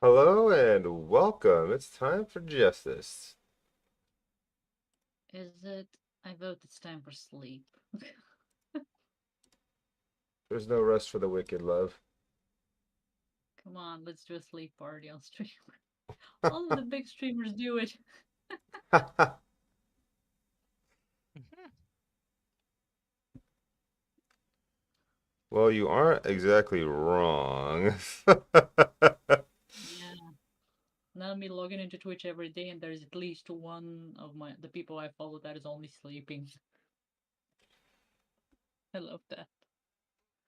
Hello and welcome. It's time for justice. Is it? I vote it's time for sleep. There's no rest for the wicked, love. Come on, let's do a sleep party on stream. All of the big streamers do it. Mhm. Well, you aren't exactly wrong. Yeah. Now me logging into Twitch every day, and there's at least one of the people I follow that is only sleeping. I love that.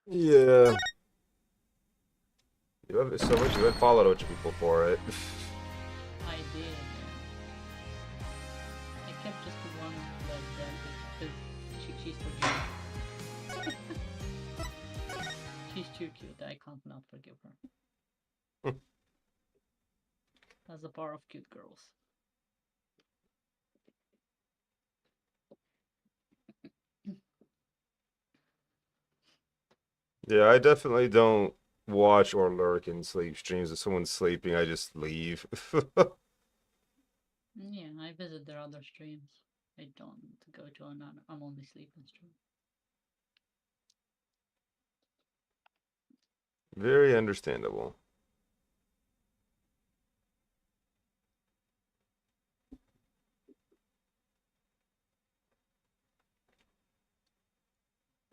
Yeah. You love it so much you unfollowed a bunch of people for it. I did. I kept just the one that because she's for June. She's too cute. I can't not forgive her. That's the power of cute girls. Yeah, I definitely don't watch or lurk in sleep streams. If someone's sleeping, I just leave. Yeah, I visit their other streams. I don't go to another. I'm only sleeping stream. Very understandable.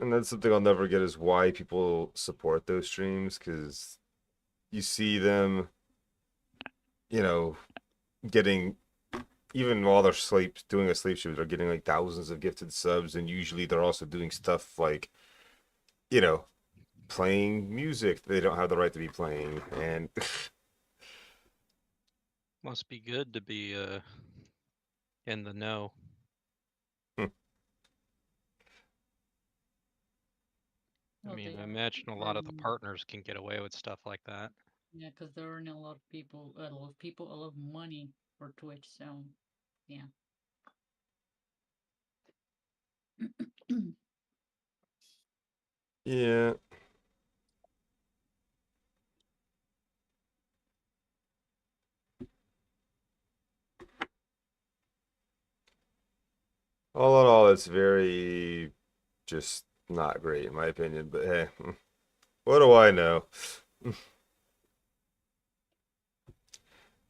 And that's something I'll never get is why people support those streams, because you see them, you know, getting even while they're doing a sleep stream, they're getting like thousands of gifted subs, and usually they're also doing stuff like, you know, playing music they don't have the right to be playing, and Must be good to be in the know. I Oh, mean, they I are imagine a lot of the earning. partners can get away with stuff like that. Yeah, because they're earning a lot of money for Twitch. So, yeah. yeah. All in all, it's very just not great in my opinion. But hey, what do I know?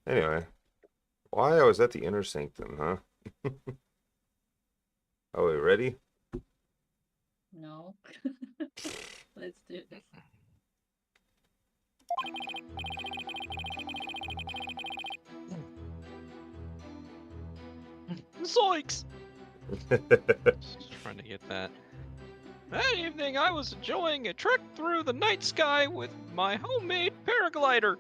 Anyway, why I was at the inner sanctum, huh? Oh, wait, ready? No. Let's do this. Zoinks! Just trying to get that. That evening, I was enjoying a trek through the night sky with my homemade paraglider.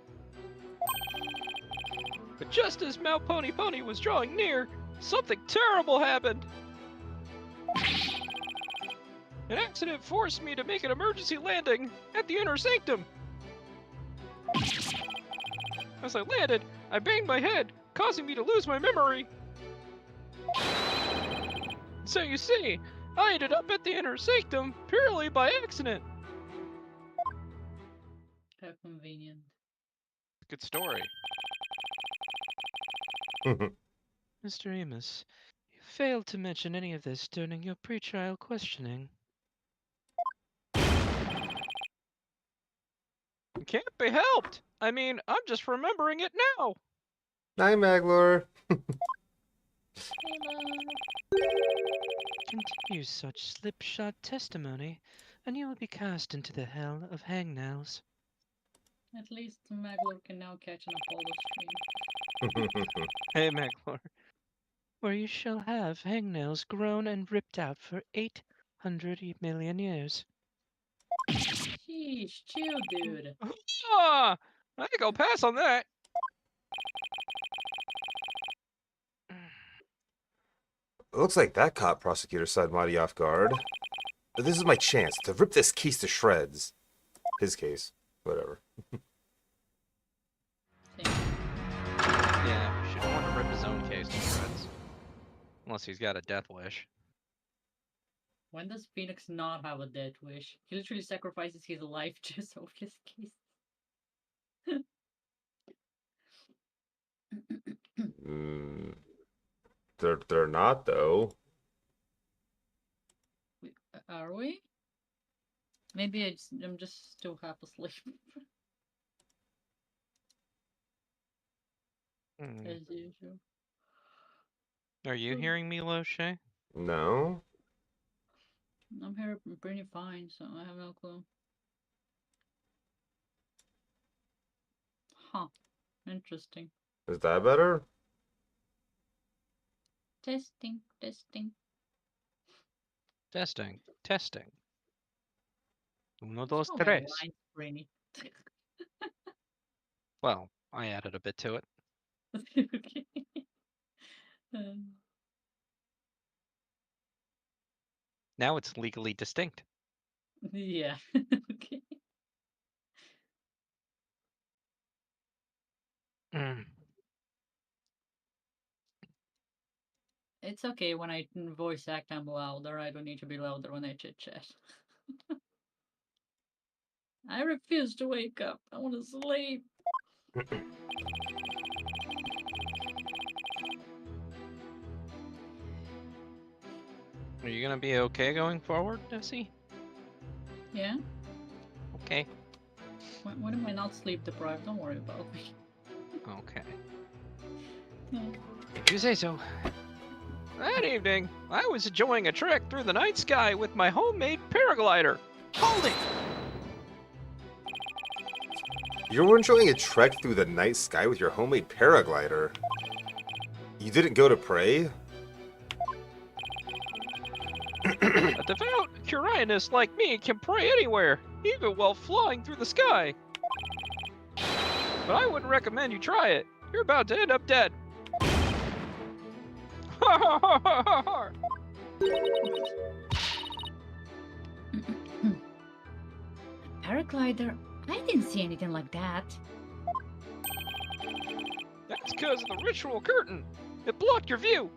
But just as Mount Pony Pony was drawing near, something terrible happened. An accident forced me to make an emergency landing at the inner sanctum. As I landed, I banged my head, causing me to lose my memory. So you see, I ended up at the inner sanctum purely by accident. How convenient. Good story. Mr. Amos, you failed to mention any of this during your pre-trial questioning. It can't be helped. I mean, I'm just remembering it now. Hi, Maglor. Hello. Continue such slipshod testimony, and you will be cast into the hell of hangnails. At least Maglor can now catch an Apollo stream. Hey, Maglor, where you shall have hangnails grown and ripped out for 800 million years. Sheesh, chill, dude. Ah! I think I'll pass on that. It looks like that cop prosecutor side mighty off guard. But this is my chance to rip this case to shreds. His case. Whatever. Same. Yeah, we shouldn't want to rip his own case to shreds. Unless he's got a death wish. When does Phoenix not have a death wish? He literally sacrifices his life just of his case. Mm, they're not though. Are we? Maybe I'm just still half asleep. Hmm. As usual. Are you hearing me, Loshay? No. I'm here pretty fine, so I have no clue. Huh. Interesting. Is that better? Testing, testing. Testing. Testing. Uno, What's dos, wrong with my tres. lines, Brainy? Well, I added a bit to it. Okay. Um, Now it's legally distinct. yeah. Okay. Mm. It's okay when I voice act, I'm louder. I don't need to be louder when I chit chat. I refuse to wake up. I want to sleep. Are you gonna be okay going forward, Nessie? Yeah? Okay. When am I not sleep deprived? Don't worry about me. Okay. Yeah. If you say so. That evening, I was enjoying a trek through the night sky with my homemade paraglider. Hold it! You were enjoying a trek through the night sky with your homemade paraglider. You didn't go to pray? A devout Curianist like me can pray anywhere, even while flying through the sky. But I wouldn't recommend you try it. You're about to end up dead. Paraglider? I didn't see anything like that. That's because of the ritual curtain. It blocked your view.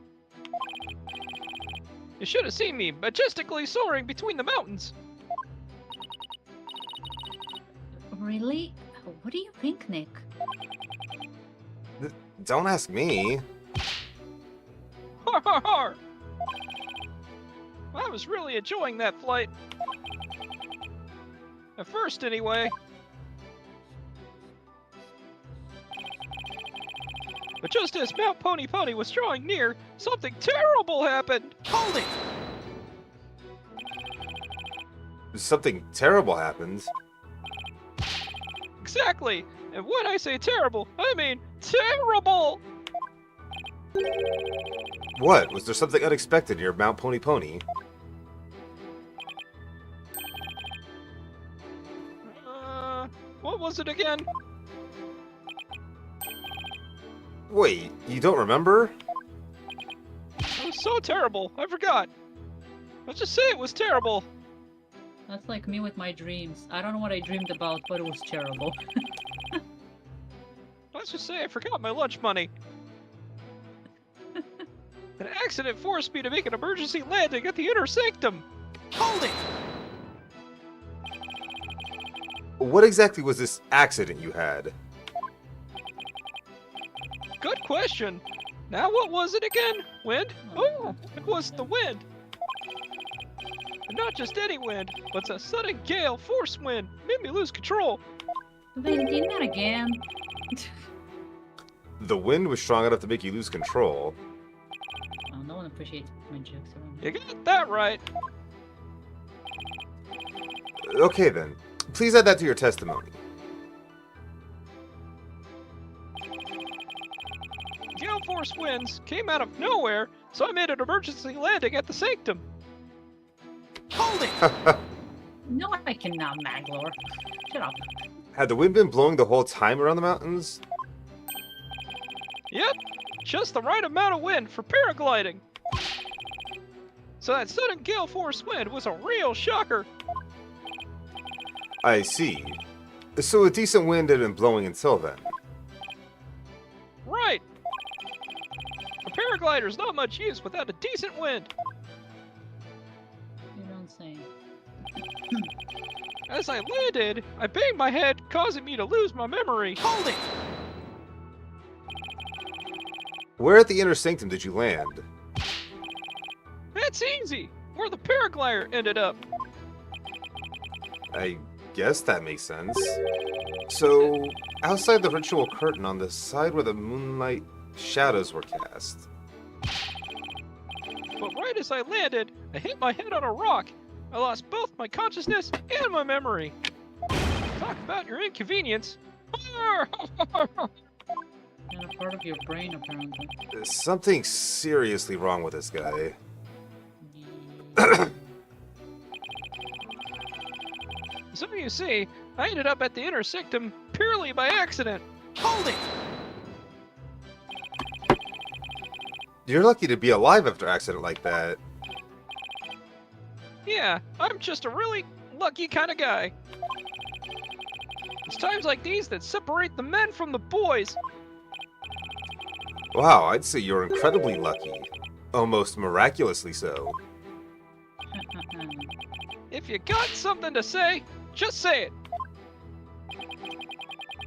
You should have seen me majestically soaring between the mountains. Really? What do you think, Nick? Don't ask me. I was really enjoying that flight. At first, anyway. But just as Mount Pony Pony was drawing near, something terrible happened. Hold it! Something terrible happens. Exactly. And when I say terrible, I mean terrible. What? Was there something unexpected near Mount Pony Pony? What was it again? Wait, you don't remember? It was so terrible. I forgot. Let's just say it was terrible. That's like me with my dreams. I don't know what I dreamed about, but it was terrible. Let's just say I forgot my lunch money. An accident forced me to make an emergency landing at the inner sanctum. Hold it! What exactly was this accident you had? Good question. Now what was it again? Wind? Oh, it was the wind. And not just any wind, but a sudden gale force wind. Made me lose control. Vendina again. The wind was strong enough to make you lose control. Oh, no one appreciates my jokes around You here. got that right. Okay then, please add that to your testimony. Gale force winds came out of nowhere, so I made an emergency landing at the sanctum. Hold it! No, I cannot, Maglor. Shut up. Had the wind been blowing the whole time around the mountains? Yep, just the right amount of wind for paragliding. So that sudden gale force wind was a real shocker. I see. So a decent wind had been blowing until then. Right. A paraglider's not much use without a decent wind. You don't say. As I landed, I banged my head, causing me to lose my memory. Hold it! Where at the inner sanctum did you land? That's easy. Where the paraglider ended up. I guess that makes sense. So, outside the ritual curtain on the side where the moonlight shadows were cast. But right as I landed, I hit my head on a rock. I lost both my consciousness and my memory. Talk about your inconvenience. And a part of your brain, apparently. There's something seriously wrong with this guy. So you see, I ended up at the inner sanctum purely by accident. Hold it! You're lucky to be alive after an accident like that. Yeah, I'm just a really lucky kind of guy. It's times like these that separate the men from the boys. Wow, I'd say you're incredibly lucky. Almost miraculously so. If you got something to say, just say it.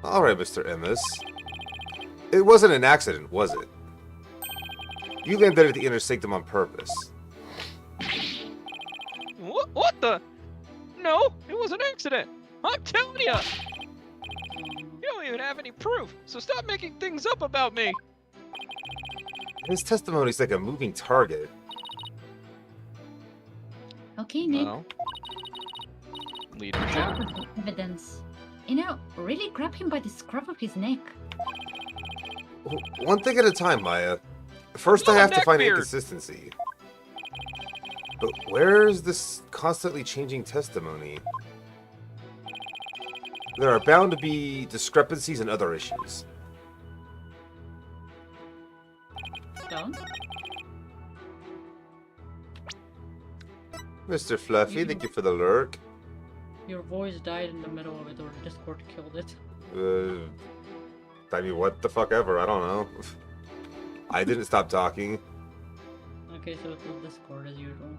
Alright, Mr. Emmis. It wasn't an accident, was it? You landed at the inner sanctum on purpose. What the? No, it was an accident. I'm telling you. You don't even have any proof, so stop making things up about me. His testimony's like a moving target. Okay, Nick. Well, leadership. Job with evidence. You know, really grab him by the scruff of his neck. One thing at a time, Maya. First, I have to find inconsistency. But where's this constantly changing testimony? There are bound to be discrepancies and other issues. Don't? Mr. Fluffy, thank you for the lurk. Your voice died in the middle of it, or Discord killed it. I mean, what the fuck ever, I don't know. I didn't stop talking. Okay, so it's on Discord as usual.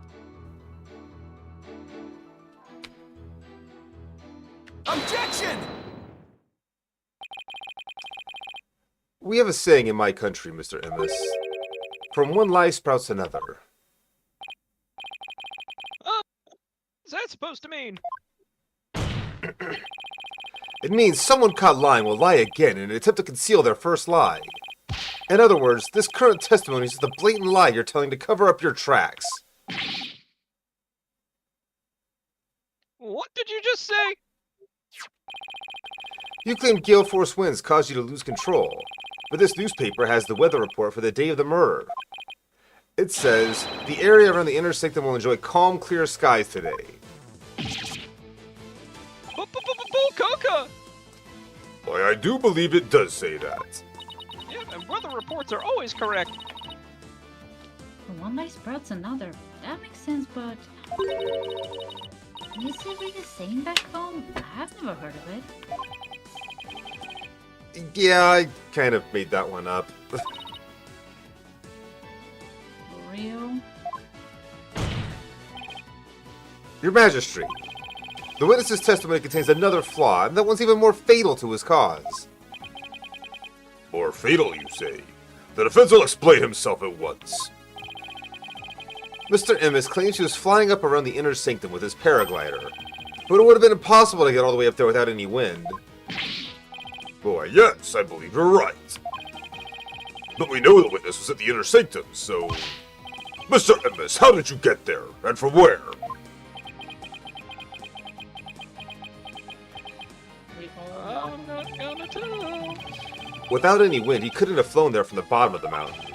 Objection! We have a saying in my country, Mr. Emmis. From one lie sprouts another. What's that supposed to mean? It means someone caught lying will lie again in an attempt to conceal their first lie. In other words, this current testimony is the blatant lie you're telling to cover up your tracks. What did you just say? You claim gale force winds caused you to lose control, but this newspaper has the weather report for the day of the murder. It says, the area around the inner sanctum will enjoy calm, clear skies today. Bull Coca! Why, I do believe it does say that. Yeah, and weather reports are always correct. One lie sprouts another. That makes sense, but... Is it really saying back home? I've never heard of it. Yeah, I kind of made that one up. For real? Your Majesty, the witness's testimony contains another flaw, and that one's even more fatal to his cause. More fatal, you say? The defense will explain himself at once. Mr. Emmis claims he was flying up around the inner sanctum with his paraglider, but it would have been impossible to get all the way up there without any wind. Boy, yes, I believe you're right. But we know the witness was at the inner sanctum, so... Mr. Emmis, how did you get there, and from where? I'm not gonna tell. Without any wind, he couldn't have flown there from the bottom of the mountain.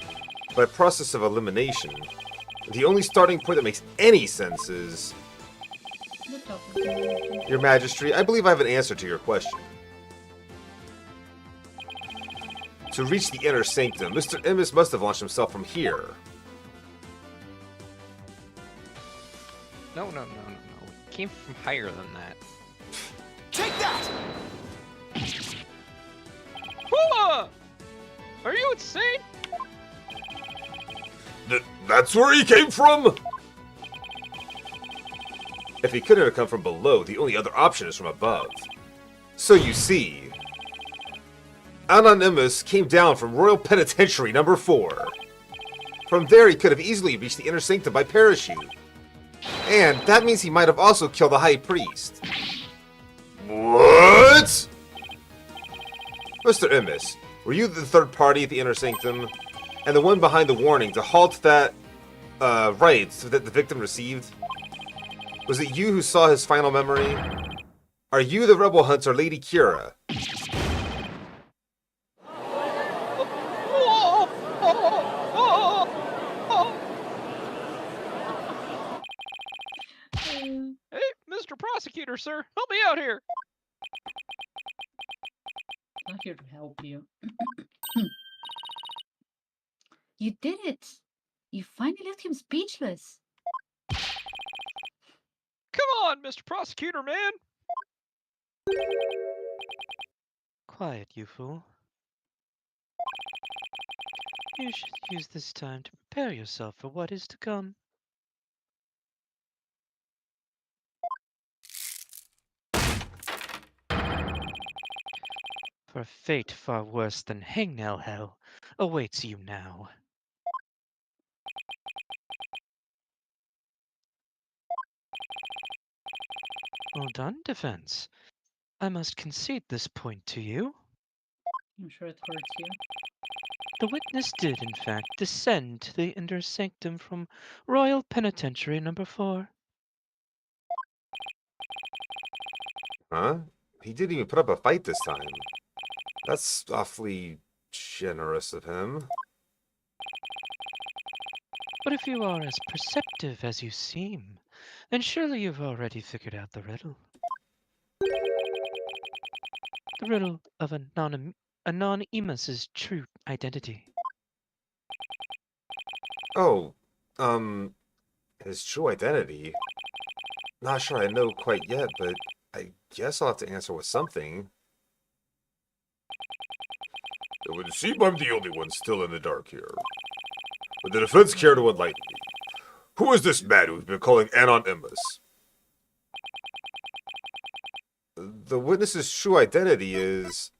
By process of elimination, the only starting point that makes any sense is... The top of the mountain. Your Majesty, I believe I have an answer to your question. To reach the inner sanctum, Mr. Emmis must have launched himself from here. No. It came from higher than that. Take that! Hooah! Are you insane? That's where he came from? If he couldn't have come from below, the only other option is from above. So you see... Anonymous came down from Royal Penitentiary number 4. From there, he could have easily reached the Inner Sanctum by parachute. And that means he might have also killed the High Priest. What? Mr. Immis, were you the third party at the Inner Sanctum? And the one behind the warning to halt that, rights that the victim received? Was it you who saw his final memory? Are you the rebel hunter, Lady Kira? Hey, Mr. Prosecutor, sir, help me out here. Not here to help you. You did it! You finally left him speechless. Come on, Mr. Prosecutor, man. Quiet, you fool. You should use this time to prepare yourself for what is to come. For a fate far worse than hangnail hell awaits you now. Well done, defense. I must concede this point to you. I'm sure it hurts you. The witness did, in fact, descend to the inner sanctum from Royal Penitentiary number 4. Huh? He didn't even put up a fight this time. That's awfully generous of him. But if you are as perceptive as you seem, then surely you've already figured out the riddle. The riddle of Anonymous's true identity. Oh, his true identity? Not sure I know quite yet, but I guess I'll have to answer with something. It would seem I'm the only one still in the dark here. Would the defense care to enlighten me? Who is this man we've been calling Anonymous? The witness's true identity is...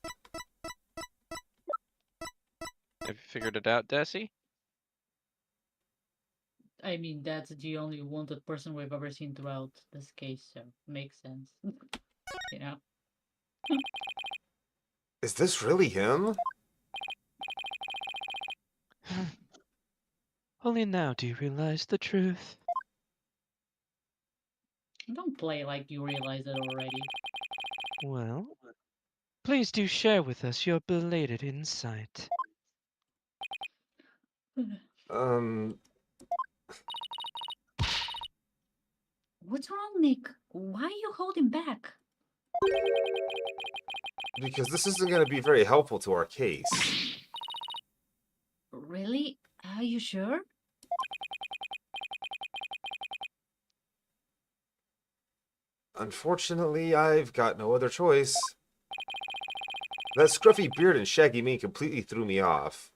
Have you figured it out, Desi? I mean, that's the only wanted person we've ever seen throughout this case, so makes sense. You know? Is this really him? Only now do you realize the truth. Don't play like you realize it already. Well, please do share with us your belated insight. What's wrong, Nick? Why are you holding back? Because this isn't going to be very helpful to our case. Really? Are you sure? Unfortunately, I've got no other choice. That scruffy beard and shaggy mane completely threw me off.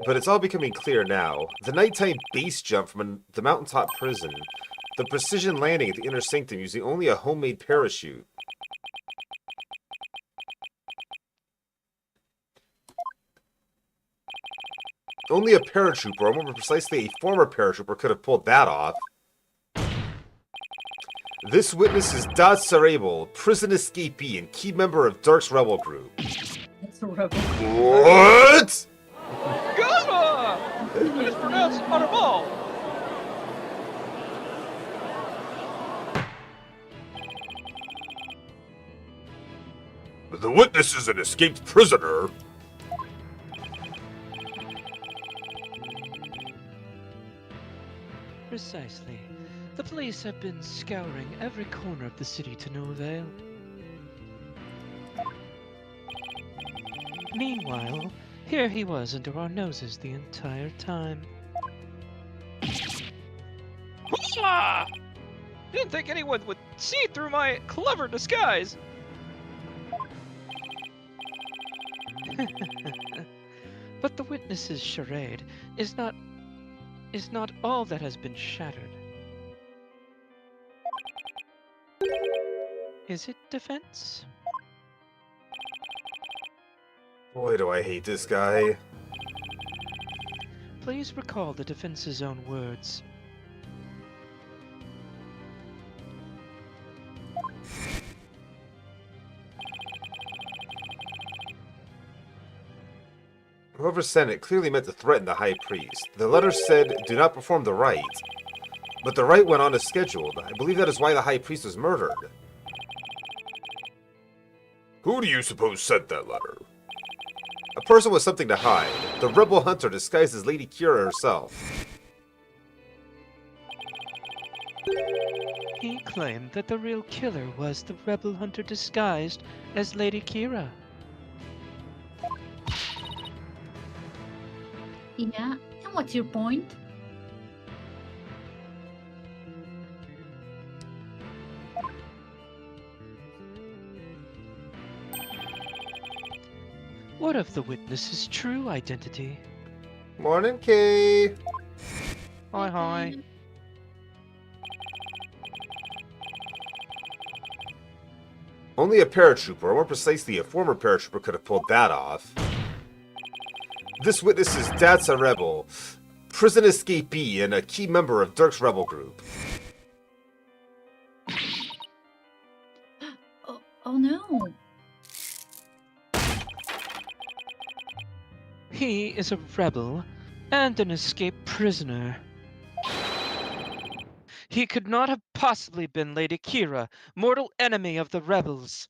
But it's all becoming clear now. The nighttime base jump from the mountaintop prison. The precision landing at the inner sanctum using only a homemade parachute. Only a paratrooper, or more precisely a former paratrooper, could have pulled that off. This witness is Daz Cerebral, prison escapee and key member of Dark's rebel group. That's a rebel. What? Gamma! It's pronounced Audible. The witness is an escaped prisoner. Precisely. The police have been scouring every corner of the city to no avail. Meanwhile, here he was under our noses the entire time. Hoo-ah! Didn't think anyone would see through my clever disguise. But the witness's charade is not all that has been shattered. Is it, defense? Boy, do I hate this guy. Please recall the defense's own words. Whoever sent it clearly meant to threaten the High Priest. The letter said, do not perform the rite. But the rite went on as scheduled. I believe that is why the High Priest was murdered. Who do you suppose sent that letter? A person with something to hide. The rebel hunter disguised as Lady Kira herself. He claimed that the real killer was the rebel hunter disguised as Lady Kira. Yeah, and what's your point? What of the witness's true identity? Morning, Kay. Hi, hi. Only a paratrooper, or more precisely a former paratrooper, could have pulled that off. This witness is Datsa Rebel, prison escapee and a key member of Dirk's rebel group. Oh no. He is a rebel and an escaped prisoner. He could not have possibly been Lady Kira, mortal enemy of the rebels.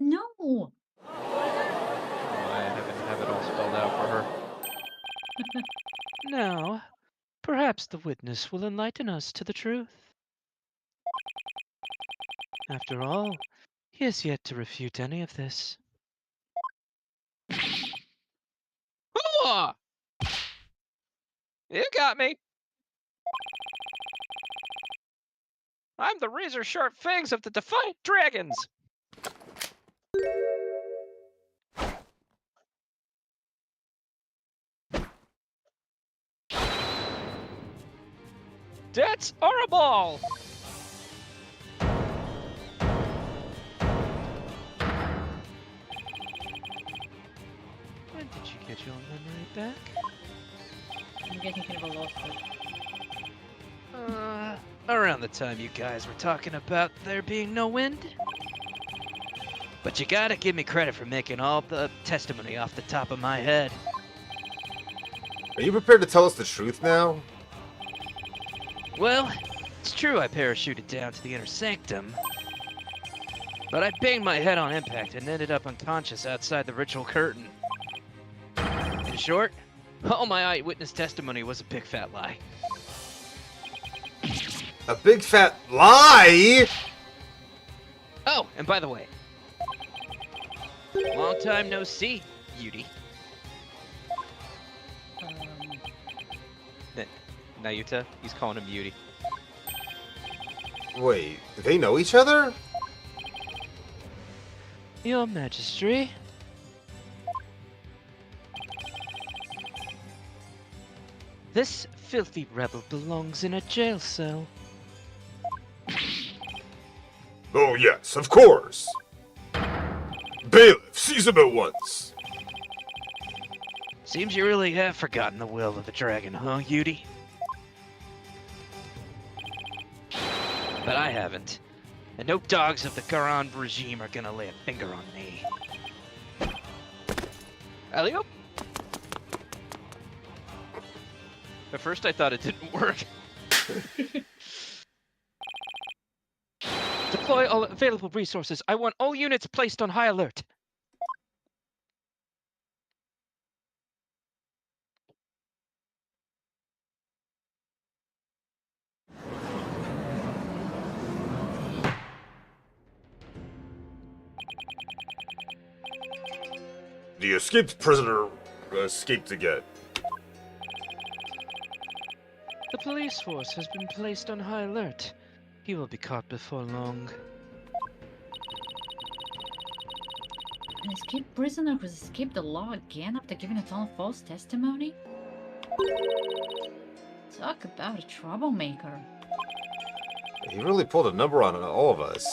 No. I have it all spelled out for her. Now, perhaps the witness will enlighten us to the truth. After all, he has yet to refute any of this. Hooah! You got me. I'm the razor-sharp fangs of the Defiant Dragons. That's horrible! When did you get your memory back? I'm getting kind of a lost it. Around the time you guys were talking about there being no wind. But you gotta give me credit for making all the testimony off the top of my head. Are you prepared to tell us the truth now? Well, it's true I parachuted down to the inner sanctum. But I banged my head on impact and ended up unconscious outside the ritual curtain. In short, all my eyewitness testimony was a big fat lie. A big fat lie? Oh, and by the way, long time no see, Yudi. Nayuta, he's calling him Yudi. Wait, they know each other? Your Majesty. This filthy rebel belongs in a jail cell. Oh yes, of course. Bailiff, seize him at once. Seems you really have forgotten the will of the dragon, huh, Yudi? But I haven't. And no dogs of the Garan regime are gonna lay a finger on me. Alley-oop! At first I thought it didn't work. Deploy all available resources. I want all units placed on high alert. The escaped prisoner escaped again. The police force has been placed on high alert. He will be caught before long. An escaped prisoner who's escaped the law again after giving its own false testimony? Talk about a troublemaker. He really pulled a number on all of us.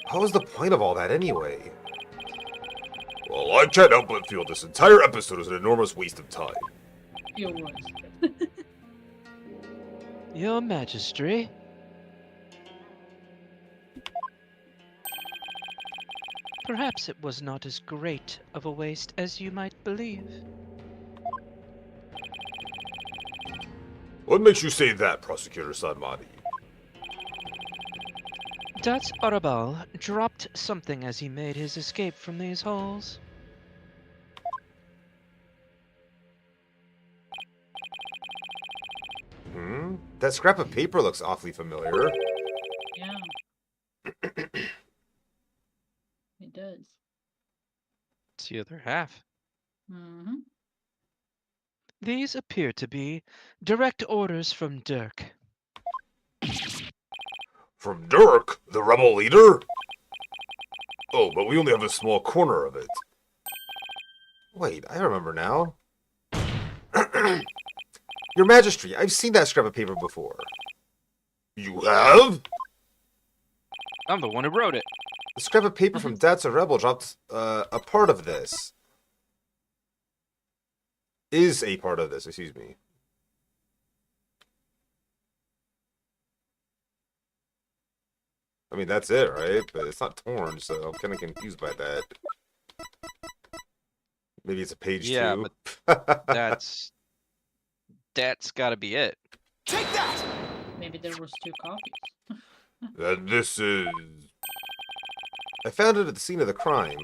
What was the point of all that anyway? Well, I can't help but feel this entire episode is an enormous waste of time. Feel worse. Your Majesty. Perhaps it was not as great of a waste as you might believe. What makes you say that, Prosecutor Sanmati? Dat Arabal dropped something as he made his escape from these halls. That scrap of paper looks awfully familiar. Yeah. It does. It's the other half. Mm-hmm. These appear to be direct orders from Dirk. From Dirk, the rebel leader? Oh, but we only have a small corner of it. Wait, I remember now. Your Majesty, I've seen that scrap of paper before. You have? I'm the one who wrote it. The scrap of paper from That's a Rebel dropped a part of this. Is a part of this, excuse me. I mean, that's it, right? But it's not torn, so I'm kind of confused by that. Maybe it's a page Yeah, two. but that's gotta be it. Take that! Maybe there was 2 copies. And this is... I found it at the scene of the crime.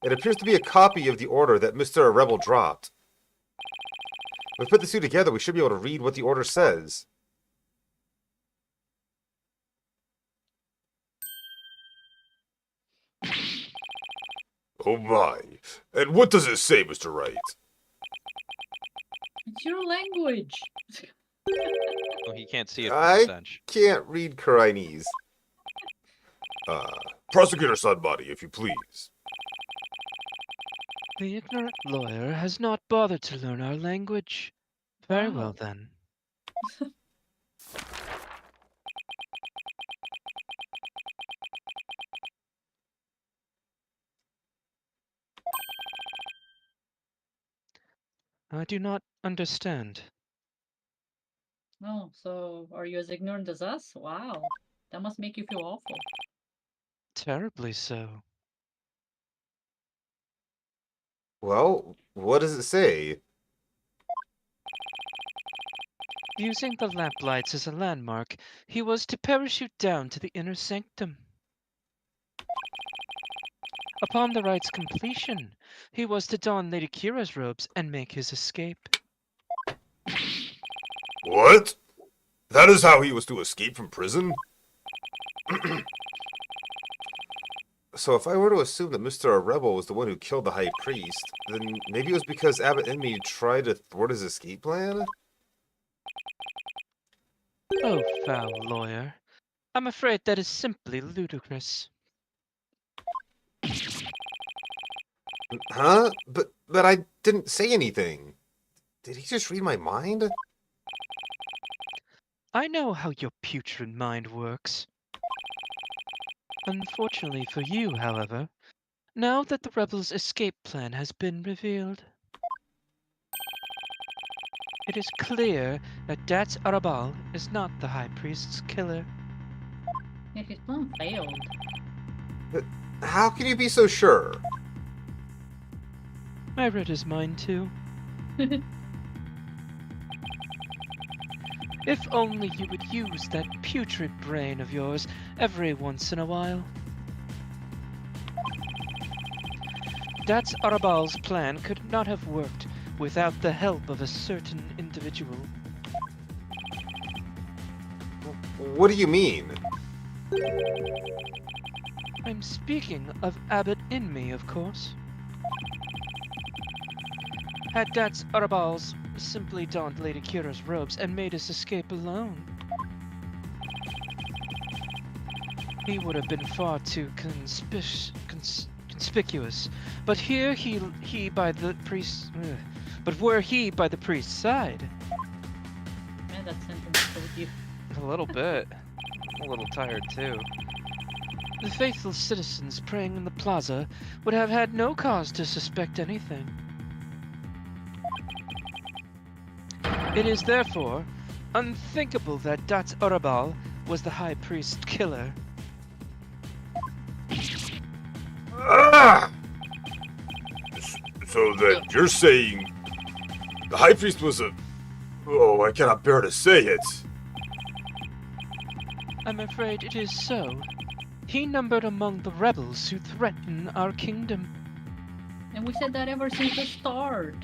It appears to be a copy of the order that Mr. Rebel dropped. If we put the two together, we should be able to read what the order says. Oh my. And what does it say, Mr. Wright? It's your language. Oh, he can't see it I- from the bench. Can't read Chinese. Prosecutor Sunbody, if you please. The ignorant lawyer has not bothered to learn our language. Very Wow. well then. I do not understand. Oh, so are you as ignorant as us? Wow. That must make you feel awful. Terribly so. Well, what does it say? Using the lamplights as a landmark, he was to parachute down to the inner sanctum. Upon the rite's completion, he was to don Lady Kira's robes and make his escape. What? That is how he was to escape from prison? So if I were to assume that Mr. Rebel was the one who killed the High Priest, then maybe it was because Abbott and me tried to thwart his escape plan? Oh, foul lawyer. I'm afraid that is simply ludicrous. Huh? But I didn't say anything. Did he just read my mind? I know how your putrid mind works. Unfortunately for you, however, now that the rebels' escape plan has been revealed, it is clear that Dat Arabal is not the High Priest's killer. Yeah, his plan failed. How can you be so sure? I read his mind too. If only you would use that putrid brain of yours every once in a while. Dat Arabal's plan could not have worked without the help of a certain individual. What do you mean? I'm speaking of Abbott Inme, of course. Had Dat Arabals simply donned Lady Kira's robes and made his escape alone, he would have been far too conspicuous. But here he by the priest. But were he by the priest's side? Man, that sentence killed you. A little bit. I'm a little tired too. The faithful citizens praying in the plaza would have had no cause to suspect anything. It is therefore unthinkable that Dat Orabal was the High Priest killer. Ah! So then you're saying the High Priest was a... Oh, I cannot bear to say it. I'm afraid it is so. He numbered among the rebels who threaten our kingdom. And we said that ever since the start.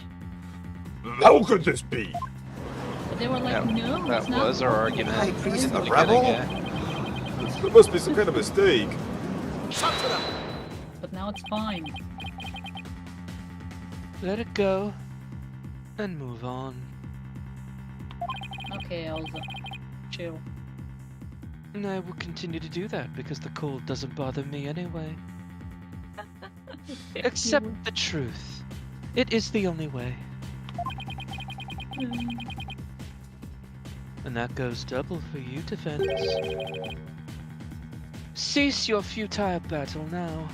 How could this be? But they were like, That- no, That it's not was our possible." argument. High Priest, in the a beginning, rebel? yeah. There must be some kind of mistake. Shut to them! But now it's fine. Let it go and move on. Okay, Elsa. Chill. And I will continue to do that because the cold doesn't bother me anyway. Accept the truth. It is the only way. And that goes double for you, Defense. Cease your futile battle now.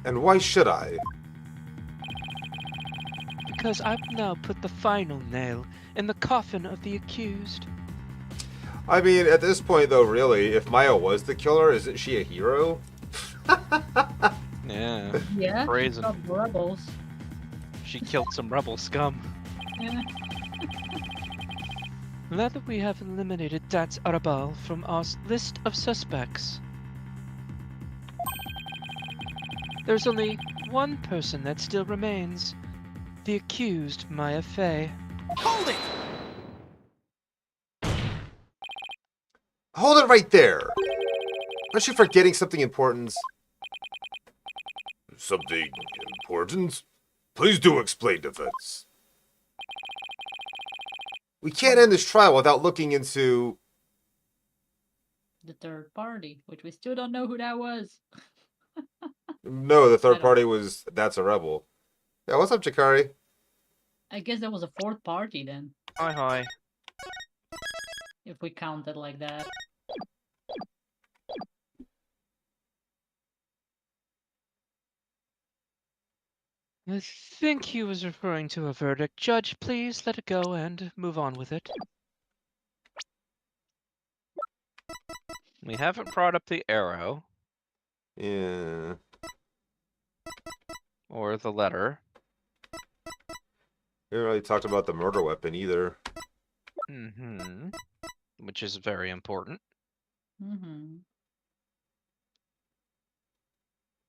And why should I? Because I've now put the final nail in the coffin of the accused. I mean, at this point, though, really, if Maya was the killer, isn't she a hero? Yeah. Yeah, Brazen. stop rebels. She killed some rebel scum. Yeah. Now that we have eliminated Dat Arabal from our list of suspects, there's only one person that still remains. The accused, Maya Fey. Hold it! Hold it right there! Aren't you forgetting something important? Something important? Please do explain, Defense. We can't end this trial without looking into... The third party, which we still don't know who that was. No, the I third don't- party was... That's a rebel. Yeah, what's up, Jakari? I guess there was a fourth party then, Hi, hi. if we count it like that. I think he was referring to a verdict. Judge, please let it go and move on with it. We haven't brought up the arrow Yeah... or the letter. We haven't really talked about the murder weapon either. Mm-hmm. Which is very important. Mm-hmm.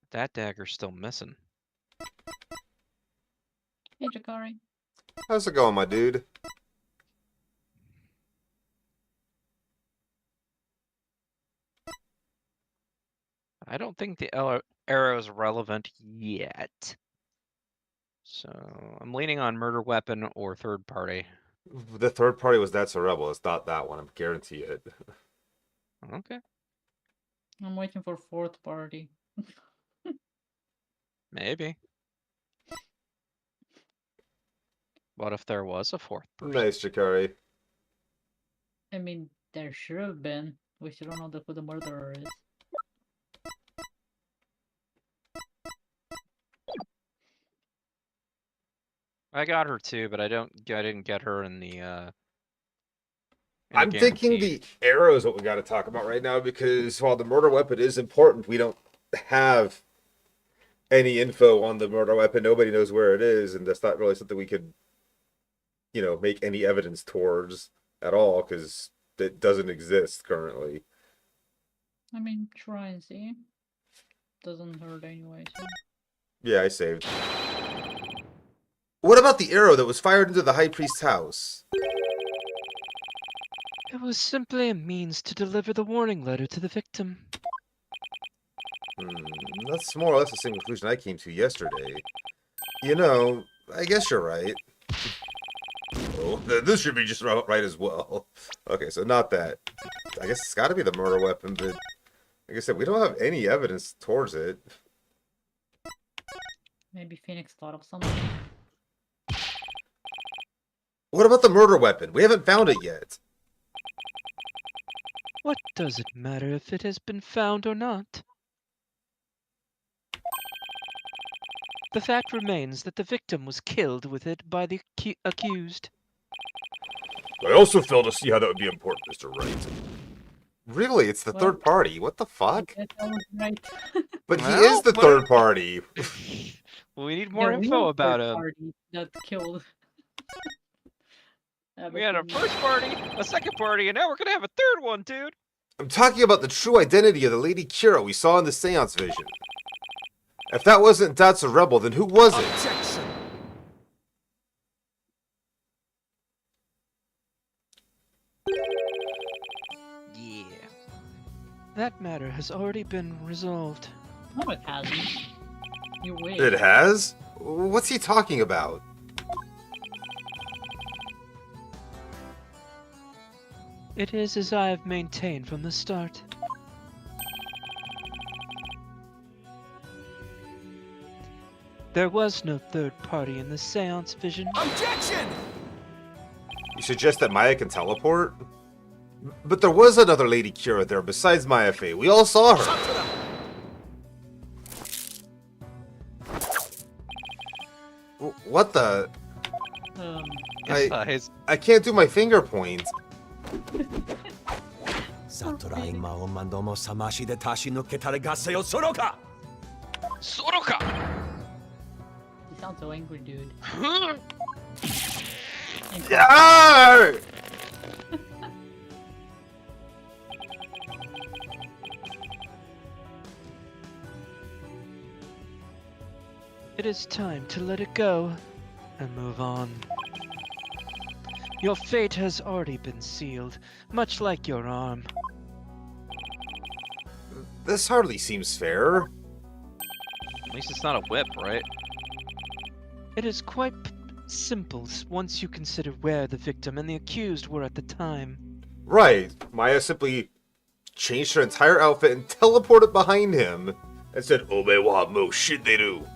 That dagger's still missing. Hey, Jakari. How's it going, my dude? I don't think the arrow is relevant yet. So I'm leaning on murder weapon or third party. The third party was That's a Rebel. It's not that one, I guarantee it. Okay. I'm waiting for fourth party. Maybe. What if there was a fourth person? Nice, Jakari. I mean, there should have been. We still don't know who the murderer is. I got her too, but I didn't get her in the I'm thinking the arrow is what we got to talk about right now because while the murder weapon is important, we don't have any info on the murder weapon. Nobody knows where it is, and that's not really something we could, make any evidence towards at all because it doesn't exist currently. I mean, try and see. Doesn't hurt anyway, so. Yeah, I saved. What about the arrow that was fired into the high priest's house? It was simply a means to deliver the warning letter to the victim. That's more or less the same conclusion I came to yesterday. I guess you're right. Oh, this should be just right as well. Okay, so not that. I guess it's got to be the murder weapon, but like I said, we don't have any evidence towards it. Maybe Phoenix thought of something. What about the murder weapon? We haven't found it yet. What does it matter if it has been found or not? The fact remains that the victim was killed with it by the accused. I also fail to see how that would be important, Mr. Wright. Really? It's the Well, third party. What the I fuck? guess I was right. But he Well, is the what- third party. We need more The info real about third him. party that killed. We had a everything. first party, a second party, and now we're gonna have a third one, dude. I'm talking about the true identity of the Lady Kira we saw in the seance vision. If that wasn't Datsa Rebel, then who was it? Objection! Yeah. That matter has already been resolved. No, it hasn't. You wish. It has? What's he talking about? It is as I have maintained from the start. There was no third party in the seance vision. Objection! You suggest that Maya can teleport? But there was another Lady Kira there besides Maya Fey. We all saw her. Sakura! What the? Um, I can't do my finger point. サトラ今おまんどもさましで足し抜けたら合戦をするか Soroka! you sound so angry, dude. Yeah! It is time to let it go and move on. Your fate has already been sealed, much like your arm. This hardly seems fair. At least it's not a whip, right? It is quite simple once you consider where the victim and the accused were at the time. Right. Maya simply changed her entire outfit and teleported behind him and said, Obe wa mo shideru.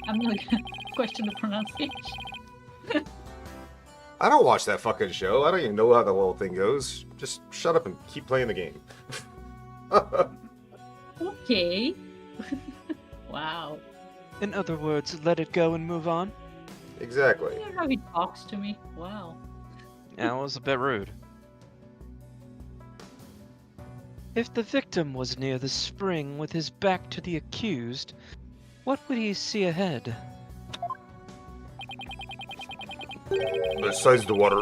I'm gonna question the pronunciation. I don't watch that fucking show. I don't even know how the whole thing goes. Just shut up and keep playing the game. Okay. Wow. In other words, let it go and move on. Exactly. You know how he talks to me? Wow. Yeah, it was a bit rude. If the victim was near the spring with his back to the accused, what would he see ahead? Besides the water,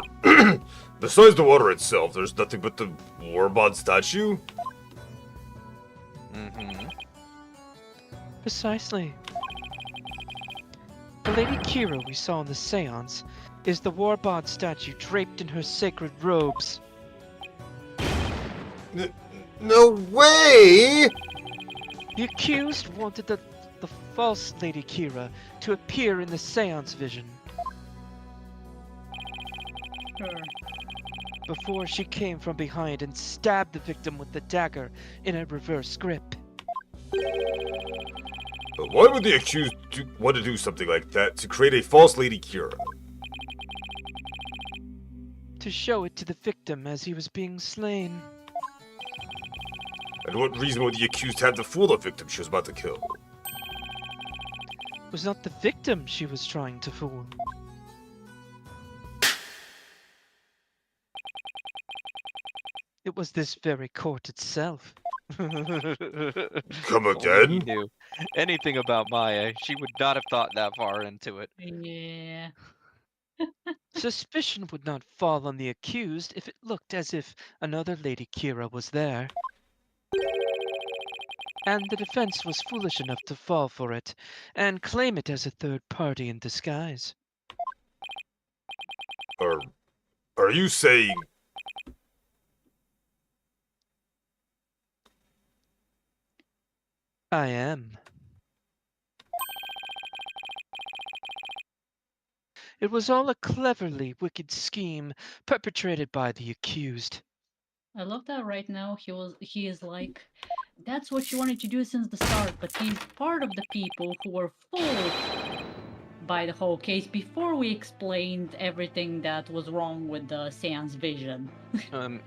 besides the water itself, there's nothing but the Warbod statue. Mm-hmm. Precisely. The Lady Kira we saw in the seance is the Warbod statue draped in her sacred robes. No way! The accused wanted the false Lady Kira to appear in the seance vision Sure. before she came from behind and stabbed the victim with the dagger in a reverse grip. But why would the accused want to do something like that to create a false Lady Kira? To show it to the victim as he was being slain. And what reason would the accused have to fool the victim she was about to kill? It was not the victim she was trying to fool. It was this very court itself. Come Only he again? knew anything about Maya, she would not have thought that far into it. Yeah. Suspicion would not fall on the accused if it looked as if another Lady Kira was there. And the defense was foolish enough to fall for it and claim it as a third party in disguise. Are you saying... I am. It was all a cleverly wicked scheme perpetrated by the accused. I love that right now he is like, that's what you wanted to do since the start, but he's part of the people who were fooled by the whole case before we explained everything that was wrong with the seance vision.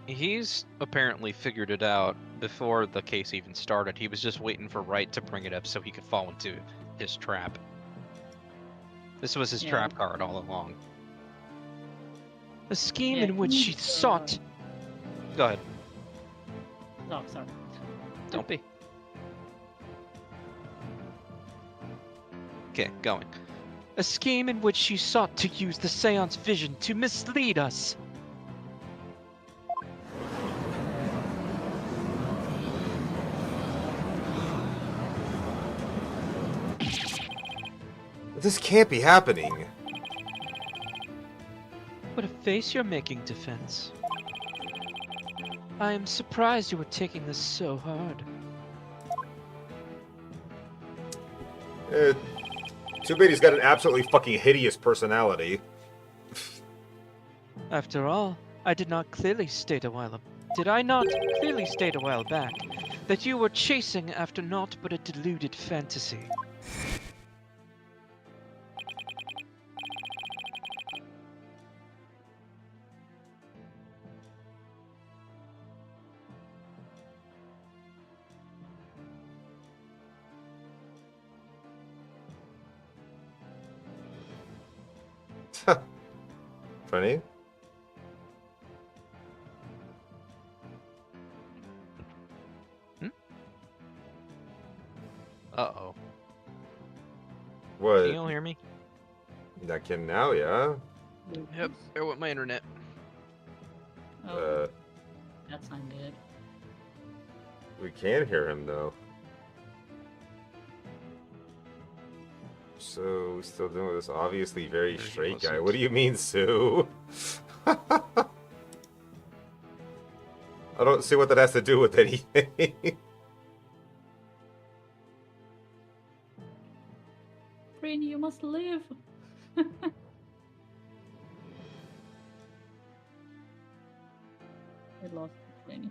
He's apparently figured it out before the case even started. He was just waiting for Wright to bring it up so he could fall into his trap. This was his Yeah. trap card all along. A scheme Yeah, in which she he's, sought. Go ahead. Oh, sorry. Don't be. Okay, going. A scheme in which she sought to use the seance vision to mislead us. This can't be happening. What a face you're making, Defense. I am surprised you were taking this so hard. Too bad he's got an absolutely fucking hideous personality. After all, I did not clearly state a while Did I not clearly state a while back that you were chasing after naught but a deluded fantasy? Funny. Uh-oh. What? Can you all hear me? I can now, yeah. Yep, there went my internet. Oh, that's not good. We can hear him though. So we still dealing with this obviously very There he straight guy. wasn't. What do you mean, Sue? I don't see what that has to do with anything. Brainy, you must live. I lost Brainy.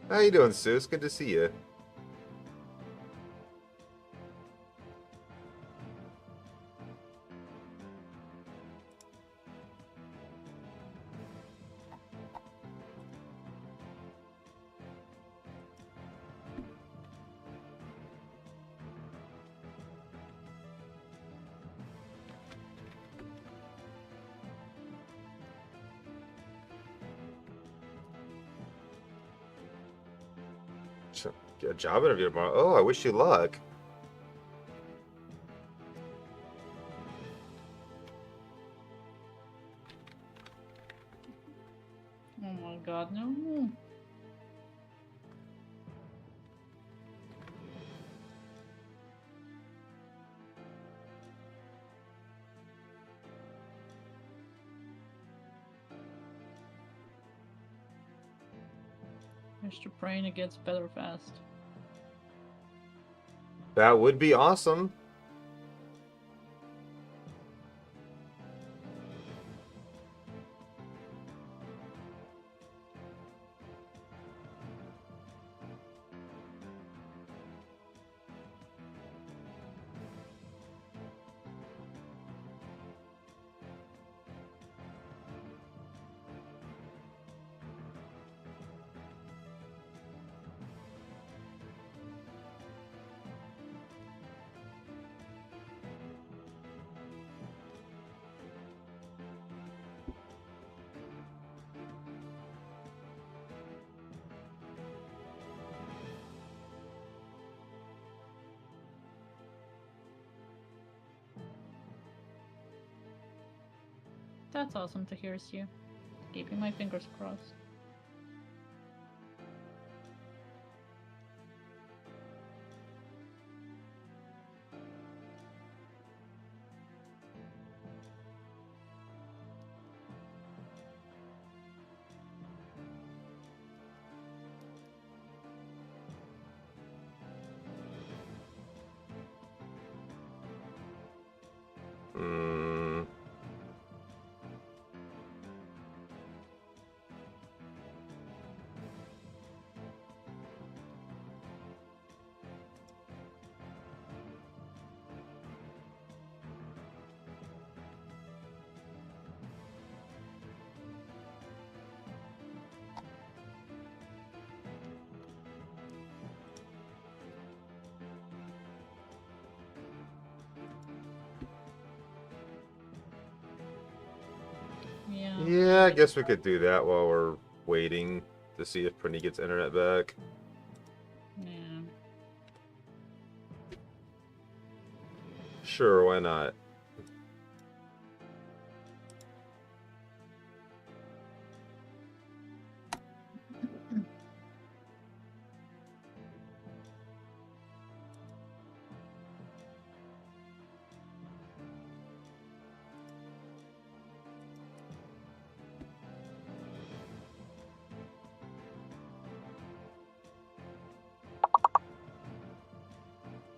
How you doing, Sue? It's good to see you. Get a job interview tomorrow. Oh, I wish you luck. Oh my god, no. Mr. Brainy gets better fast. That would be awesome. That's awesome to hear, Sue. Keeping my fingers crossed. Mm. Yeah. Yeah, I guess we could do that while we're waiting to see if Prinny gets internet back. Yeah. Sure, why not?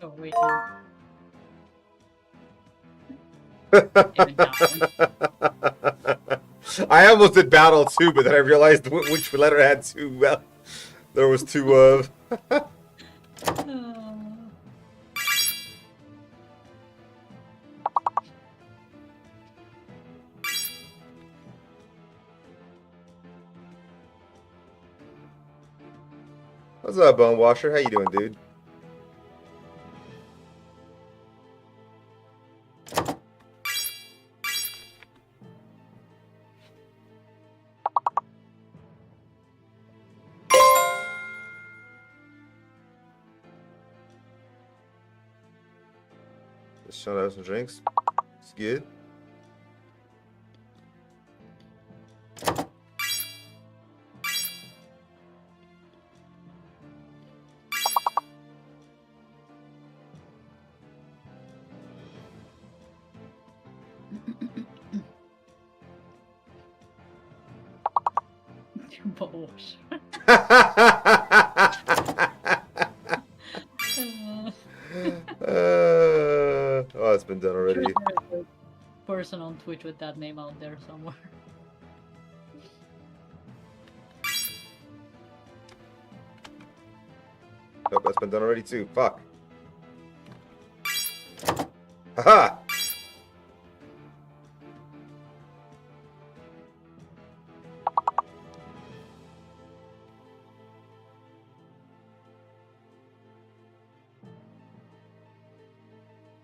Oh wait. No. Damn it, that one. I almost did battle too, but then I realized which letter had two. There was two of. What's up, Bone Washer? How you doing, dude? Just trying to have some drinks. It's good. Bone washer. Oh, it's been done already. There's a person on Twitch with that name out there somewhere. Oh, that's been done already too. Fuck. Haha!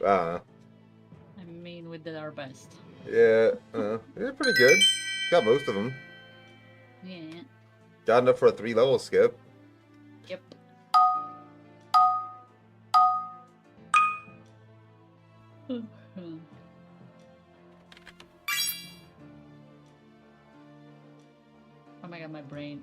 I I mean, we did our best. Yeah, they're pretty good. Got most of them. Yeah. Got enough for a 3-level skip. Yep. Oh my god, my brain.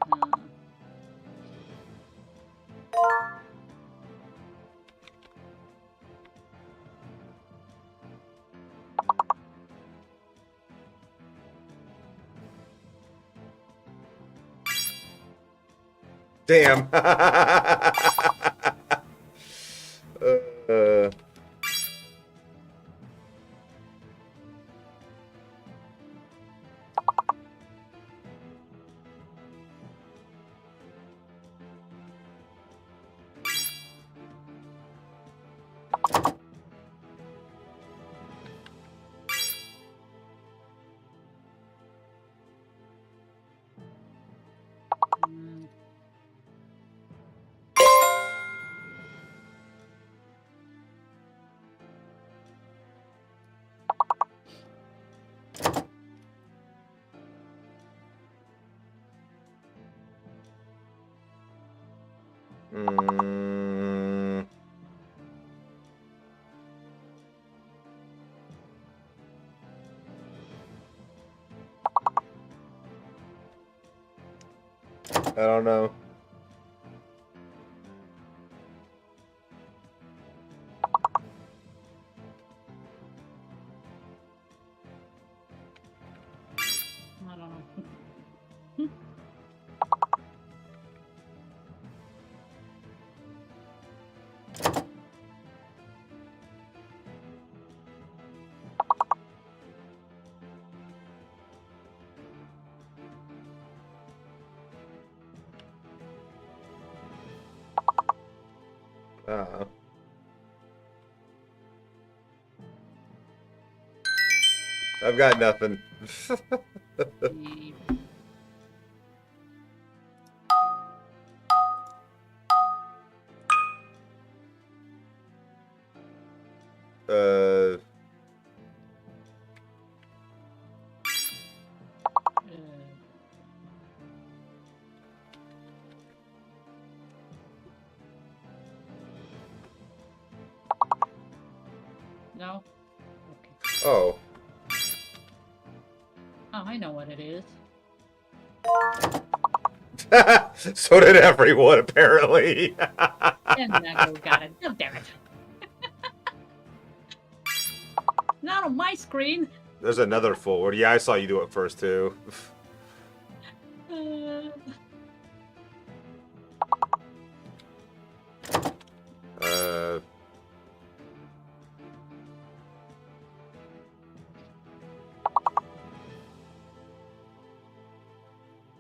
Damn. Mm. Mm, I don't know. I don't know. Uh, I've got nothing. The- uh, no? Okay. oh. Oh, I know what it is. So did everyone, apparently. And Nago got it. Oh, damn it. Not on my screen. There's another forward. Yeah, I saw you do it first, too. Uh, Uh,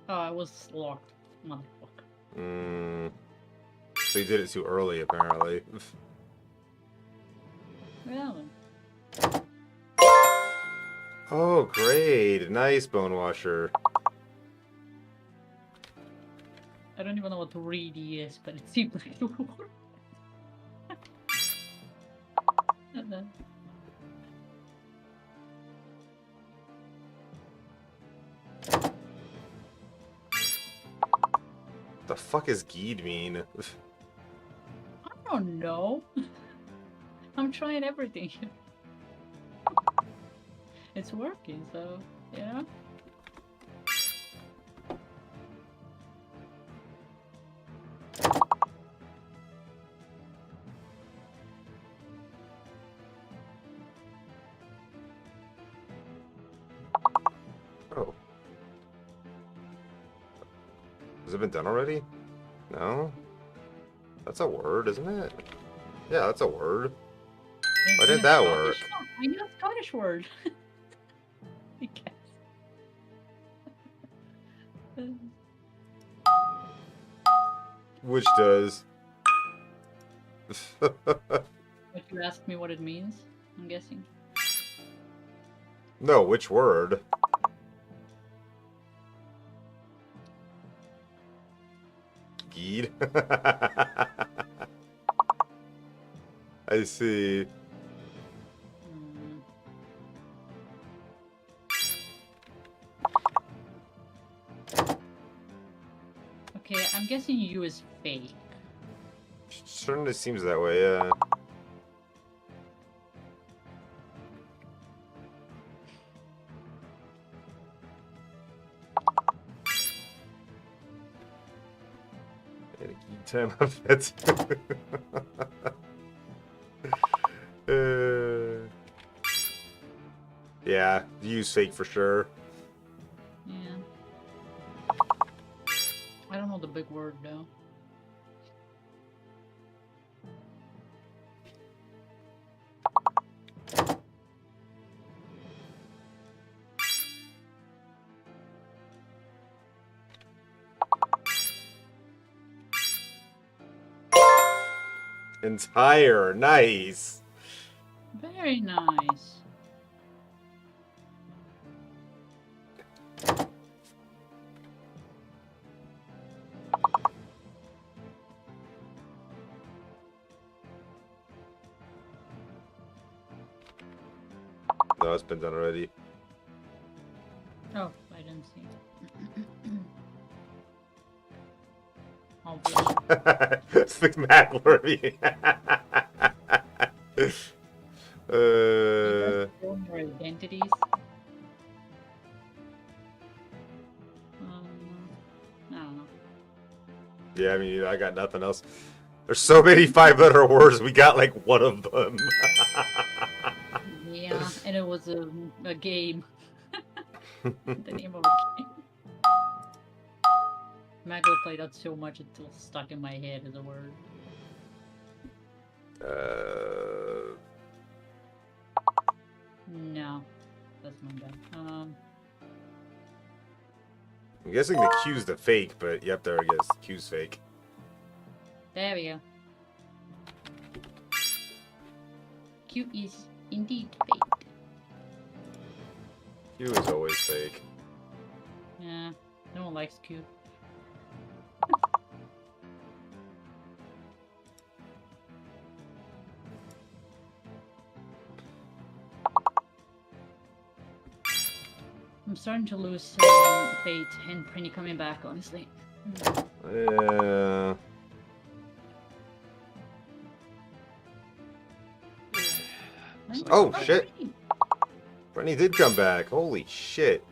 oh, I was locked. Motherfucker. so you did it too early, apparently. Well, Oh, great. Nice, Bone Washer. I don't even know what 3D is, but it seems like it would work. And then- The fuck is Geed mean? I don't know. I'm trying everything. It's working, so yeah. Oh. Has it been done already? No? That's a word, isn't it? Yeah, that's a word. Why didn't that work? I know a Scottish word. I guess. Which does. If you ask me what it means, I'm guessing. No, which word? Geed? I see. Hmm. Okay, I'm guessing you is fake. Certainly seems that way, yeah. And a Geed time of it. Yeah, use fake for sure. Yeah. I don't know the big word though. Entire, nice. Very nice. No, it's been done already. Oh, I didn't see. Obviously. Spectacular. Show your identities. I don't know. Yeah, I mean, I got nothing else. There's so many 5-letter words. We got like one of them. Yeah, and it was a game. The name of a game. Mago played that so much it's still stuck in my head as a word. No, that's not good. I'm guessing the Q's the fake, but yep, there it is. Q's fake. There we go. Q is indeed fake. Q is always fake. Yeah, no one likes Q. I'm starting to lose faith in Prinny coming back, honestly. Yeah. Oh, shit. Prinny. Brenny did come back. Holy shit.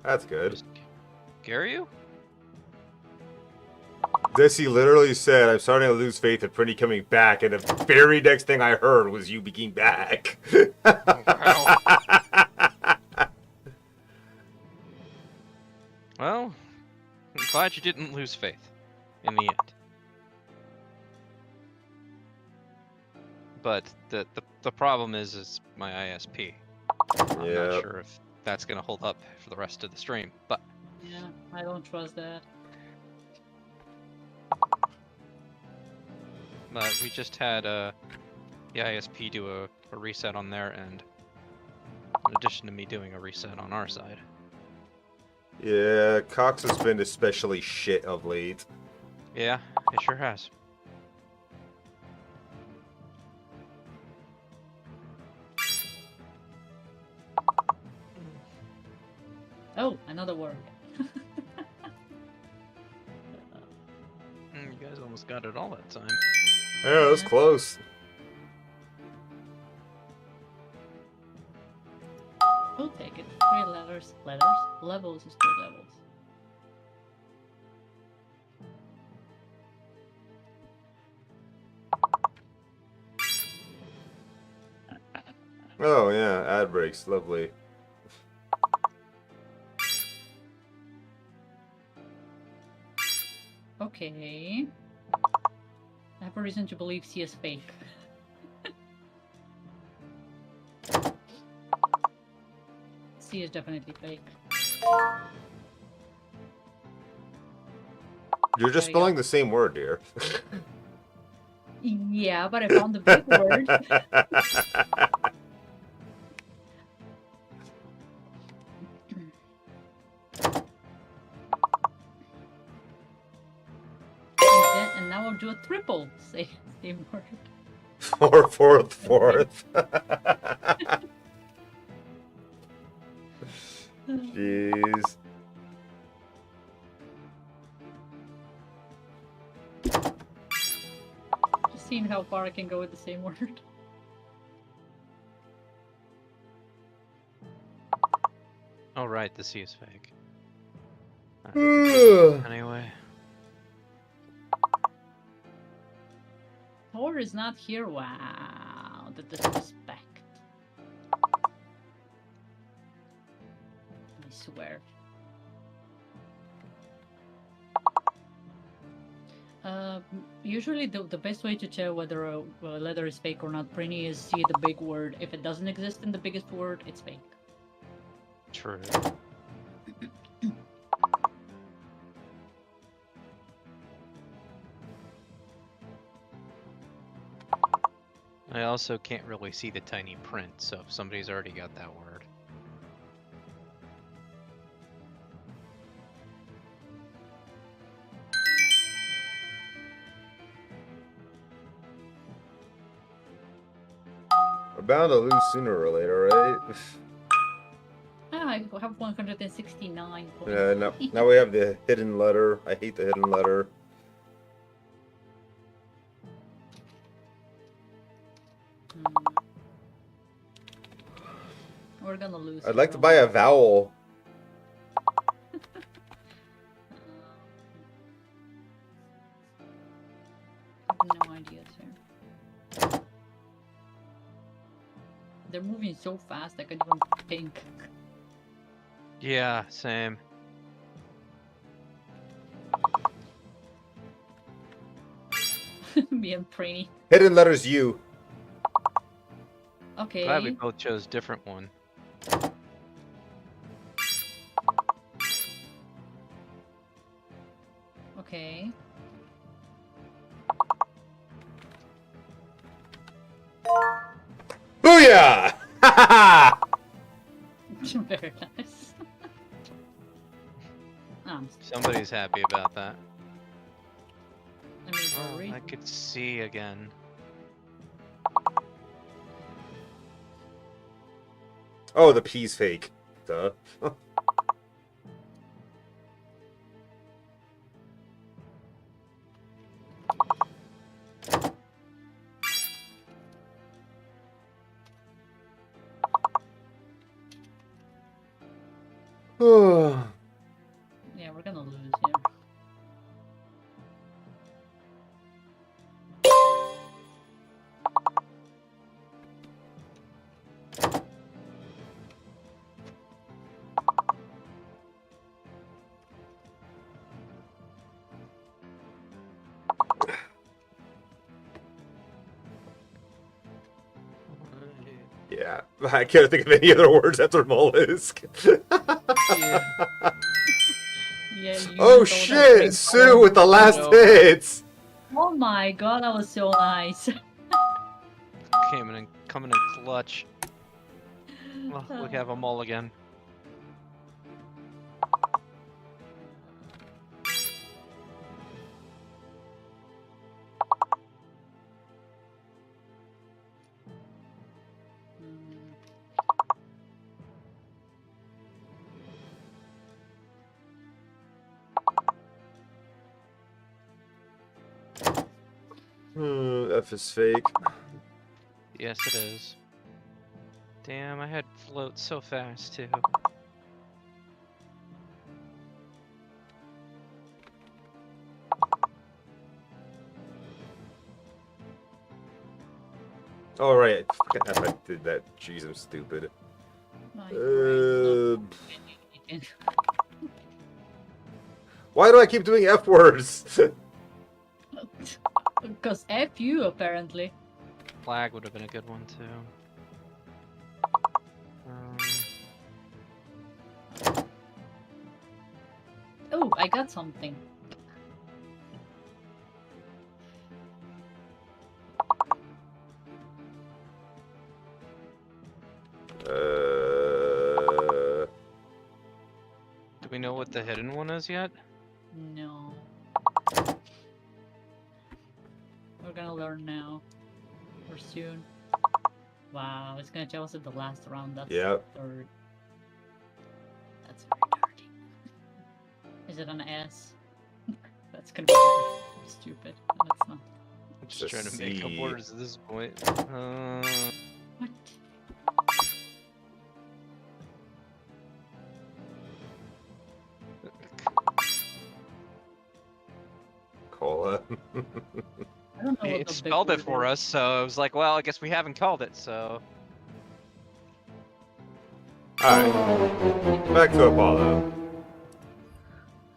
That's good. Just scare you? Desi literally said, I'm starting to lose faith in Brenny coming back, and the very next thing I heard was you being back. Wow. Well, I'm glad you didn't lose faith in the end. But the problem is my ISP. I'm Yeah. not sure if that's gonna hold up for the rest of the stream, but Yeah, I don't trust that. we just had the ISP do a reset on their end, in addition to me doing a reset on our side. Yeah, Cox has been especially shit of late. Yeah, it sure has. Oh, another word. You guys almost got it all that time. Yeah, that was close. We'll take it. 3 letters. Levels is 2 levels. Oh, yeah, ad breaks. Lovely. Okay. I have a reason to believe C is fake. C is definitely fake. You're just There you go. spelling the same word, dear. Yeah, but I found the big word. And now I'll do a triple. Same word. Fourth. Jeez. Just seeing how far I can go with the same word. Oh right, the C is fake. Ugh. Anyway. Thor is not here. Wow, the disrespect. I swear. Usually the best way to tell whether a letter is fake or not, Prinny, is see the big word. If it doesn't exist in the biggest word, it's fake. True. I also can't really see the tiny print, so if somebody's already got that word. We're bound to lose sooner or later, right? Ah, I have 169 points. Yeah, now we have the hidden letter. I hate the hidden letter. We're gonna lose. I'd like to buy a vowel. No ideas here. They're moving so fast I can't even think. Yeah, same. Me and Prinny. Hidden letters U. Okay. Glad we both chose different one. Okay. Booyah! Ha ha ha! Very nice. Somebody's happy about that. I mean, for a Oh, reason. I could see again. Oh, the pea's fake. Duh. Oh. Yeah, we're gonna lose here. Yeah, I can't think of any other words after mollusk. Yeah. Yeah, you Oh told us shit! bring Sue forward. with the last No. hits! Oh my god, that was so nice. Coming in clutch. Well, we have them all again. F is fake. Yes, it is. Damn, I had float so fast too. All right, fucking F, I did that. Jeez, I'm stupid. My brain is not Why do I keep doing F words? because F you apparently. Flag would have been a good one too. Oh, I got something. Do we know what the hidden one is yet? No. We're gonna learn now. Or soon. Wow, it's gonna tell us at the last round. That's Yep. third. That's very dirty. Is it an S? That's gonna be very stupid. No, it's not. I'm just It's a trying to make up C. words at this point. What? Cola. I don't know what It the spelled big it for word us, so I was like, well, I guess we haven't called it, so. Alright. Back to Apollo.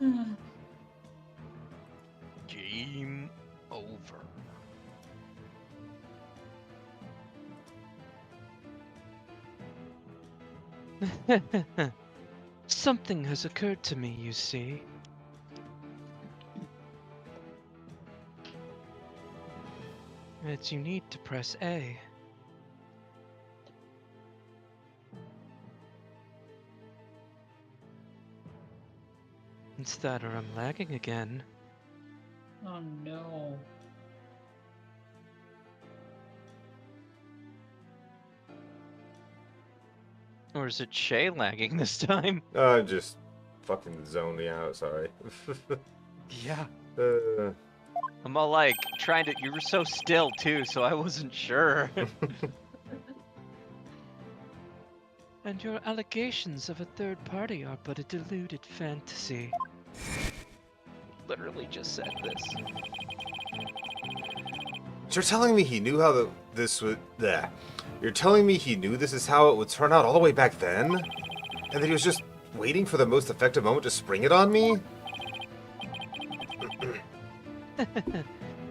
is. Game over. Something has occurred to me, you see. It's you need to press A. It's that or I'm lagging again. Oh no. Or is it Shay lagging this time? Just fucking zoned me out, sorry. Yeah. uh, I'm all like, trying to. You were so still too, so I wasn't sure. And your allegations of a third party are but a deluded fantasy. Literally just said this. You're telling me he knew how this would... Bleh. You're telling me he knew this is how it would turn out all the way back then? And that he was just waiting for the most effective moment to spring it on me?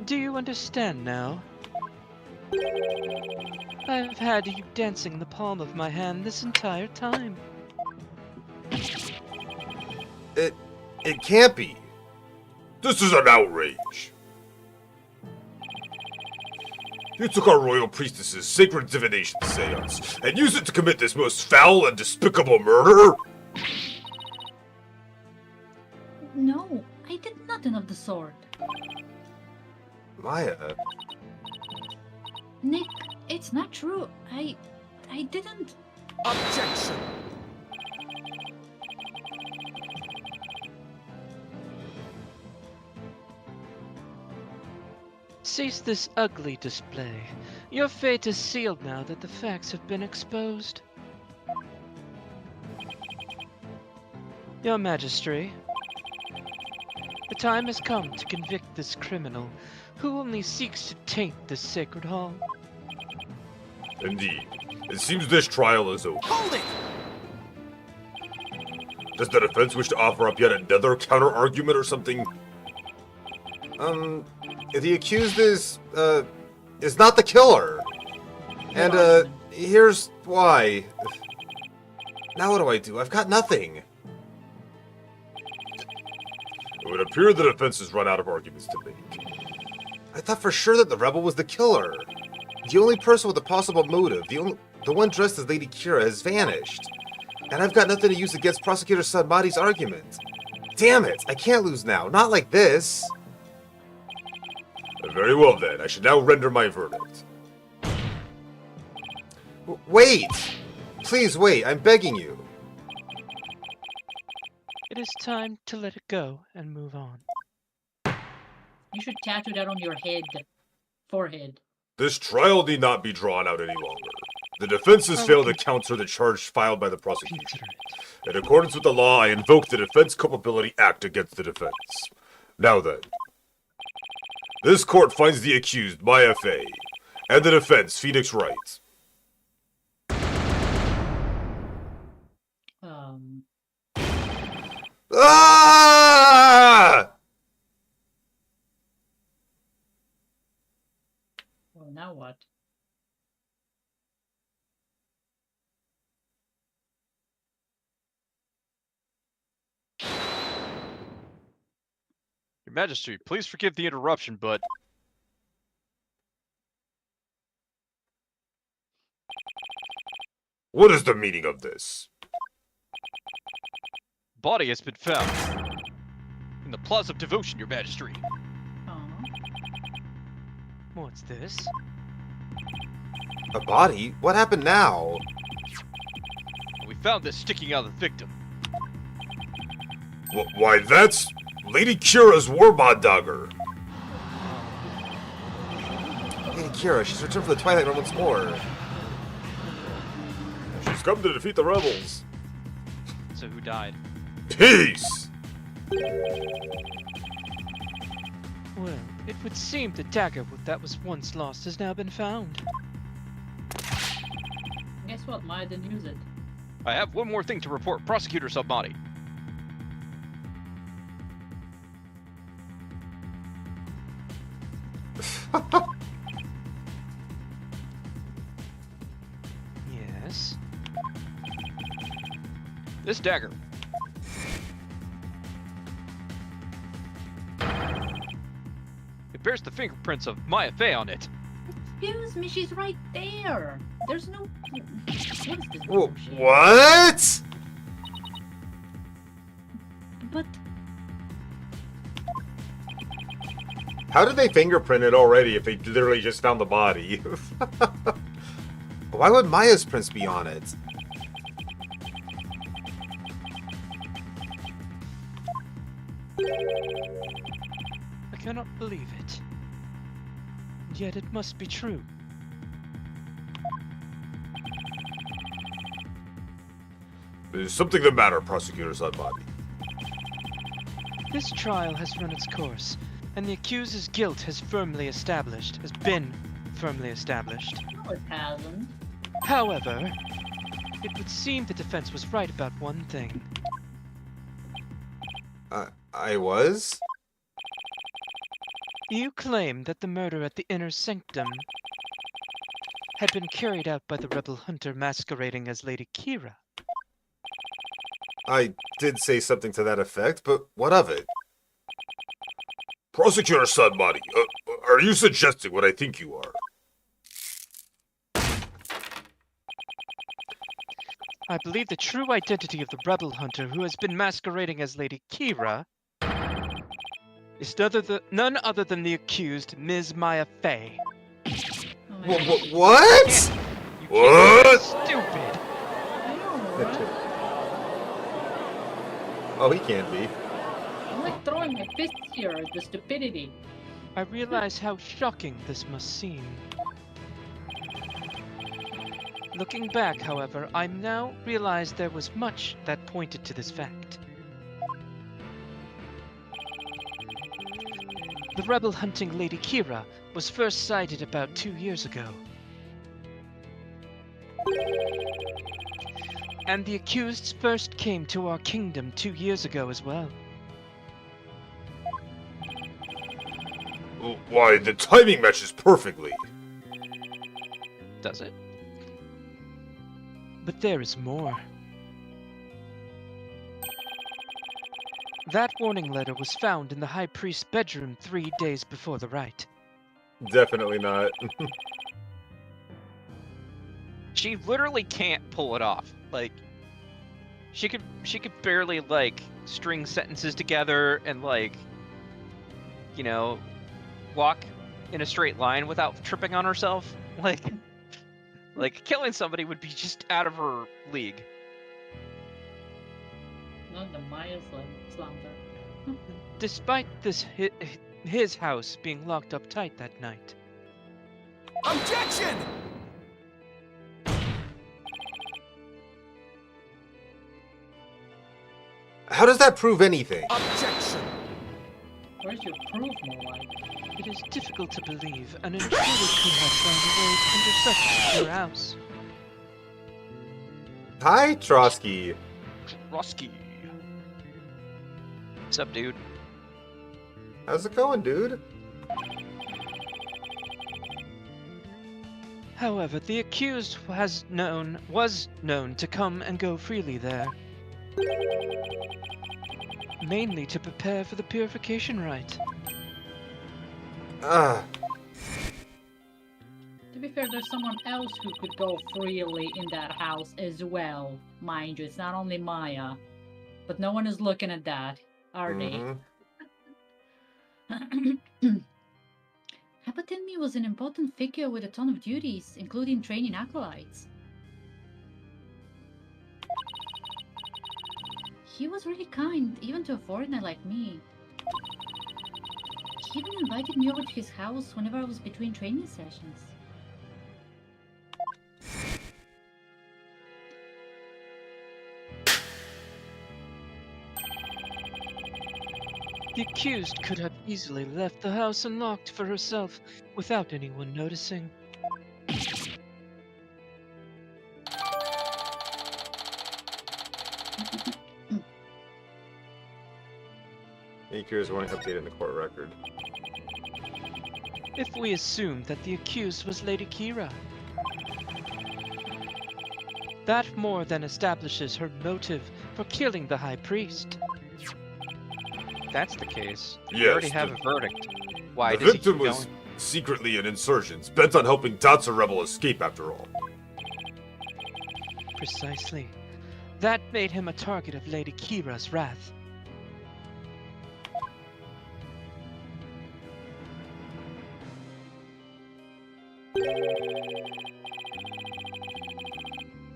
Do you understand now? I've had you dancing in the palm of my hand this entire time. It can't be. This is an outrage. You took our royal priestess's sacred divination seance and used it to commit this most foul and despicable murder? No, I did nothing of the sort. Maya, Nick, it's not true. I didn't. Objection! Cease this ugly display. Your fate is sealed now that the facts have been exposed. Your Majesty, the time has come to convict this criminal who only seeks to taint this sacred hall. indeed. It seems this trial is over. Hold it! Does the defense wish to offer up yet another counter-argument or something? The accused is not the killer. And, here's why. Now what do? I've got nothing. It would appear the defense has run out of arguments to make. I thought for sure that the rebel was the killer. The only person with a possible motive, the one dressed as Lady Kira, has vanished. And I've got nothing to use against Prosecutor Sadmati's argument. Damn it, I can't lose now, not like this. Very well then, I should now render my verdict. Wait! Please wait, I'm begging you. It is time to let it go and move on. You should tattoo that on your forehead. This trial need not be drawn out any longer. The defense has failed to counter the charge filed by the prosecution. In accordance with the law, I invoke the Defense Culpability Act against the defense. Now then, this court finds the accused, Maya Fey, and the defense, Phoenix Wright. Ah! Well, now what? Your Majesty, please forgive the interruption, but What is the meaning of this? body has been found in the Plaza of Devotion, Your Majesty. What's this? A body? What happened now? We found this sticking out of the victim. Why, that's Lady Kira's warbond dagger. Lady Kira, she's returned from the Twilight Realm once more. She's come to defeat the rebels. So who died? Peace! Well, it would seem the dagger that was once lost has now been found. Guess what? Maya didn't use it. I have one more thing to report, Prosecutor Submati. Yes? This dagger. It bears the fingerprints of Maya Fey on it. Excuse me, she's right there. There's no. What is this Whoa, bullshit? what? But How did they fingerprint it already if they literally just found the body? Why would Maya's prints be on it? I cannot believe it. And yet it must be true. There's something the matter, Prosecutor Sadmati. This trial has run its course, and the accuser's guilt has been firmly established. no, it hasn't. However, it would seem the defense was right about one thing. I was? You claim that the murder at the inner sanctum had been carried out by the rebel hunter masquerading as Lady Kira. I did say something to that effect, but what of it? Prosecutor Sadmati, are you suggesting what I think you are? I believe the true identity of the rebel hunter who has been masquerading as Lady Kira is none other than the accused Ms. Maya Fey. Oh my God. What? You What? can't be stupid! I know, right? Oh, he can't be. I'm like throwing my fists here at the stupidity. I realize how shocking this must seem. Looking back, however, I now realize there was much that pointed to this fact. The rebel hunting Lady Kira was first sighted about 2 years ago. And the accused first came to our kingdom 2 years ago as well. Why, the timing matches perfectly. Does it? But there is more. That warning letter was found in the High Priest's bedroom 3 days before the rite. Definitely not. She literally can't pull it off. Like, she could barely like string sentences together and like, you know, walk in a straight line without tripping on herself. Like killing somebody would be just out of her league. Not the Maya slander. Despite this his house being locked up tight that night. Objection! How does that prove anything? Objection! Where's your proof, more like? It is difficult to believe an intruder could have found a way into such a secure house. Hi, Trotsky. Roski. What's up, dude? How's it going, dude? However, the accused was known to come and go freely there. Mainly to prepare for the purification rite. Ah, To be fair, there's someone else who could go freely in that house as well. Mind you, it's not only Maya. But no one is looking at that, are mhm. they? Hapatenmi was an important figure with a ton of duties, including training acolytes. He was really kind, even to a foreigner like me. He even invited me over to his house whenever I was between training sessions. The accused could have easily left the house unlocked for herself without anyone noticing. Akira's wanting to update in the court record. If we assume that the accused was Lady Kira, that more than establishes her motive for killing the High Priest. If that's the case, we Yes, already have the- a verdict. Why the does he victim keep was going? secretly an insurgent, bent on helping Datsa rebel escape after all. Precisely. That made him a target of Lady Kira's wrath.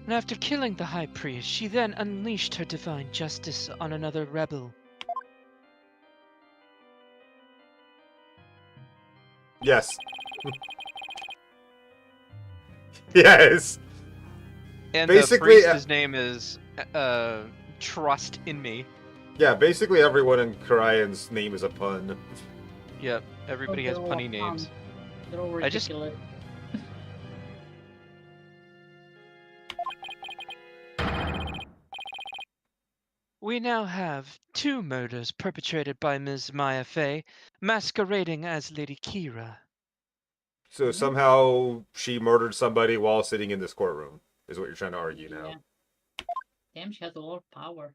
And after killing the High Priest, she then unleashed her divine justice on another rebel. Yes. Yes. And basically, the priest's name is Trust in Me. Yeah, basically everyone in Karayan's name is a pun. Yep, everybody has They're all punny names. They're all I just- ridiculous. We now have 2 murders perpetrated by Ms. Maya Fey, masquerading as Lady Kira. So somehow she murdered somebody while sitting in this courtroom, is what you're trying to argue now. Yeah. Damn, she has a lot of power.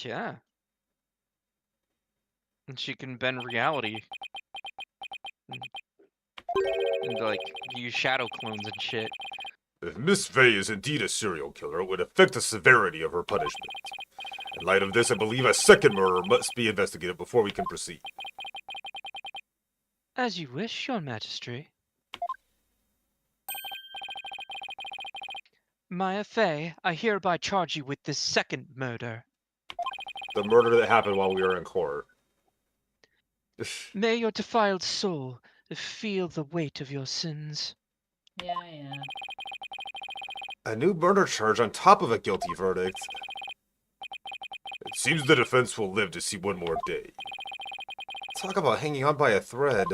Yeah. And she can bend reality. And like use shadow clones and shit. If Miss Fey is indeed a serial killer, it would affect the severity of her punishment. In light of this, I believe a second murder must be investigated before we can proceed. As you wish, Your Majesty. Maya Fey, I hereby charge you with this second murder. The murder that happened while we were in court. May your defiled soul feel the weight of your sins. Yeah. A new murder charge on top of a guilty verdict. It seems the defense will live to see one more day. Talk about hanging on by a thread.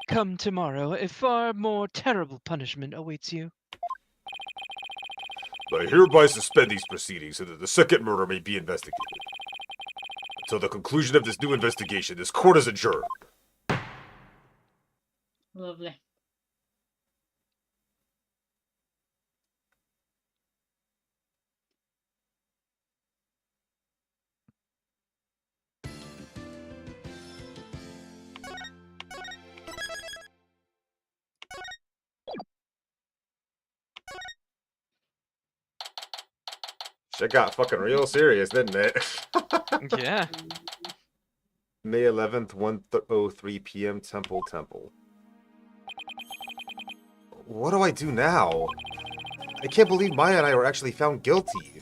Come tomorrow, a far more terrible punishment awaits you. I hereby suspend these proceedings so that the second murder may be investigated. Until the conclusion of this new investigation, this court is adjourned. Lovely. Shit got fucking real serious, didn't it? Yeah. May 11th, 1:03 p.m. Temple. What do I do now? I can't believe Maya and I were actually found guilty.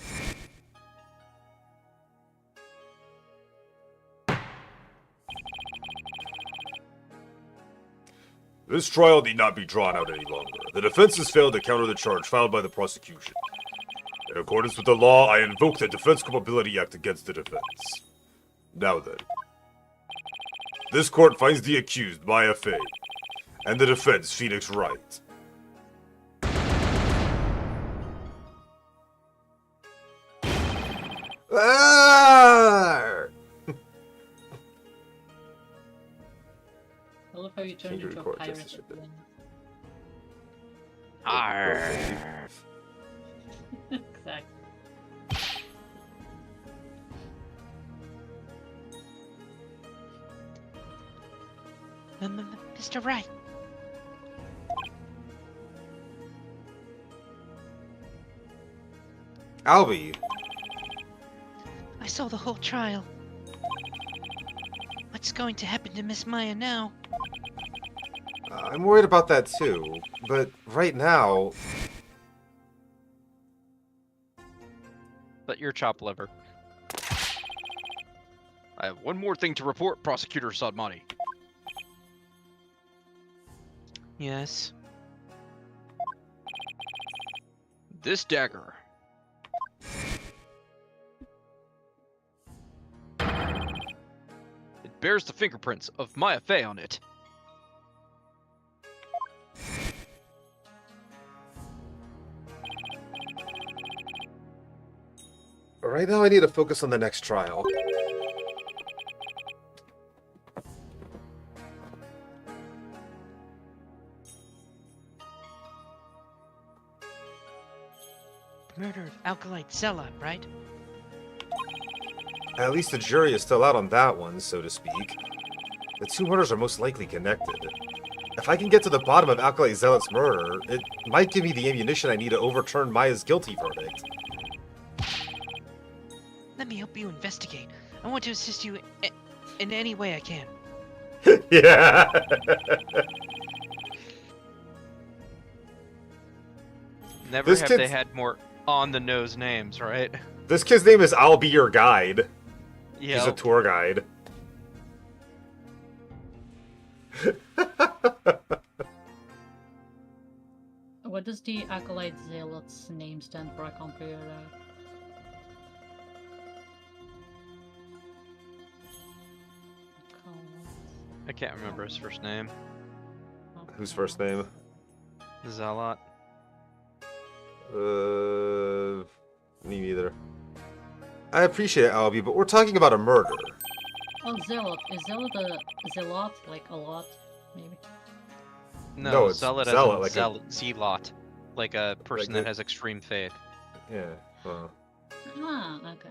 This trial need not be drawn out any longer. The defense has failed to counter the charge filed by the prosecution. In accordance with the law, I invoke the Defense Culpability Act against the defense. Now then. This court finds the accused, Maya Fey, and the defense, Phoenix Wright. Ah! I love how you turned Change into a record pirate just a at the bit. end. Arr. Exactly. Mr. Wright. Albie, I saw the whole trial. What's going to happen to Miss Maya now? I'm worried about that too, but right now... But you're chopped liver. I have one more thing to report, Prosecutor Sadmani. Yes. This dagger. It bears the fingerprints of Maya Fey on it. Right now I need to focus on the next trial. The murder of Alkalite Zealot, right? At least the jury is still out on that one, so to speak. The two murders are most likely connected. If I can get to the bottom of Alkalite Zealot's murder, it might give me the ammunition I need to overturn Maya's guilty verdict. Let me help you investigate. I want to assist you in any way I can. Yeah! Never This have kid's- they had more on-the-nose names, right? This kid's name is I'll Be Your Guide. He's a Yeah. tour guide. What does the Acolyte Zealot's name stand for? I can't figure it out. I can't remember his first name. Whose first name? Zealot. Me neither. I appreciate it, Albie, but we're talking about a murder. Oh, Zealot. Is Zealot a Zealot? Like a lot, maybe? No, it's Zealot zealot, as in Zealot. Like a person Like that has extreme faith. Yeah. Well. Ah, okay.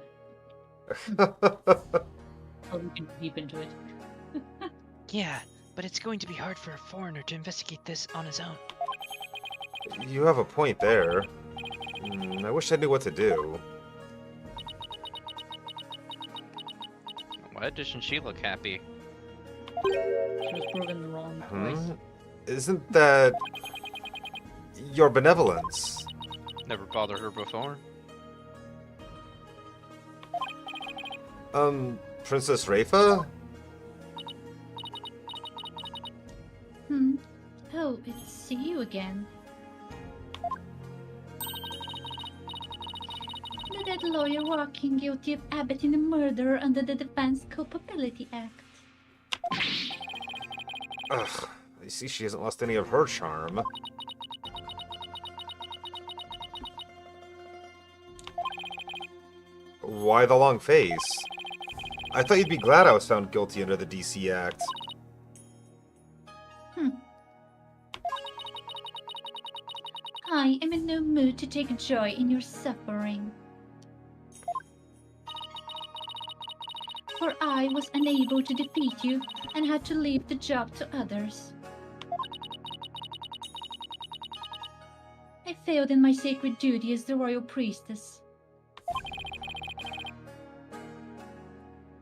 I'll look deep into it. Yeah, but it's going to be hard for a foreigner to investigate this on his own. You have a point there. I wish I knew what to do. Why doesn't she look happy? She was proven wrong twice. Isn't that your benevolence? Never bothered her before. Princess Rafa? Oh, it's you again. The dead lawyer walking guilty of abetting a murder under the Defense Culpability Act. Ugh, I see she hasn't lost any of her charm. Why the long face? I thought you'd be glad I was found guilty under the DC Act. I am in no mood to take joy in your suffering. For I was unable to defeat you and had to leave the job to others. I failed in my sacred duty as the royal priestess.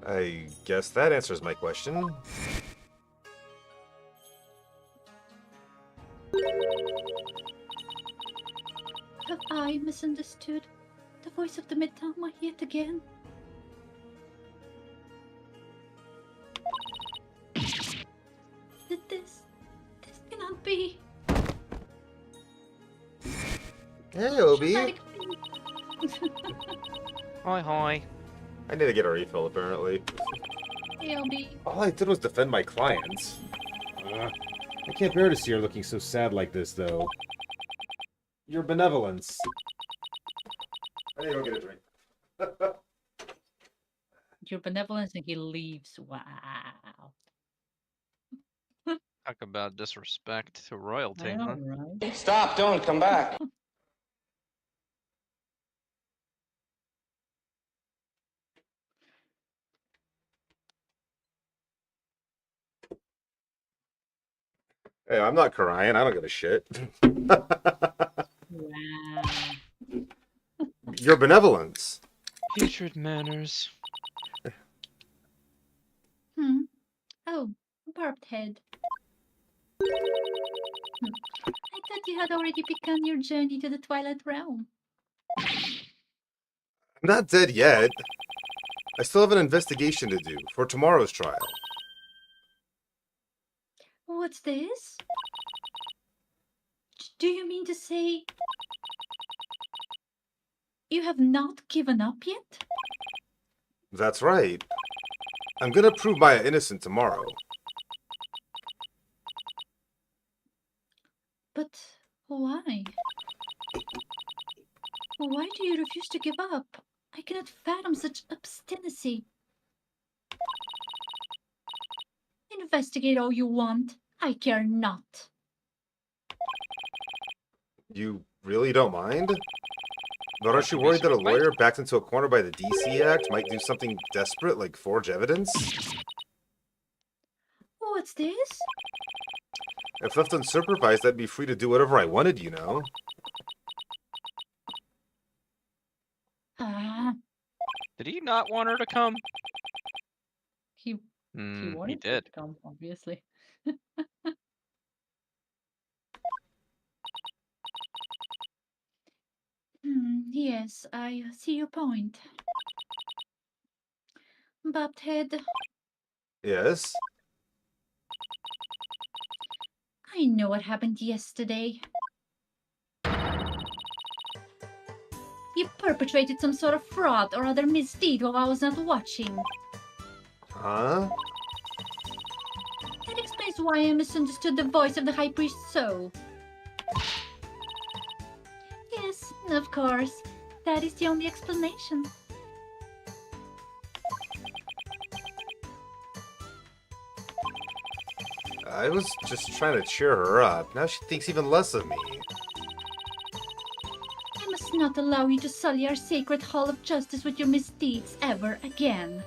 I guess that answers my question. Have I misunderstood the voice of the Mitama yet again? This cannot be. Hey, Obi. Dramatic- Hi, hi. I need to get a refill, apparently. Hey, Obi. All I did was defend my clients. I can't bear to see her looking so sad like this, though. Your benevolence. I need to go get a drink. Your benevolence, and he leaves. Wow. Talk about disrespect to royalty, I know, huh? right? Stop, don't come back. Hey, I'm not crying. I don't give a shit. Wow. Your benevolence. Hatred manners. Oh, barbed head. I thought you had already begun your journey to the Twilight Realm. I'm not dead yet. I still have an investigation to do for tomorrow's trial. What's this? Do you mean to say you have not given up yet? That's right. I'm gonna prove Maya innocent tomorrow. But why? Why do you refuse to give up? I cannot fathom such obstinacy. Investigate all you want. I care not. You really don't mind? But aren't you worried that a lawyer backed into a corner by the DC Act might do something desperate like forge evidence? What's this? If left unsupervised, I'd be free to do whatever I wanted, you know? Ah, Did he not want her to come? He He wanted her did. to come, obviously. yes, I see your point. Bobbed head, Yes? I know what happened yesterday. You perpetrated some sort of fraud or other misdeed while I was not watching. Huh? That explains why I misunderstood the voice of the High Priest so. Yes, of course. That is the only explanation. I was just trying to cheer her up. Now she thinks even less of me. I must not allow you to sully our sacred Hall of Justice with your misdeeds ever again.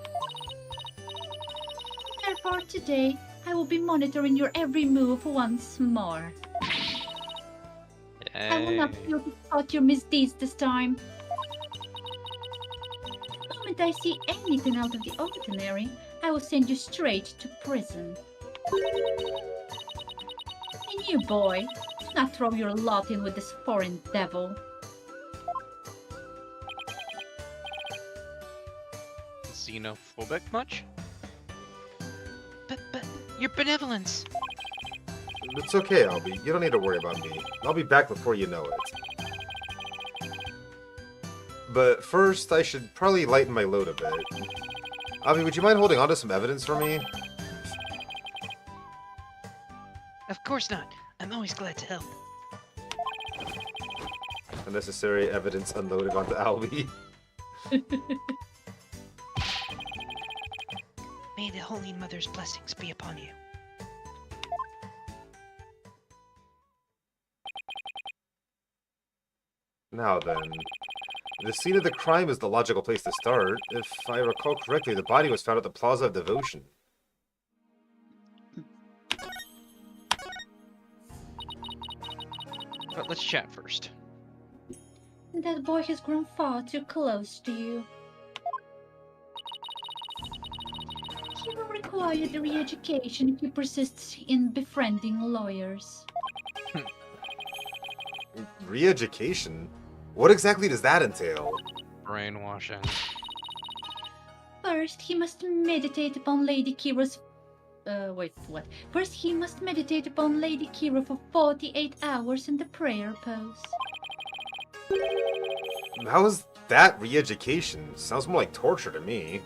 Therefore, today, I will be monitoring your every move once more. I will not Yay. fail to spot your misdeeds this time. The moment I see anything out of the ordinary, I will send you straight to prison. And you, boy, do not throw your lot in with this foreign devil. Xenophobic much? But, your benevolence. It's okay, Albie. You don't need to worry about me. I'll be back before you know it. But first, I should probably lighten my load a bit. Albie, would you mind holding on to some evidence for me? Of course not. I'm always glad to help. Unnecessary evidence unloaded onto Albie. May the Holy Mother's blessings be upon you. Now then, the scene of the crime is the logical place to start. If I recall correctly, the body was found at the Plaza of Devotion. But let's chat first. That boy has grown far too close to you. He will require the re-education if he persists in befriending lawyers. Re-education? What exactly does that entail? Brainwashing. First, he must meditate upon Lady Kira's... wait, what? First, he must meditate upon Lady Kira for 48 hours in the prayer pose. How is that re-education? Sounds more like torture to me.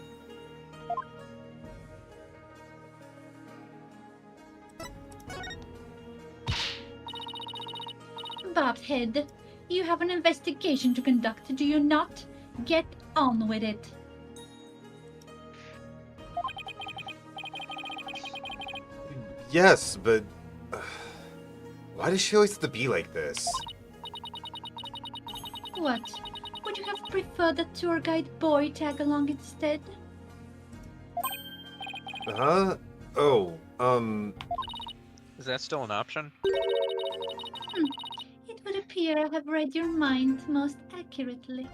Bobhead, you have an investigation to conduct, do you not? Get on with it. Yes, but... why does she always have to be like this? What? Would you have preferred the tour guide boy tag along instead? Huh? Oh, Is that still an option? It would appear I have read your mind most accurately.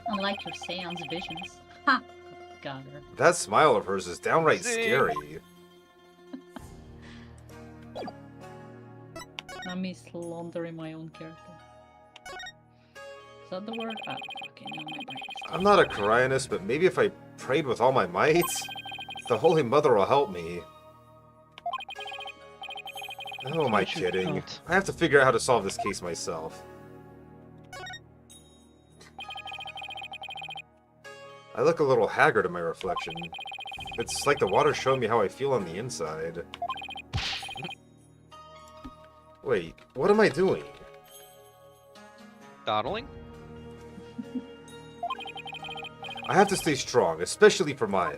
Unlike your seance visions. Ha! Got her. that smile of hers is downright Zing. scary. Not me slandering my own character. Is that the word? Ah, okay, now my brain is I'm not a Koreanist, but maybe if I prayed with all my might, the Holy Mother will help me. Oh, am I I should kidding? not. I have to figure out how to solve this case myself. I look a little haggard in my reflection. It's like the water's showing me how I feel on the inside. Wait, what am I doing? Dawdling? I have to stay strong, especially for Maya.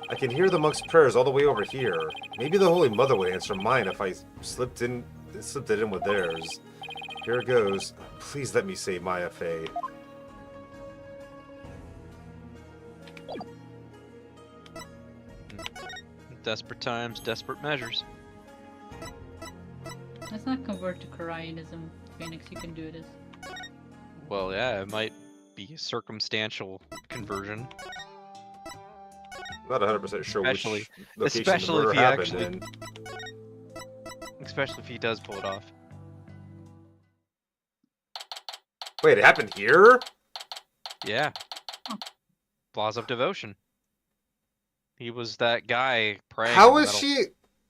I can hear the monk's prayers all the way over here. Maybe the Holy Mother would answer mine if I slipped it in with theirs. Here it goes. Please let me save Maya Fey. Desperate times, desperate measures. Let's not convert to Koreanism. Phoenix, you can do this. Well, yeah, it might be a circumstantial conversion. Not 100% sure Especially- which location especially the murder if he happened actually- in. Especially if he does pull it off. Wait, it happened here? Yeah. Plaza of Devotion. He was that guy praying. How in is the she...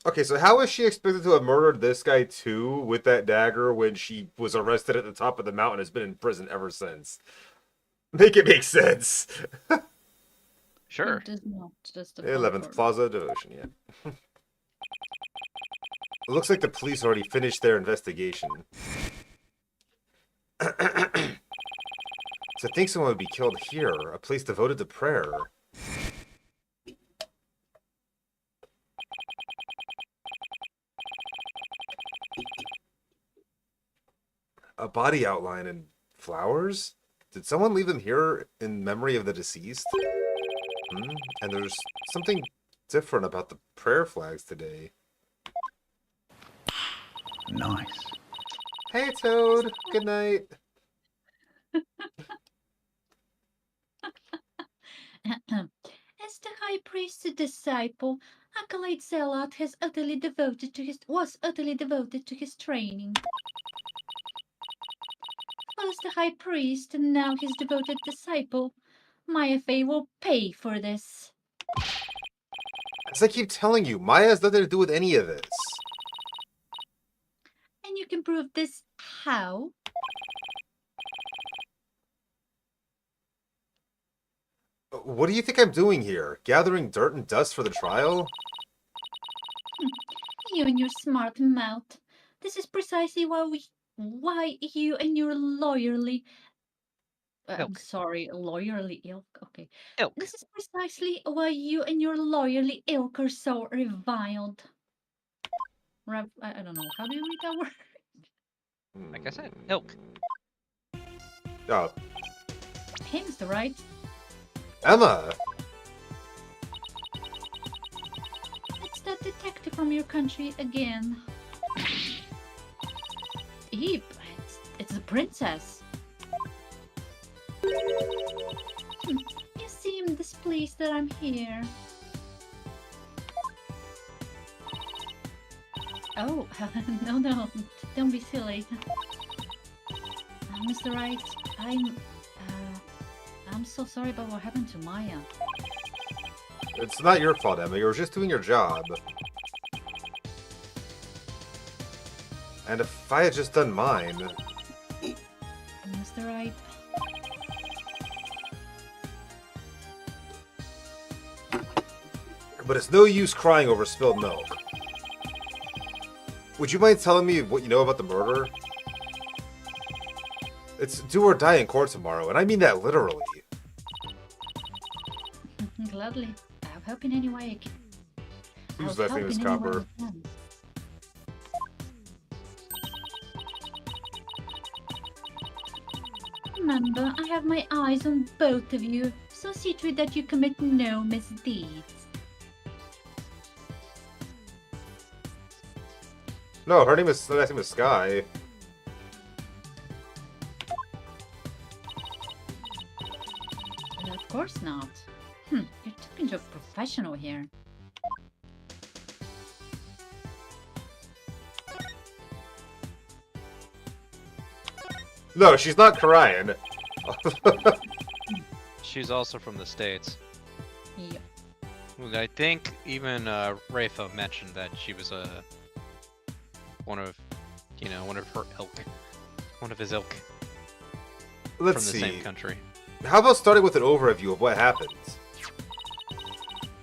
Okay, so how is she expected to have murdered this guy too with that dagger when she was arrested at the top of the mountain and has been in prison ever since? Make it make sense. Sure. It does not. That's the 11th part. Plaza of Devotion, yeah. It looks like the police already finished their investigation. To think someone would be killed here, a place devoted to prayer. A body outline and flowers? Did someone leave them here in memory of the deceased? And there's something different about the prayer flags today. Nice. Hey, Toad. Good night. As the high priest's disciple, Acolyte Zealot was utterly devoted to his training. As the high priest and now his devoted disciple, my FA will pay for this. As I keep telling you, Maya has nothing to do with any of this. And you can prove this how? What do you think I'm doing here? Gathering dirt and dust for the trial? You and your smart mouth. This is precisely why you and your lawyerly I'm Ilk. sorry, lawyerly ilk. Okay. Ilk. This is precisely why you and your lawyerly ilk are so reviled. I don't know. How do you read that word? Like I said, ilk. Oh, Hey, Mr. Wright. Emma! It's that detective from your country again. Eep, it's the princess. You seem displeased that I'm here. Oh, no, don't be silly. Mr. Wright, I'm so sorry about what happened to Maya. It's not your fault, Emma. You were just doing your job. And if I had just done mine... Mr. Wright, But it's no use crying over spilled milk. Would you mind telling me what you know about the murder? It's do or die in court tomorrow, and I mean that literally. gladly. I'll help in any way I can. Whose I'll last name help is in any way Copper? I can. Remember, I have my eyes on both of you, so see to it that you commit no misdeeds. No, her last name is Sky. Of course not. You're talking to a professional here. No, she's not crying. She's also from the States. Yep. Well, I think even Rafa mentioned that she was one of her ilk, one of his ilk Let's from the see. same country. How about starting with an overview of what happened?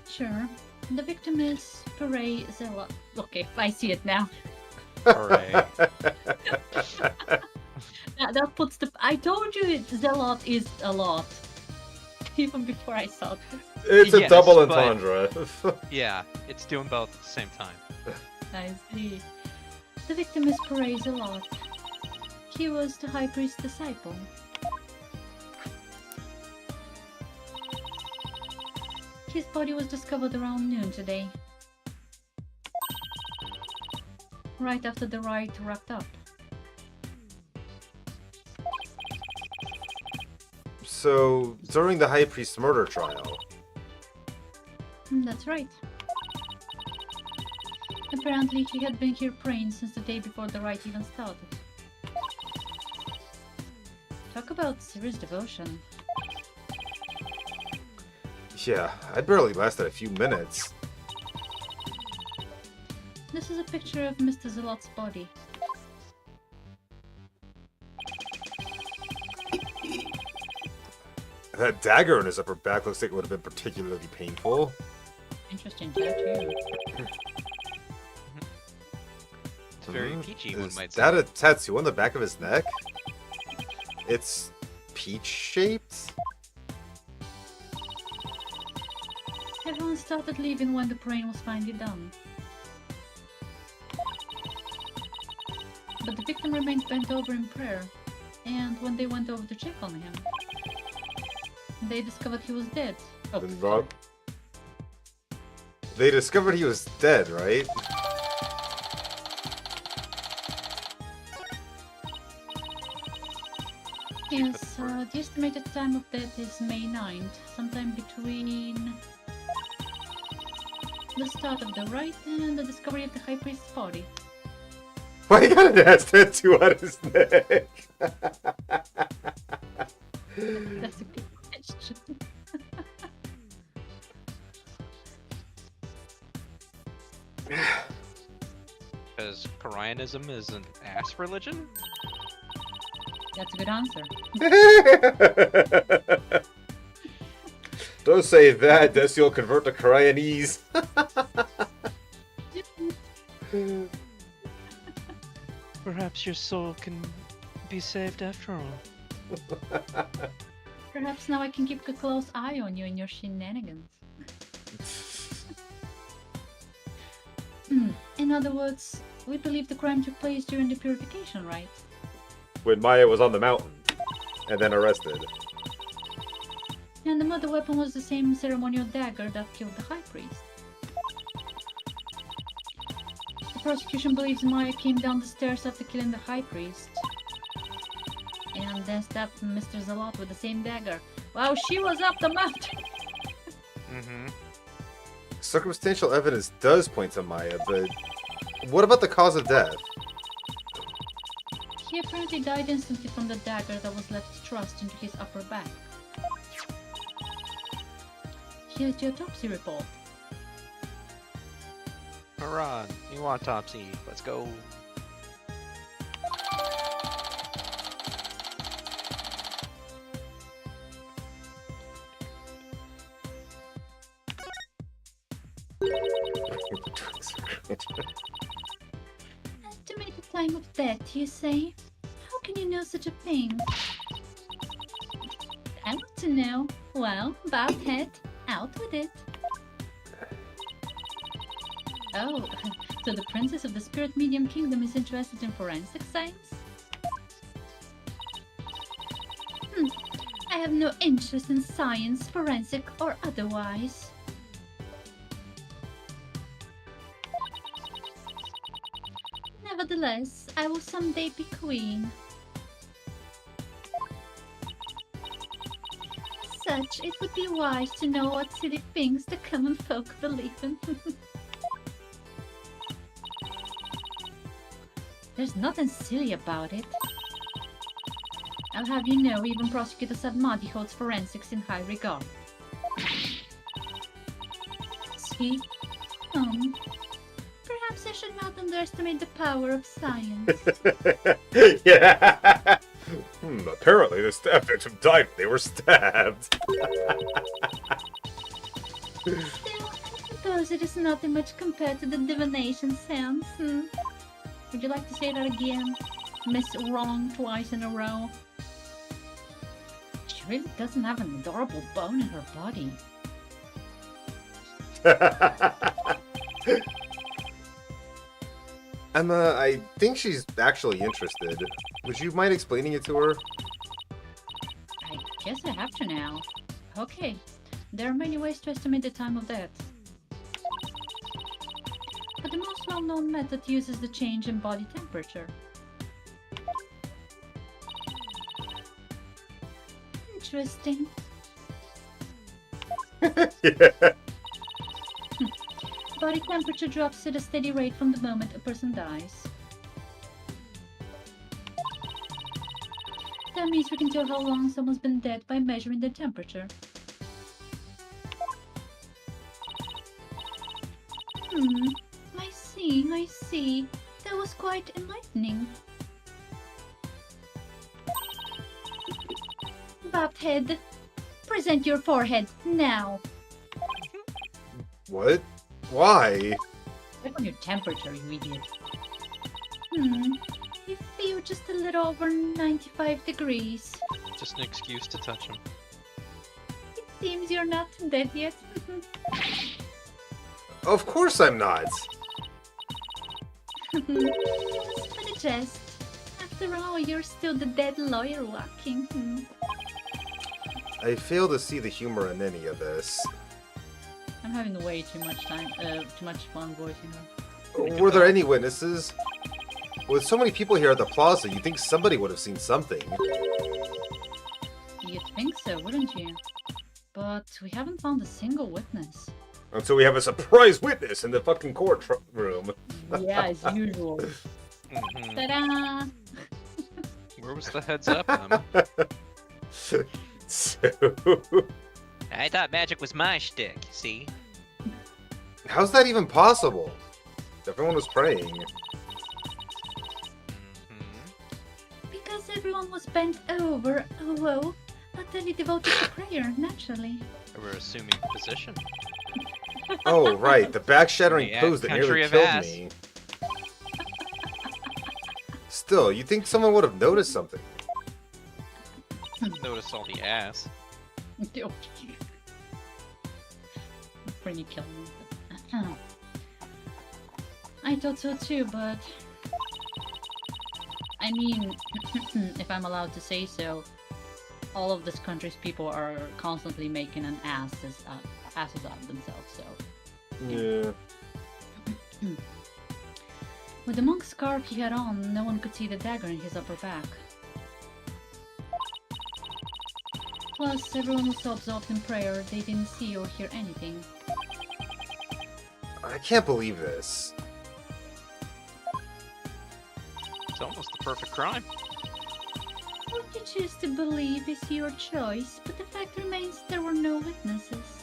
Sure. The victim is Pere Zella. Okay, I see it now. Hooray. That puts the. I told you Zealot is a lot. Even before I saw it. It's a Yes, double but- entendre. Yeah, it's doing both at the same time. I see. The victim is Pere Zealot. He was the high priest's disciple. His body was discovered around noon today. Right after the rite wrapped up. So, during the High Priest's murder trial, That's right. Apparently he had been here praying since the day before the rite even started. Talk about serious devotion. yeah, I barely lasted a few minutes. This is a picture of Mr. Zealot's body. That dagger in his upper back looks like it would have been particularly painful. Interesting tattoo. It's very peachy, one Is might say. that a tattoo on the back of his neck? It's peach-shaped? Everyone started leaving when the praying was finally done. But the victim remained bent over in prayer, and when they went over to check on him, they discovered he was dead, Oh, Then Rob. They discovered he was dead, right? Yes, the estimated time of death is May 9th, sometime between the start of the rite and the discovery of the High Priest's body. Why you got an ass tattoo on his neck? That's a good question. Because Koreanism is an ass religion? That's a good answer. Don't say that, Des, you'll convert to Koreanese. Perhaps your soul can be saved after all. Perhaps now I can keep a close eye on you and your shenanigans. In other words, we believe the crime took place during the purification, right? When Maya was on the mountain and then arrested. And the murder weapon was the same ceremonial dagger that killed the High Priest. The prosecution believes Maya came down the stairs after killing the High Priest. And then stabbed Mr. Zalot with the same dagger. Wow, she was up the mountain! Mm-hmm. Circumstantial evidence does point to Maya, but what about the cause of death? He apparently died instantly from the dagger that was left thrust into his upper back. Here's the autopsy report. Hurrah, new autopsy. Let's go. Estimated time of death, you say? How can you know such a thing? I want to know. Well, bowed head, out with it. Oh, so the princess of the Spirit Medium Kingdom is interested in forensic science? I have no interest in science, forensic or otherwise. Nevertheless, I will someday be queen. As such, it would be wise to know what silly things the common folk believe in. There's nothing silly about it. I'll have you know, even Prosecutor Sadmadi holds forensics in high regard. See? Perhaps I should not underestimate the power of science. Yeah. Apparently the stab victim died when they were stabbed. Still, I suppose it is nothing much compared to the divination sense. Would you like to say that again? Miss Wrong twice in a row. She really doesn't have an adorable bone in her body. Emma, I think she's actually interested. Would you mind explaining it to her? I guess I have to now. Okay, there are many ways to estimate the time of death. But the most well-known method uses the change in body temperature. Interesting. Yeah. Body temperature drops at a steady rate from the moment a person dies. That means we can tell how long someone's been dead by measuring their temperature. I see. That was quite enlightening. Bobhead, present your forehead now. What? Why? Check on your temperature, you idiot. You feel just a little over 95 degrees. Just an excuse to touch him. It seems you're not dead yet. Of course I'm not. Just for the jest. After all, you're still the dead lawyer walking. I fail to see the humor in any of this. I'm having way too much time, too much fun voicing her. Were there any witnesses? With so many people here at the plaza, you'd think somebody would have seen something. You'd think so, wouldn't you? But we haven't found a single witness. Until we have a surprise witness in the fucking courtroom. Yeah, as usual. Mhm. Ta-da! Where was the heads up? So, I thought magic was my shtick, see? how's that even possible? Everyone was praying. Mhm. Because everyone was bent over, oh whoa, utterly devoted to prayer, naturally. We're assuming position. Oh, right, the back-shattering The pose that country nearly of killed ass. me. Still, you'd think someone would have noticed something. Notice all the ass. Pretty killing me. I thought so too, but I mean, if I'm allowed to say so, all of this country's people are constantly making an asses out of themselves, so. Yeah. With the monk's scarf he had on, no one could see the dagger in his upper back. Plus, everyone was so absorbed in prayer, they didn't see or hear anything. I can't believe this. It's almost the perfect crime. what you choose to believe is your choice, but the fact remains there were no witnesses.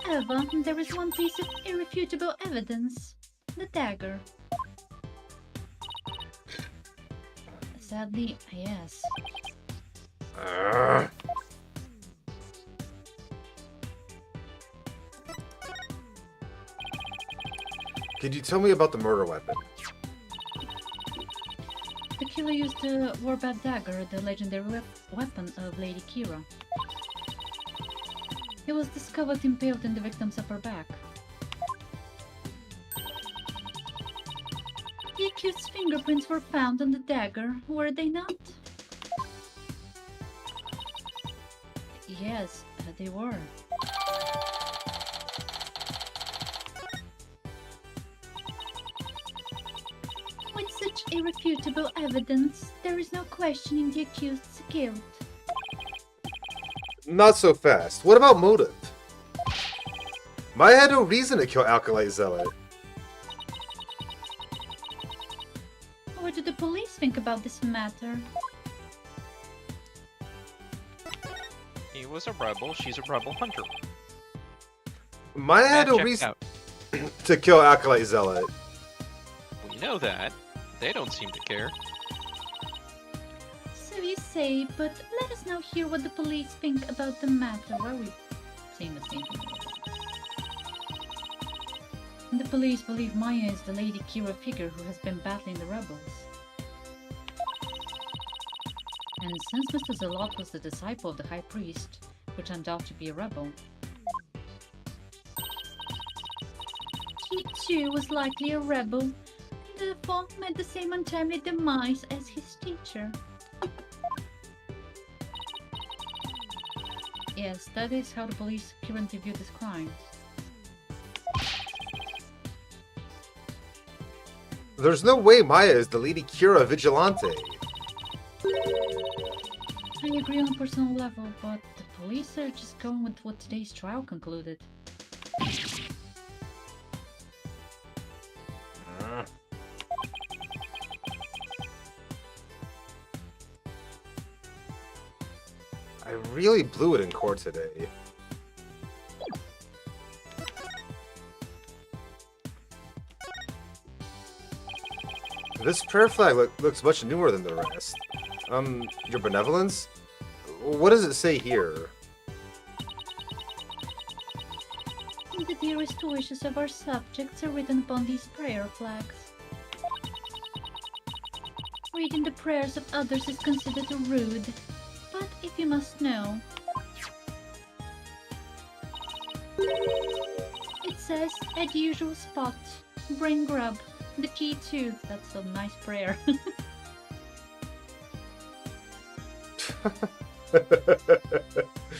However, there is one piece of irrefutable evidence. The dagger. Sadly, yes. Ugh. Could you tell me about the murder weapon? The killer used the Warbat dagger, the legendary weapon of Lady Kira. It was discovered impaled in the victim's upper back. The accused's fingerprints were found on the dagger, were they not? Yes, they were. With such irrefutable evidence, there is no questioning the accused's guilt. Not so fast. What about motive? Maya had no reason to kill Alkalite Zealot. What do the police think about this matter? He was a rebel, she's a rebel hunter. Maya had no Checked reason out. to kill Alkalite Zealot. We know that. They don't seem to care. So you say, but let us now hear what the police think about the matter. Why are we saying the same thing? The police believe Maya is the Lady Kira figure who has been battling the rebels. And since Mr. Zalot was the disciple of the High Priest, who turned out to be a rebel, He too was likely a rebel, and therefore met the same untimely demise as his teacher. yes, that is how the police currently view this crime. There's no way Maya is the Lady Kira Vigilante. I agree on a personal level, but the police are just going with what today's trial concluded. I really blew it in court today. This prayer flag looks much newer than the rest. Your benevolence? What does it say here? The dearest wishes of our subjects are written upon these prayer flags. Reading the prayers of others is considered rude, but if you must know, it says, at usual spot, bring grub, the key too. That's a nice prayer.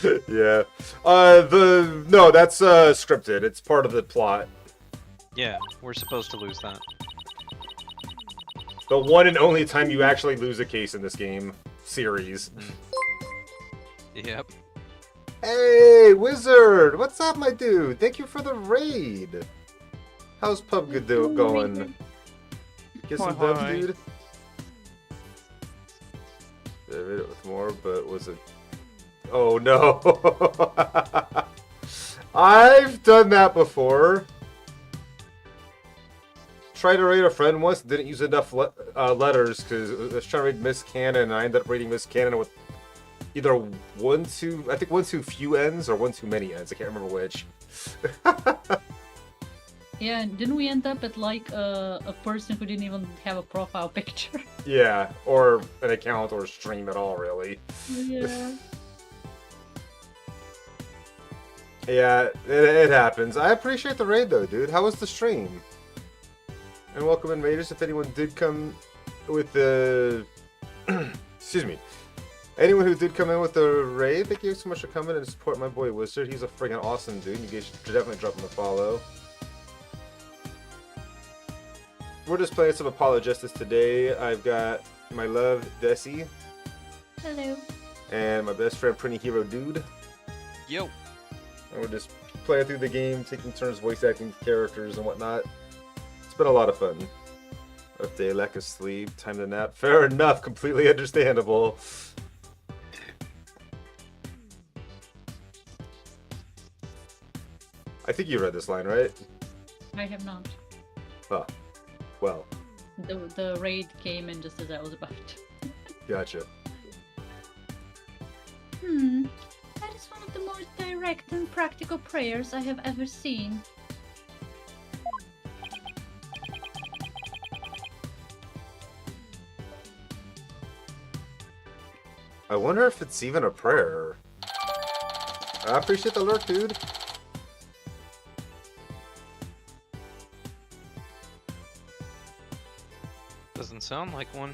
Yeah. No, that's scripted. It's part of the plot. Yeah, we're supposed to lose that. The one and only time you actually lose a case in this game series. Yep. Hey, Wizard! What's up, my dude? Thank you for the raid. How's Pub Good going? Get some dubs, Hi. dude. I read it with more, but was it? Oh no! I've done that before. Tried to raid a friend once, didn't use enough letters because I was trying to read Miss Cannon, and I ended up reading Miss Cannon with either one too few ends or one too many ends. I can't remember which. Yeah, didn't we end up at like a person who didn't even have a profile picture? Yeah, or an account or a stream at all, really. Yeah. Yeah, it happens. I appreciate the raid though, dude. How was the stream? And welcome in, raiders. If anyone did come with the, excuse me, anyone who did come in with the raid, thank you so much for coming and support my boy Wizard. He's a friggin' awesome dude. You guys should definitely drop him a follow. We're just playing some Apollo Justice today. I've got my love Desi Hello. and my best friend Prinny Hero Dude. Yo. And we're just playing through the game, taking turns voice acting characters and whatnot. It's been a lot of fun. Rough day, lack of sleep, time to nap. Fair enough, completely understandable. I think you read this line, right? I have not. Oh, well, The raid came in just as I was about to. gotcha. That is one of the most direct and practical prayers I have ever seen. I wonder if it's even a prayer. I appreciate the lurk, dude. Doesn't sound like one.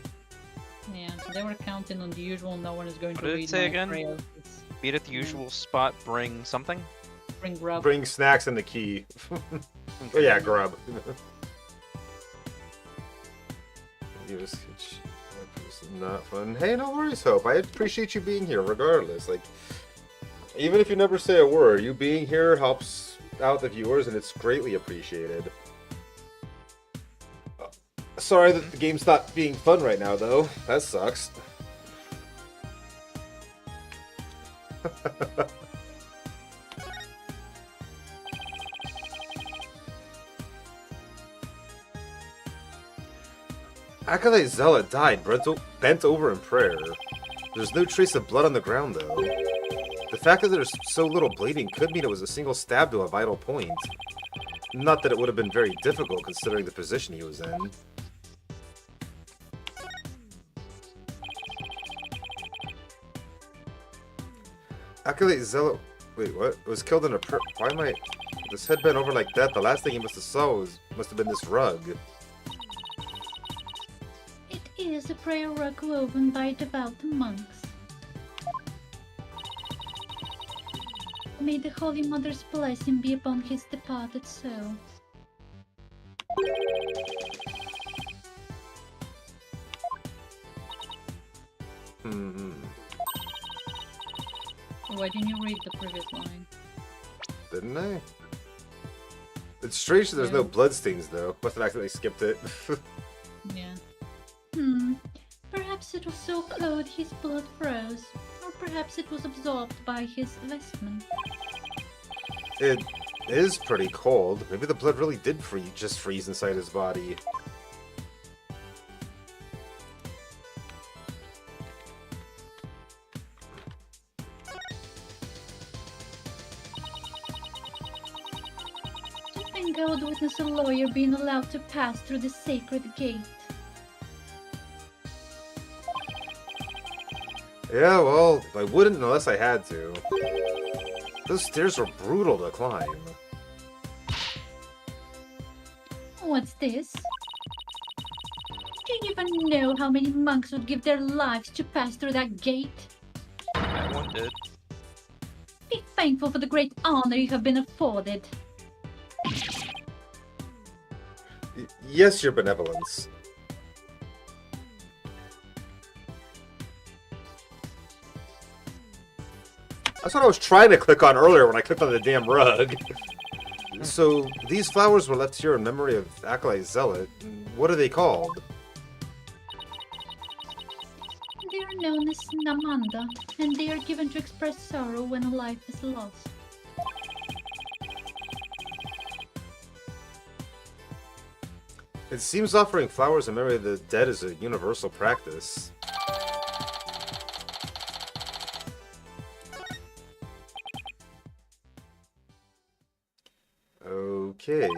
Yeah, they were counting on the usual. No one is going What to did it read say my again? prayers. It's Meet at the usual spot, bring something? bring grub. Bring snacks and the key. Oh yeah, grub. It's not fun. Hey, no worries, Hope. I appreciate you being here regardless. Like, even if you never say a word, you being here helps out the viewers and it's greatly appreciated. Sorry that the game's not being fun right now, though. That sucks. Acolyte Zealot died, bent over in prayer. There's no trace of blood on the ground, though. The fact that there's so little bleeding could mean it was a single stab to a vital point. Not that it would have been very difficult considering the position he was in. Acolyte Zealot... Wait, what? Was killed in a Why am I... This head bent over like that? The last thing he must have saw must have been this rug. It is a prayer rug woven by devout monks. May the Holy Mother's blessing be upon his departed soul. Why didn't you read the previous line? Didn't I? It's strange that there's no bloodstains, though. Must have accidentally skipped it. Yeah. Perhaps it was so cold his blood froze. Or perhaps it was absorbed by his vestment. It is pretty cold. Maybe the blood really did just freeze inside his body. I would witness a lawyer being allowed to pass through the sacred gate. Yeah, well, I wouldn't unless I had to. Those stairs were brutal to climb. What's this? Do you even know how many monks would give their lives to pass through that gate? I dude. Be thankful for the great honor you have been afforded. Yes, your benevolence. That's what I was trying to click on earlier when I clicked on the damn rug. So, these flowers were left here in memory of Acolyte Zealot. What are they called? They are known as Namanda, and they are given to express sorrow when a life is lost. It seems offering flowers in memory of the dead is a universal practice. Okay.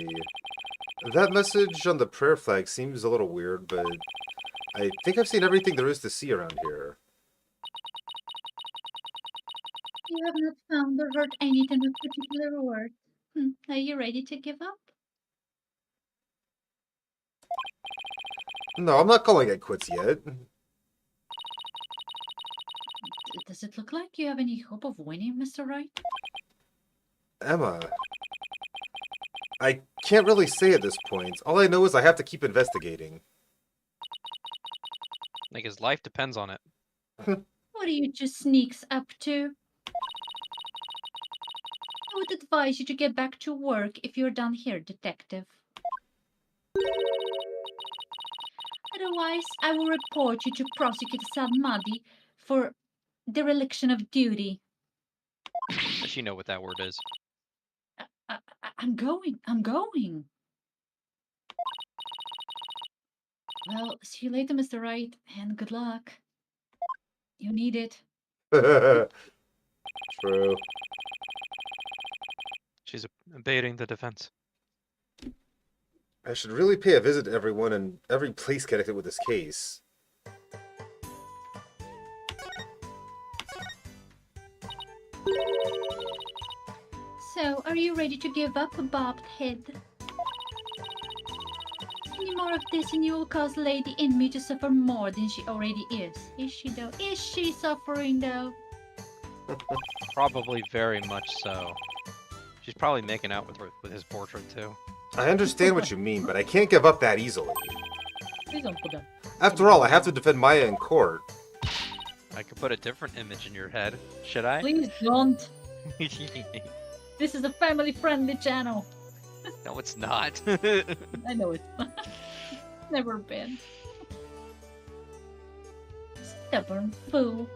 That message on the prayer flag seems a little weird, but I think I've seen everything there is to see around here. You have not found or heard anything of particular worth. Are you ready to give up? No, I'm not calling it quits yet. Does it look like you have any hope of winning, Mr. Wright? Emma. I can't really say at this point. All I know is I have to keep investigating. Like his life depends on it. What are you two sneaks up to? I would advise you to get back to work if you're done here, detective. Otherwise, I will report you to Prosecutor Salmadi for dereliction of duty. Does she know what that word is? I'm going. Well, see you later, Mr. Wright, and good luck. You need it. True. She's evading the defense. I should really pay a visit to everyone and every place connected with this case. So, are you ready to give up, bobbed head? Any more of this and you will cause Lady Inme to suffer more than she already is. Is she though? Is she suffering though? Probably very much so. She's probably making out with his portrait too. I understand what you mean, but I can't give up that easily. Please don't put that. After all, I have to defend Maya in court. I could put a different image in your head. Should I? Please don't. This is a family-friendly channel. No, it's not. I know it's not. Never been. Stubborn fool.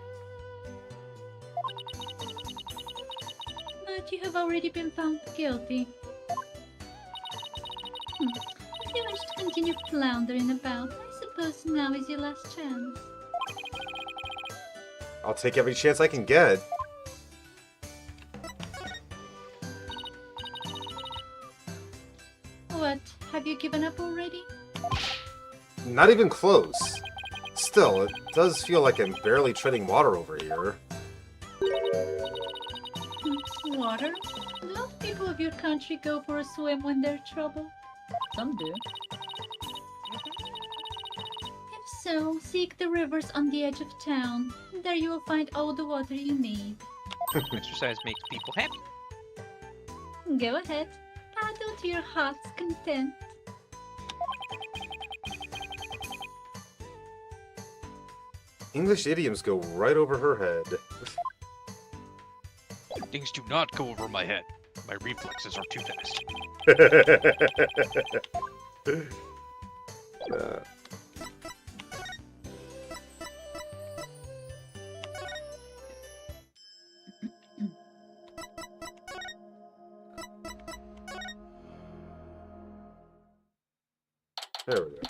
But you have already been found guilty. If you wish to continue floundering about, I suppose now is your last chance. I'll take every chance I can get. What? Have you given up already? Not even close. Still, it does feel like I'm barely treading water over here. Water? Don't people of your country go for a swim when they're troubled? Some do. If so, seek the rivers on the edge of town. There you will find all the water you need. Exercise makes people happy. Go ahead. Paddle to your heart's content. English idioms go right over her head. Things do not go over my head. My reflexes are too fast. There we go.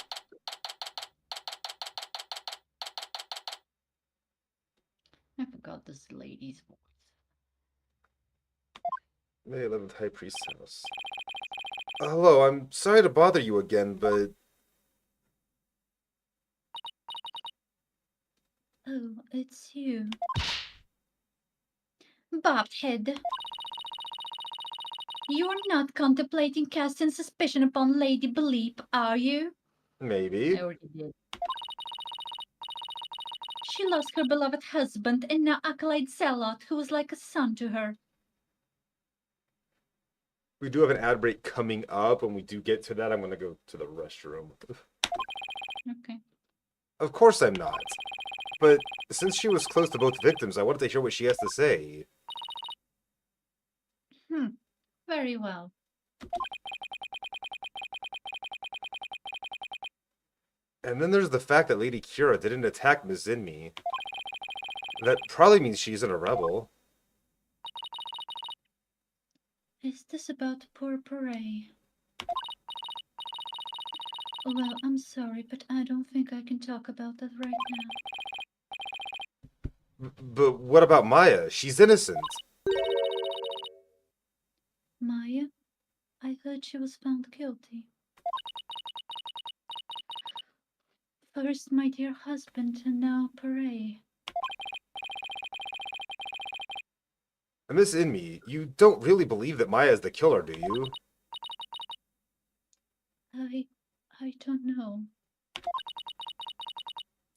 I forgot this lady's voice. May 11th High Priest's house. Hello, I'm sorry to bother you again, but Oh, it's you. Bobbed head. You're not contemplating casting suspicion upon Lady Bleep, are you? maybe. I already did. She lost her beloved husband and now acolyte Zealot, who was like a son to her. We do have an ad break coming up. When we do get to that, I'm going to go to the restroom. Okay. Of course I'm not. But since she was close to both victims, I wanted to hear what she has to say. Very well. And then there's the fact that Lady Kira didn't attack Ms. Zinmi. That probably means she isn't a rebel. Is this about poor Paray? Well, I'm sorry, but I don't think I can talk about that right now. But what about Maya? She's innocent. Maya? I heard she was found guilty. First my dear husband, and now Paray. Miss Inmi, you don't really believe that Maya is the killer, do you? I don't know.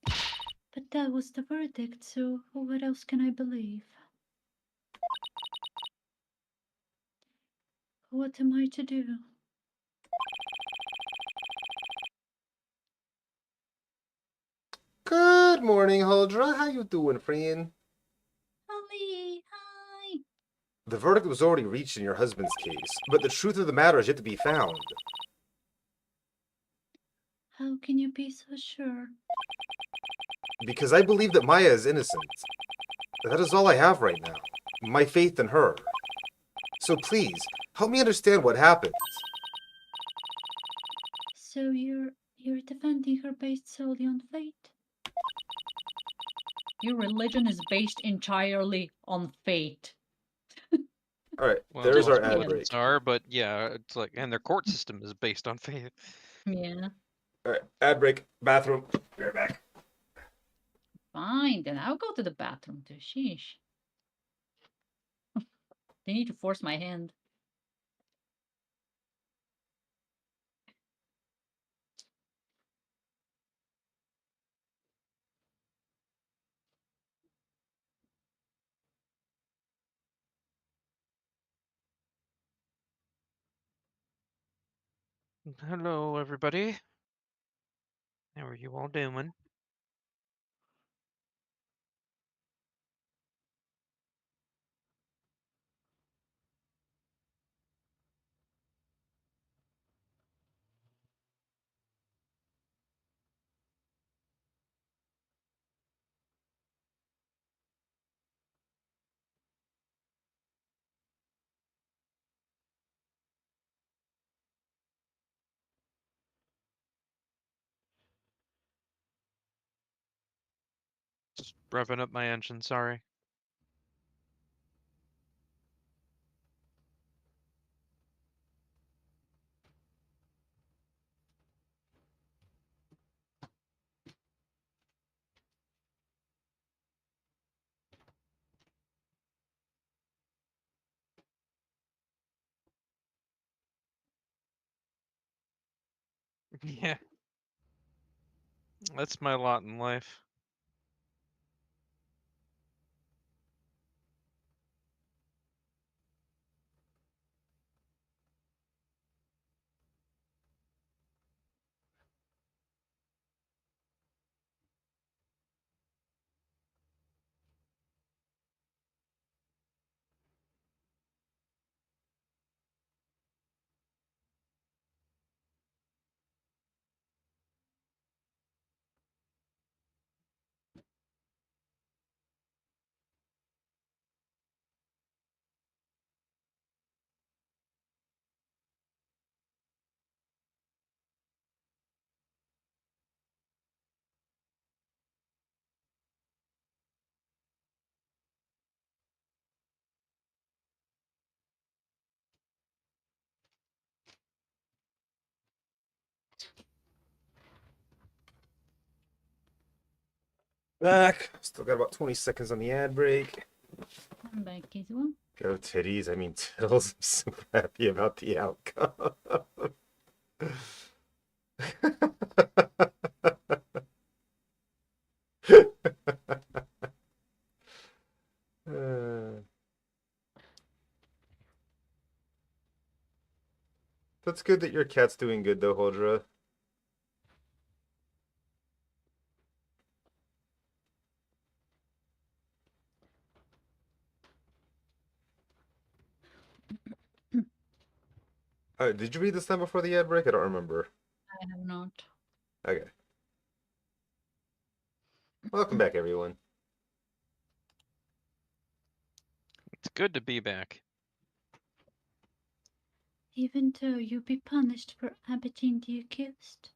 But that was the verdict, so what else can I believe? What am I to do? Good morning, Huldra. How you doing, friend? Holly, hi! The verdict was already reached in your husband's case, but the truth of the matter is yet to be found. How can you be so sure? Because I believe that Maya is innocent. That is all I have right now. My faith in her. So please, help me understand what happened. So you're defending her based solely on fate? Your religion is based entirely on fate. Alright, Well, there's our most ad break. religions are, but yeah, it's like, and their court system is based on faith. Yeah. Alright, ad break, bathroom. Be right back. Fine, then I'll go to the bathroom too. Sheesh. They need to force my hand. Hello, everybody. How are you all doing? Just revving up my engine, sorry. Yeah, that's my lot in life. Back. Still got about 20 seconds on the ad break. I'm back as well. Go titties. I mean, Tills. I'm so happy about the outcome. it's good that your cat's doing good though, Holdra. Did you read this time before the ad break? I don't remember. I have not. Okay. Welcome back, everyone. It's good to be back. Even though you be punished for abetting the accused.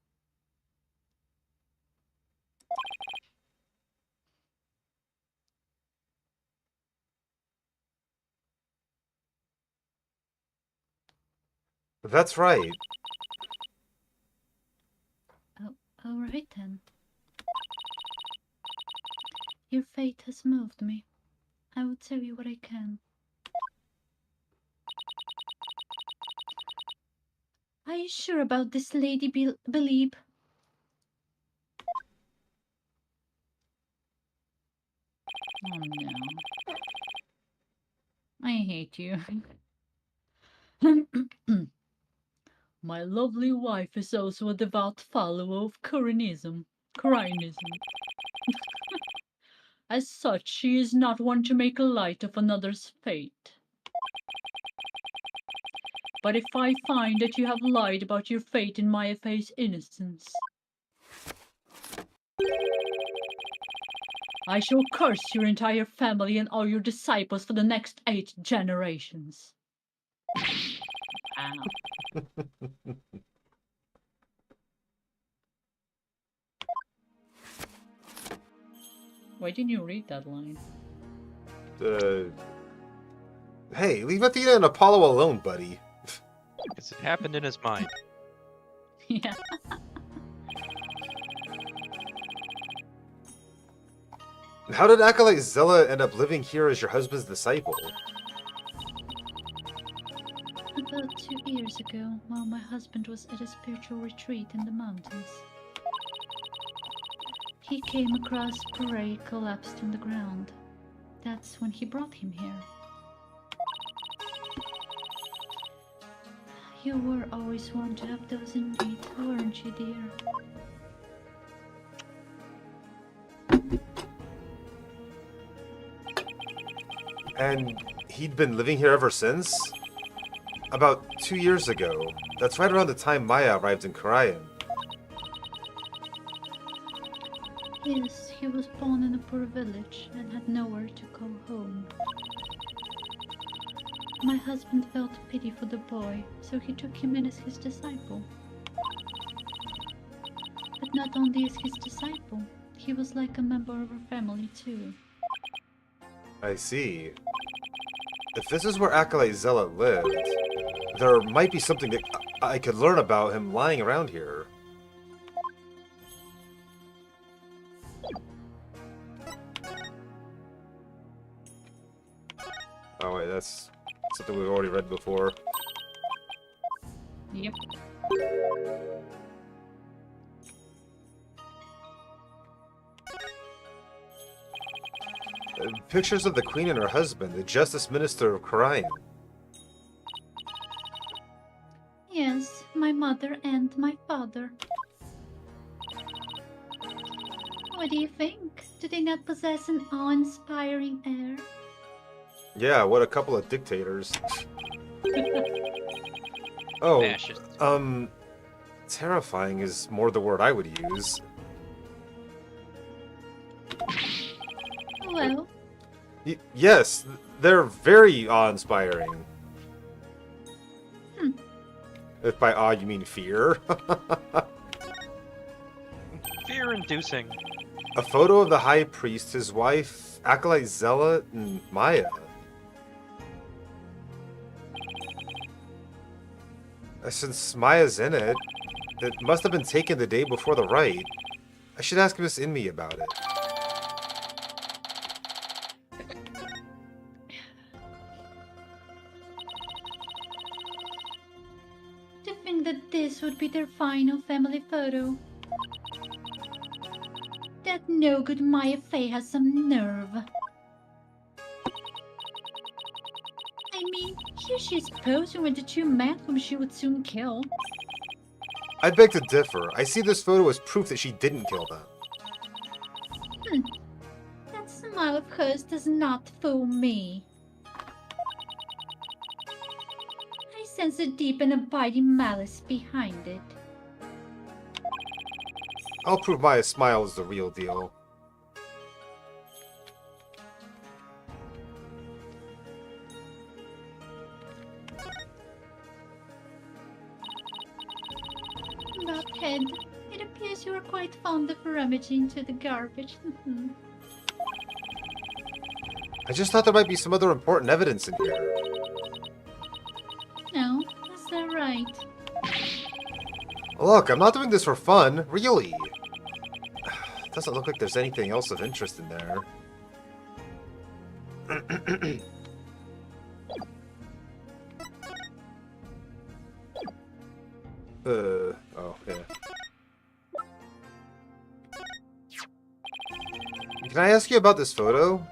That's right. All right then. Your fate has moved me. I will tell you what I can. Are you sure about this, Lady Believe? Oh no. I hate you. My lovely wife is also a devout follower of Koreanism. As such, she is not one to make light of another's fate. But if I find that you have lied about your fate in Mayafei's innocence, I shall curse your entire family and all your disciples for the next 8 generations. Wow. Why didn't you read that line? Hey, leave Athena and Apollo alone, buddy. Because it happened in his mind. Yeah. How did Acolyte Zella end up living here as your husband's disciple? About 2 years ago, while my husband was at a spiritual retreat in the mountains, he came across Puree collapsed on the ground. That's when he brought him here. You were always one to have those in need, weren't you, dear? And he'd been living here ever since? About 2 years ago. That's right around the time Maya arrived in Karayan. Yes, he was born in a poor village and had nowhere to call home. My husband felt pity for the boy, so he took him in as his disciple. But not only as his disciple, he was like a member of our family too. I see. If this is where Acolyte Zella lived, there might be something that I could learn about him lying around here. Oh wait, that's something we've already read before. Yep. Pictures of the Queen and her husband, the Justice Minister of Karayan. Yes, my mother and my father. What do you think? Do they not possess an awe-inspiring air? Yeah, what a couple of dictators. Oh, Fascist. terrifying is more the word I would use. Well, Yes, they're very awe-inspiring. If by awe you mean fear. Fear-inducing. A photo of the High Priest, his wife, Acolyte Zella, and Maya. Since Maya's in it, it must have been taken the day before the rite. I should ask Miss Inmi about it. to think that this would be their final family photo. That no-good Maya Fey has some nerve. I mean, here she's posing with the two men whom she would soon kill. I beg to differ. I see this photo as proof that she didn't kill them. That smile of hers does not fool me. I sense a deep and abiding malice behind it. I'll prove my smile is the real deal. Blockhead, it appears you are quite fond of rummaging through the garbage. I just thought there might be some other important evidence in here. No, is that right? Look, I'm not doing this for fun, really. Doesn't look like there's anything else of interest in there. Oh, yeah. Can I ask you about this photo?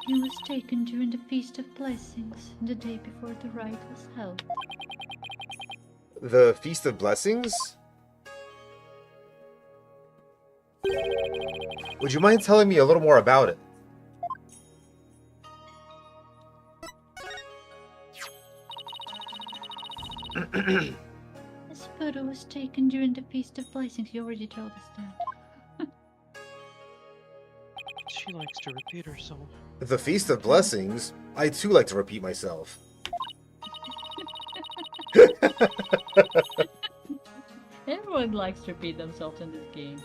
It was taken during the Feast of Blessings, the day before the rite was held. The Feast of Blessings? Would you mind telling me a little more about it? This photo was taken during the Feast of Blessings. You already told us that. She likes to repeat herself. The Feast of Blessings? I too like to repeat myself. Everyone likes to repeat themselves in this game.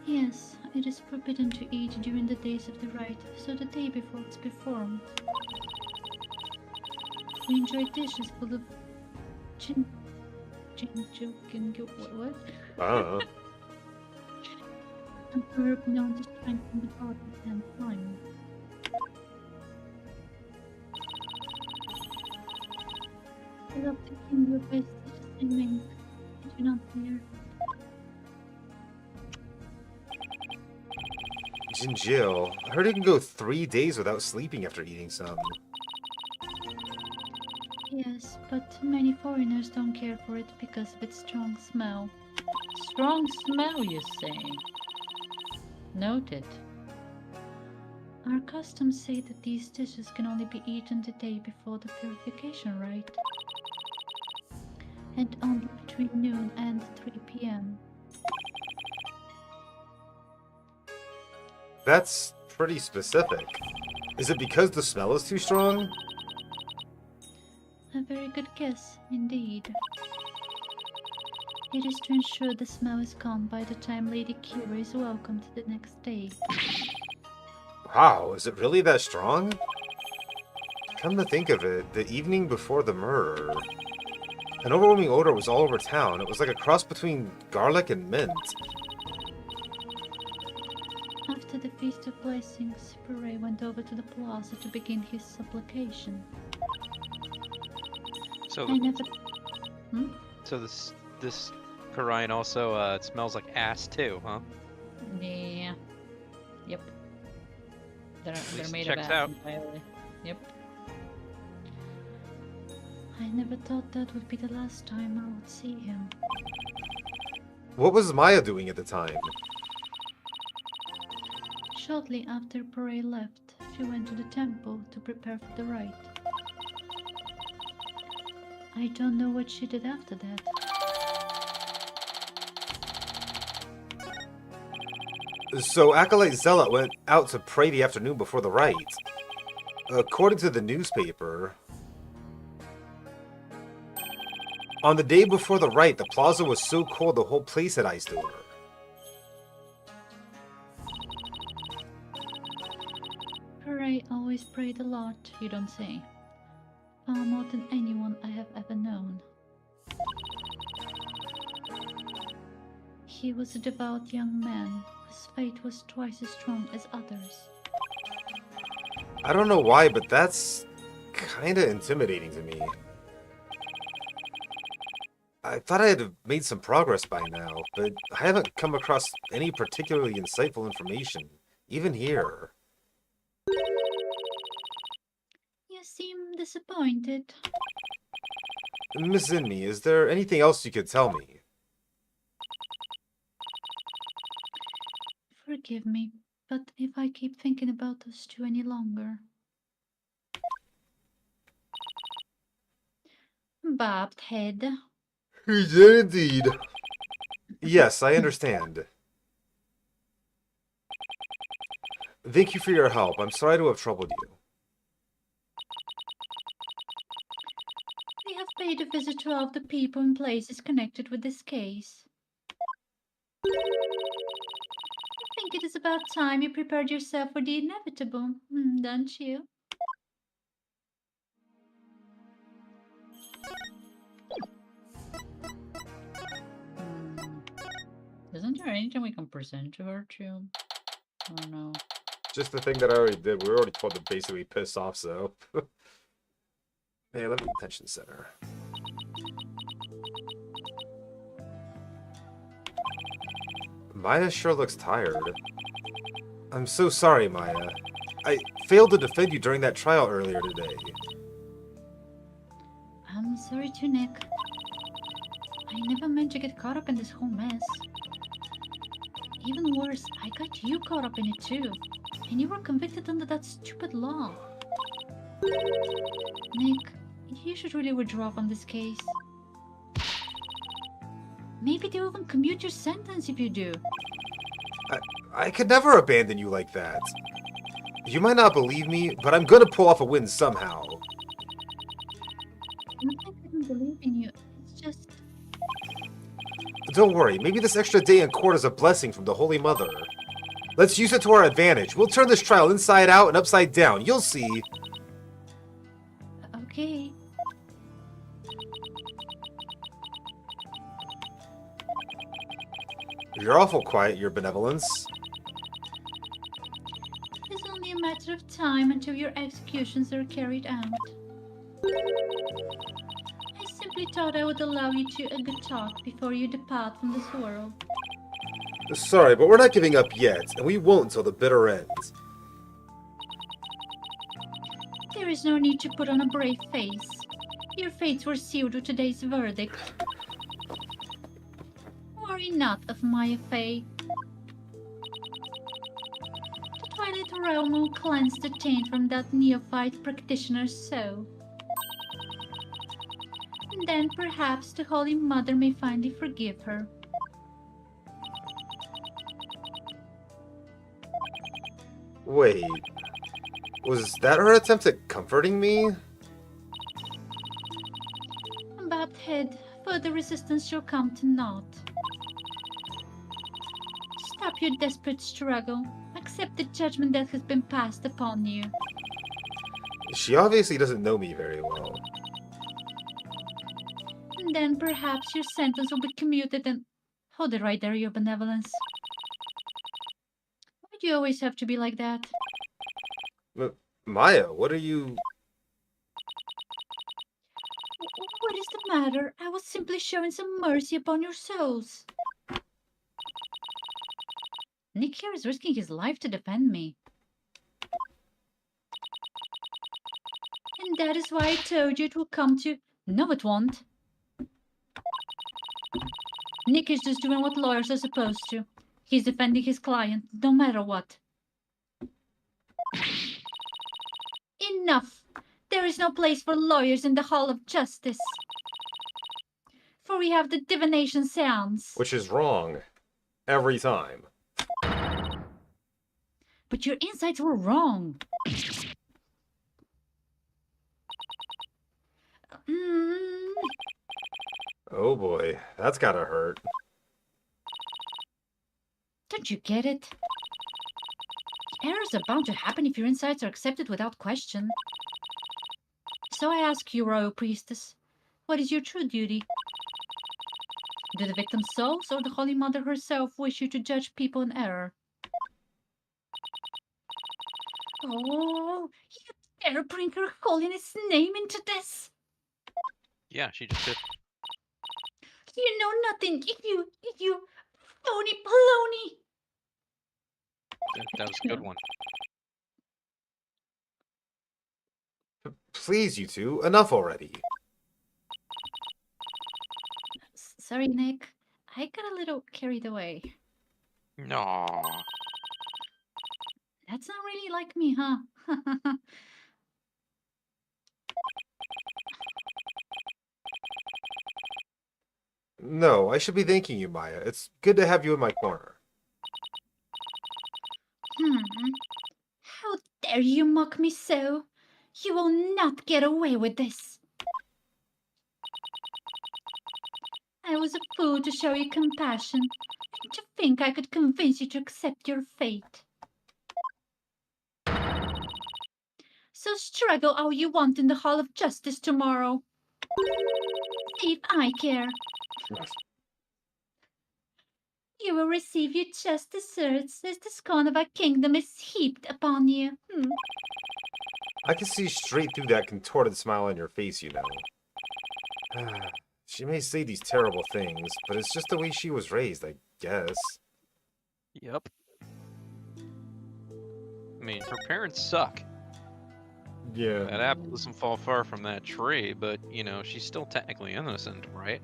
Yes, it is forbidden to eat during the days of the rite, so the day before it's performed. We enjoy dishes full of what? I don't know. A herb known to strengthen the body and spine. I love to clean your best dishes and make. I do not fear. Jinjil, I heard you can go 3 days without sleeping after eating some. Yes, but many foreigners don't care for it because of its strong smell. Strong smell, you say? Noted. Our customs say that these dishes can only be eaten the day before the purification rite, and only between noon and 3 p.m. That's pretty specific. Is it because the smell is too strong? A very good guess, indeed. It is to ensure the smell is gone by the time Lady Kira is welcomed the next day. Wow, is it really that strong? Come to think of it, the evening before the murder, an overwhelming odor was all over town. It was like a cross between garlic and mint. After the Feast of Blessings, Pere went over to the plaza to begin his supplication. So, I never... so this Karayan also it smells like ass too, huh? Yeah. Yep. They're least made checks of out. ass entirely. Yep. I never thought that would be the last time I would see him. What was Maya doing at the time? Shortly after Pere left, she went to the temple to prepare for the rite. I don't know what she did after that. So Acolyte Zealot went out to pray the afternoon before the rite. According to the newspaper, on the day before the rite, the plaza was so cold the whole place had iced over. Pere always prayed a lot, you don't say. Far more than anyone I have ever known. He was a devout young man, whose faith was twice as strong as others. I don't know why, but that's kinda intimidating to me. I thought I had made some progress by now, but I haven't come across any particularly insightful information, even here. You seem disappointed. Miss Inmi, is there anything else you could tell me? Forgive me, but if I keep thinking about those two any longer. Bobbed head. He did indeed. Yes, I understand. Thank you for your help. I'm sorry to have troubled you. We have paid a visit to all the people and places connected with this case. I think it is about time you prepared yourself for the inevitable, don't you? Isn't there anything we can present to her too? Oh no. Just the thing that I already did. We were already told to basically piss off, so. Hey, let me detention center. Maya sure looks tired. I'm so sorry, Maya. I failed to defend you during that trial earlier today. I'm sorry too, Nick. I never meant to get caught up in this whole mess. Even worse, I got you caught up in it too. And you were convicted under that stupid law. Nick, you should really withdraw from this case. Maybe they'll even commute your sentence if you do. I could never abandon you like that. You might not believe me, but I'm gonna pull off a win somehow. Not that I don't believe in you. It's just... Don't worry, maybe this extra day in court is a blessing from the Holy Mother. Let's use it to our advantage. We'll turn this trial inside out and upside down. You'll see. Okay. You're awful quiet, Your Benevolence. It's only a matter of time until your executions are carried out. I simply thought I would allow you to a good talk before you depart from this world. Sorry, but we're not giving up yet, and we won't until the bitter end. There is no need to put on a brave face. Your fates were sealed with today's verdict. Worry not of Maya Fey. The Twilight Realm will cleanse the taint from that neophyte practitioner's soul. And then perhaps the Holy Mother may finally forgive her. Wait, was that her attempt at comforting me? Bobbed head, further resistance shall come to naught. Stop your desperate struggle. Accept the judgment that has been passed upon you. She obviously doesn't know me very well. And then perhaps your sentence will be commuted and... Hold it right there, Your Benevolence. Why do you always have to be like that? Maya, what are you... What is the matter? I was simply showing some mercy upon your souls. Nick here is risking his life to defend me. And that is why I told you it will come to... No, it won't. Nick is just doing what lawyers are supposed to. He's defending his client, no matter what. Enough! There is no place for lawyers in the Hall of Justice. For we have the divination seance. Which is wrong. Every time. But your insights were wrong. Oh boy, that's gotta hurt. Don't you get it? Errors are bound to happen if your insights are accepted without question. So I ask you, Royal Priestess, what is your true duty? Do the victim's souls or the Holy Mother herself wish you to judge people in error? Oh, you dare bring her holiness name into this? Yeah, she just did. You know nothing. You phony baloney. That was a good one. Please, you two, enough already. Sorry, Nick. I got a little carried away. No. That's not really like me, huh? No, I should be thanking you, Maya. It's good to have you in my corner. How dare you mock me so? You will not get away with this. I was a fool to show you compassion, and to think I could convince you to accept your fate. So struggle all you want in the Hall of Justice tomorrow. See if I care. You will receive your just desserts as the scorn of our kingdom is heaped upon you. I can see straight through that contorted smile on your face, you know. She may say these terrible things, but it's just the way she was raised, I guess. Yep. I mean, her parents suck. Yeah. That apple doesn't fall far from that tree, but, you know, she's still technically innocent, right?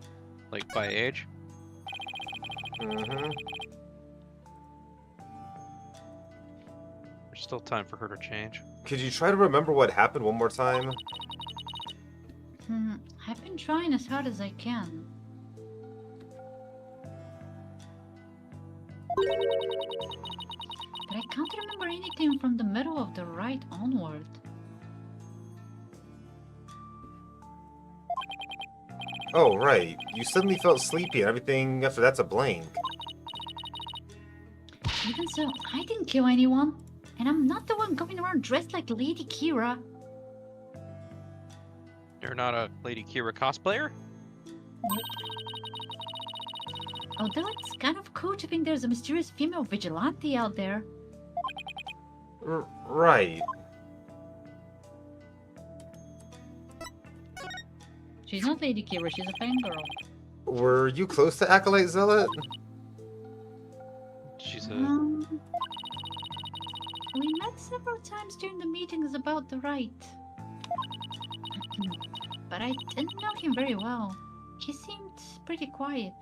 Like, by age. Mm-hmm. There's still time for her to change. Could you try to remember what happened one more time? I've been trying as hard as I can. But I can't remember anything from the middle of the ride onward. Oh, right. You suddenly felt sleepy and everything after that's a blank. Even so, I didn't kill anyone. And I'm not the one going around dressed like Lady Kira. You're not a Lady Kira cosplayer? Although it's kind of cool to think there's a mysterious female vigilante out there. Right. She's not Lady Kira, she's a fangirl. Were you close to Acolyte Zealot? She's a... We met several times during the meetings about the rite. But I didn't know him very well. He seemed pretty quiet.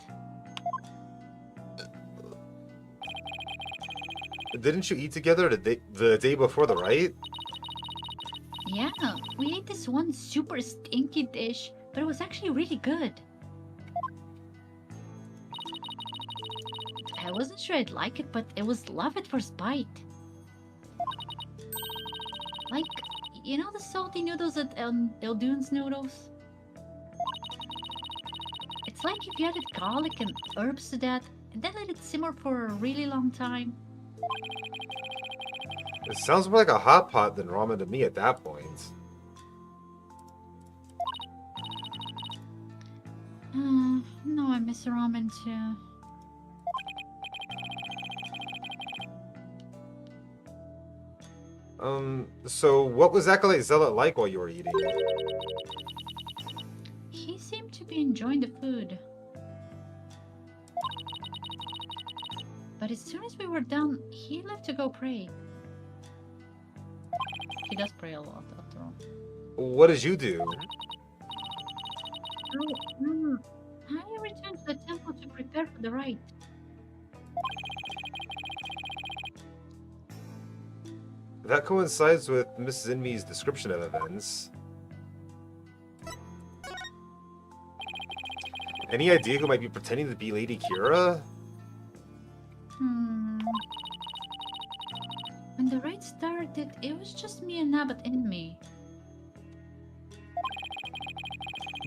Didn't you eat together the day before the rite? Yeah, we ate this one super stinky dish, but it was actually really good. I wasn't sure I'd like it, but it was love at first bite. Like, you know the salty noodles at Eldune's Noodles? It's like if you added garlic and herbs to that, and then let it simmer for a really long time. It sounds more like a hot pot than ramen to me at that point. No, I miss ramen too. So what was Acolyte Zealot like while you were eating? He seemed to be enjoying the food. But as soon as we were done, he left to go pray. He does pray a lot, after all. What did you do? Oh, I returned to the temple to prepare for the rite. That coincides with Mrs. Inme's description of events. Any idea who might be pretending to be Lady Kira? When the rite started, it was just me and Abbott and me.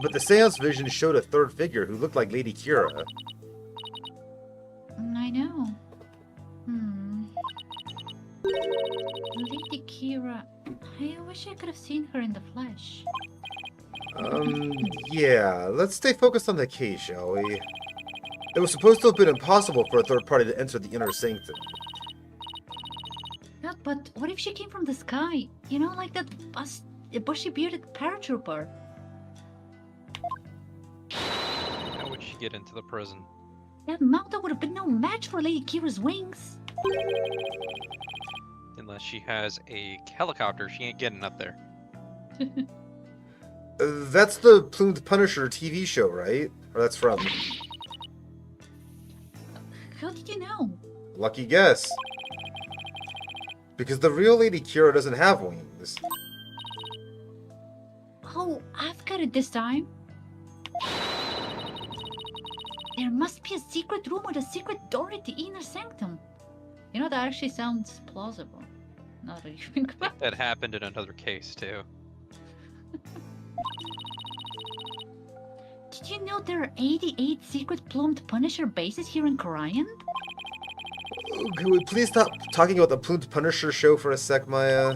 But the seance vision showed a third figure who looked like Lady Kira. I know. Lady Kira. I wish I could have seen her in the flesh. Yeah, let's stay focused on the case, shall we? It was supposed to have been impossible for a third party to enter the inner sanctum. Yeah, but what if she came from the sky? You know, like that bushy-bearded paratrooper. How would she get into the prison. That mountain would have been no match for Lady Kira's wings. Unless she has a helicopter, she ain't getting up there. That's the Plumed Punisher TV show, right? Or that's from? How did you know? Lucky guess. Because the real Lady Kira doesn't have wings. Oh, I've got it this time. There must be a secret room with a secret door at the inner sanctum. You know, that actually sounds plausible. Now that you think about it. That happened in another case, too. Did you know there are 88 secret plumed Punisher bases here in Korean? Could we please stop talking about the Plumed Punisher show for a sec, Maya?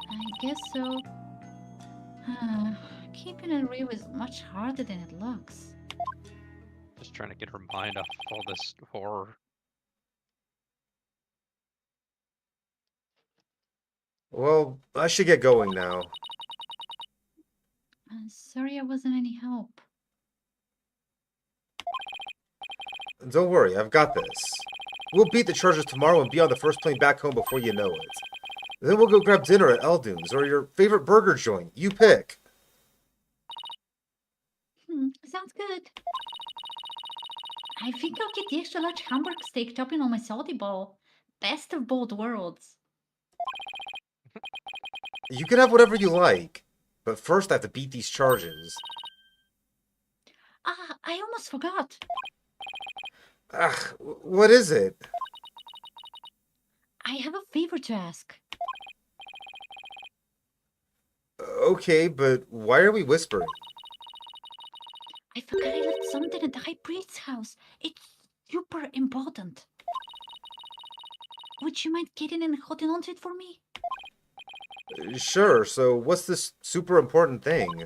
I guess so. Keeping it real is much harder than it looks. Just trying to get her mind off all this horror. Well, I should get going now. Sorry I wasn't any help. Don't worry, I've got this. We'll beat the charges tomorrow and be on the first plane back home before you know it. Then we'll go grab dinner at Eldune's or your favorite burger joint. You pick. Sounds good. I think I'll get the extra large hamburger steak topping on my salty bowl. Best of both worlds. You can have whatever you like, but first I have to beat these charges. I almost forgot. What is it? I have a favor to ask. Okay, but why are we whispering? I forgot I left something at the High Priest's house. It's super important. Would you mind getting and holding on to it for me? Sure, so what's this super important thing?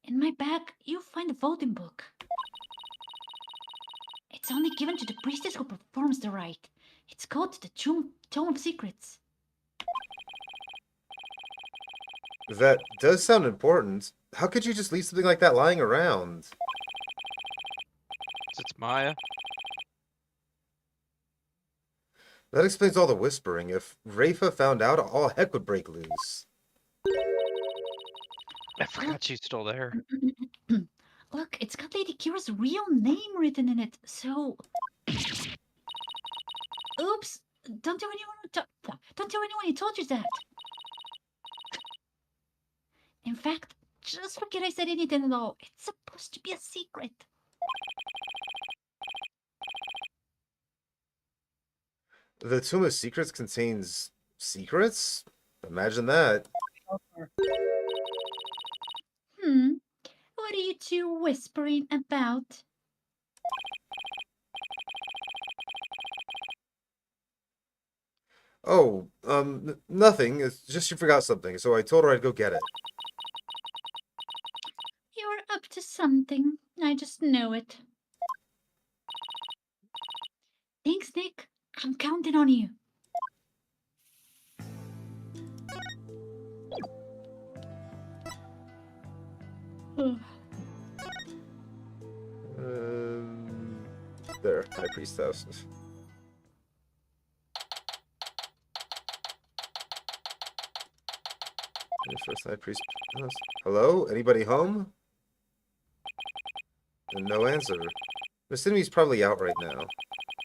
In my bag, you'll find a voting book. It's only given to the priestess who performs the rite. It's called the Tome of Secrets. That does sound important. How could you just leave something like that lying around? It's Maya. That explains all the whispering. If Rafa found out, all heck would break loose. I forgot she's still there. Look, it's got Lady Kira's real name written in it, so... Oops! Don't tell anyone I told you that! In fact, just forget I said anything at all. It's supposed to be a secret. The Tomb of Secrets contains secrets? Imagine that. What are you two whispering about? Oh, nothing. It's just you forgot something, so I told her I'd go get it. You're up to something. I just know it. Thanks, Nick. I'm counting on you. There, High Priestess. First High Priest. Hello? Anybody home? And no answer. Miss Enemy's probably out right now.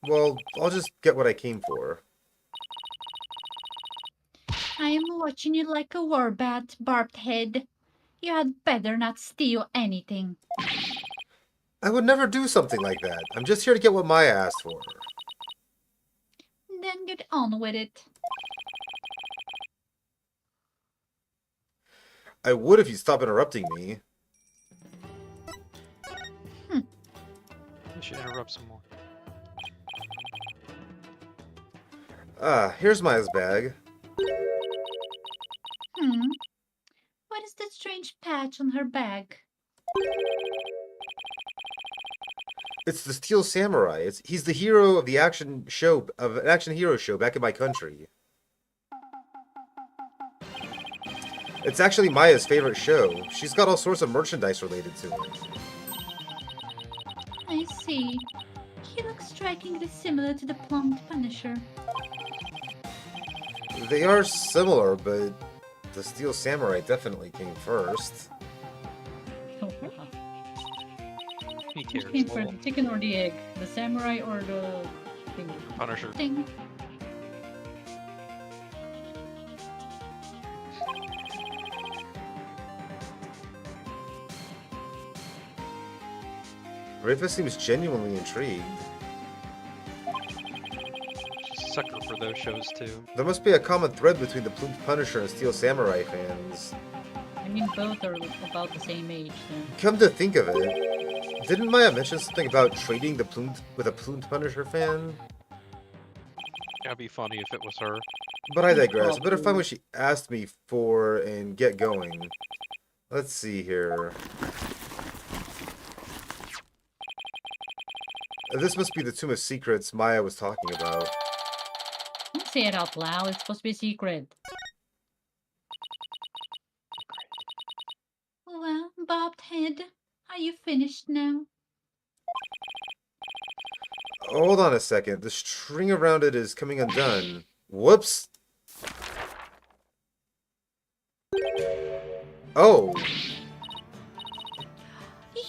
Well, I'll just get what I came for. I am watching you like a warbat, barbed head. You had better not steal anything. I would never do something like that. I'm just here to get what Maya asked for. Then get on with it. I would if you'd stop interrupting me. You should interrupt some more. Here's Maya's bag. What is that strange patch on her bag? It's the Steel Samurai. He's the hero of the an action hero show back in my country. It's actually Maya's favorite show. She's got all sorts of merchandise related to it. I see. He looks strikingly similar to the plumped Punisher. They are similar, but the Steel Samurai definitely came first. Oh, wow. He Which cares. came first, Lol. the chicken or the egg? The samurai or the thing? Punisher. Thing. Rafa seems genuinely intrigued. Sucker for those shows too. There must be a common thread between the Plumed Punisher and Steel Samurai fans. I mean, both are about the same age. So. Come to think of it, didn't Maya mention something about trading the Plumed with a Plumed Punisher fan? That'd be funny if it was her. But I digress. I better find what she asked me for and get going. Let's see here. This must be the Tomb of Secrets Maya was talking about. Don't say it out loud. It's supposed to be a secret. Well, bobbed head, are you finished now? Hold on a second. The string around it is coming undone. Whoops. Oh.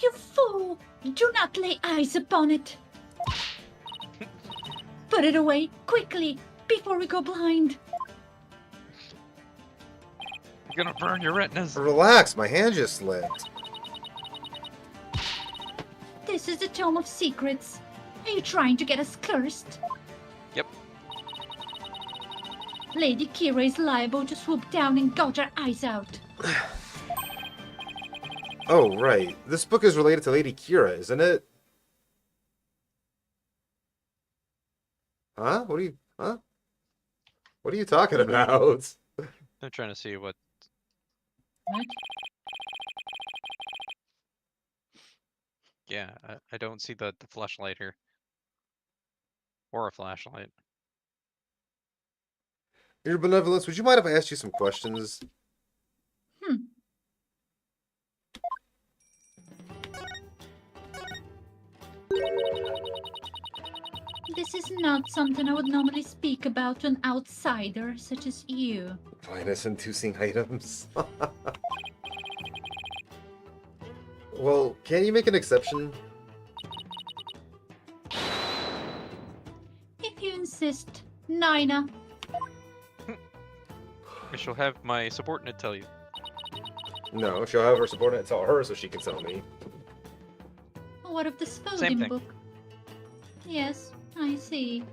You fool! Do not lay eyes upon it! Put it away, quickly, before we go blind! You're gonna burn your retinas. Relax, my hand just slipped. This is the Tome of Secrets. Are you trying to get us cursed? Yep. Lady Kira is liable to swoop down and gouge our eyes out. Oh, right. This book is related to Lady Kira, isn't it? Huh? What are you talking about? I'm trying to see what. What? Yeah, I don't see the flashlight here. Or a flashlight. Your Benevolence, would you mind if I asked you some questions? This is not something I would normally speak about to an outsider such as you. Finesse-inducing items. Well, can you make an exception? If you insist, Nina. I shall have my subordinate tell you. No, she'll have her subordinate tell her so she can tell me. What of the Same Spoding thing. book? Yes, I see.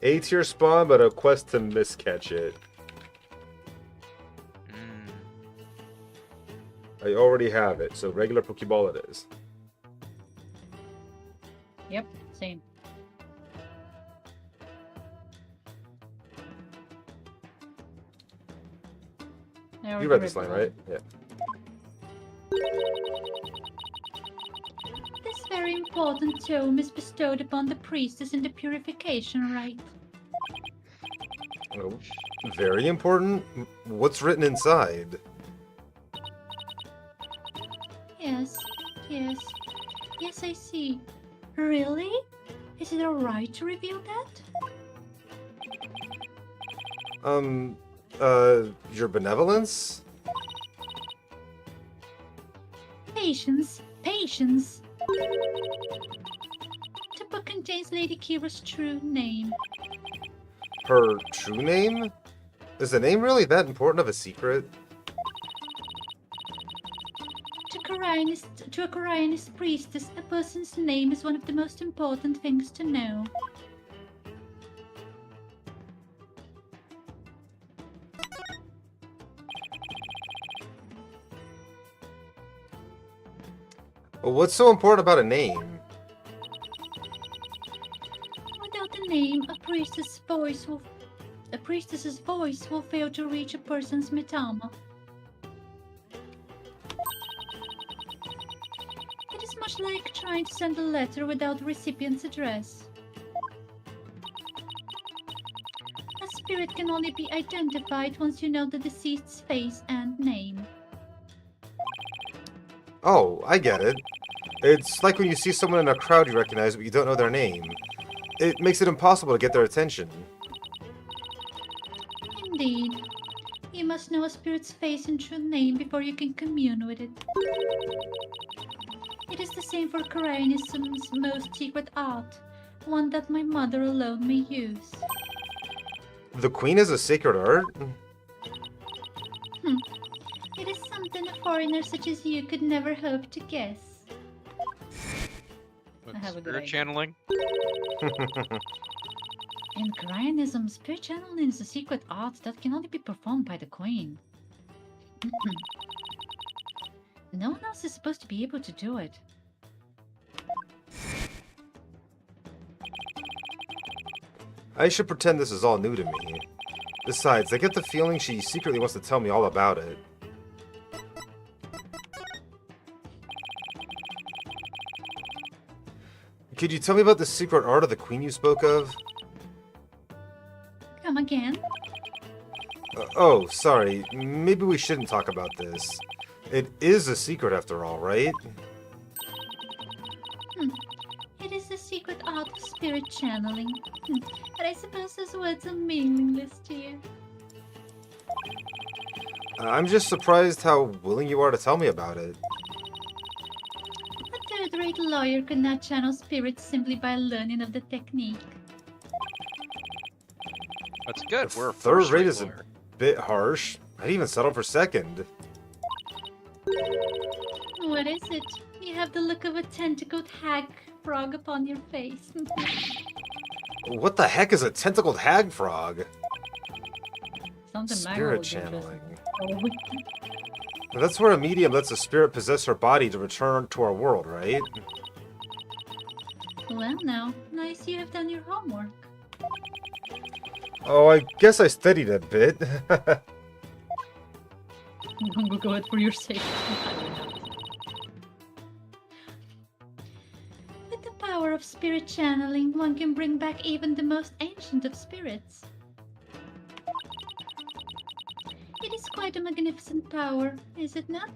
A-tier spawn, but a quest to miscatch it. Mm. I already have it, so regular Pokeball it is. Yep, same. I You already read this the line, right? Yeah. This very important tome is bestowed upon the priestess in the purification rite. Oh, very important. What's written inside? Yes, I see. Really? Is it alright to reveal that? Your Benevolence? Patience, patience. The book contains Lady Kira's true name. Her true name? Is the name really that important of a secret? To a Koreanist priestess, a person's name is one of the most important things to know. Well, what's so important about a name? Without a name, a priestess's voice will fail to reach a person's mitama. It is much like trying to send a letter without the recipient's address. A spirit can only be identified once you know the deceased's face and name. Oh, I get it. It's like when you see someone in a crowd you recognize, but you don't know their name. It makes it impossible to get their attention. Indeed. You must know a spirit's face and true name before you can commune with it. It is the same for Koreanism's most secret art, one that my mother alone may use. The Queen is a sacred art? It is something a foreigner such as you could never hope to guess. With have a good spirit idea. channeling? In Koreanism, spirit channeling is a secret art that can only be performed by the Queen. No one else is supposed to be able to do it. I should pretend this is all new to me. Besides, I get the feeling she secretly wants to tell me all about it. Could you tell me about the secret art of the Queen you spoke of? Come again? Oh, sorry. Maybe we shouldn't talk about this. It is a secret after all, right? It is the secret art of spirit channeling. But I suppose those words are meaningless to you. I'm just surprised how willing you are to tell me about it. A third-rate lawyer could not channel spirits simply by learning of the technique. That's good. We're a Third first-rate rate is lawyer. a bit harsh. I'd even settle for second. What is it? You have the look of a tentacled hag frog upon your face. What the heck is a tentacled hag frog? Something Spirit channeling. Oh. That's where a medium lets a spirit possess her body to return to our world, right? Well now, nice you have done your homework. Oh, I guess I studied a bit. Go ahead for your sake. With the power of spirit channeling, one can bring back even the most ancient of spirits. It is quite a magnificent power, is it not?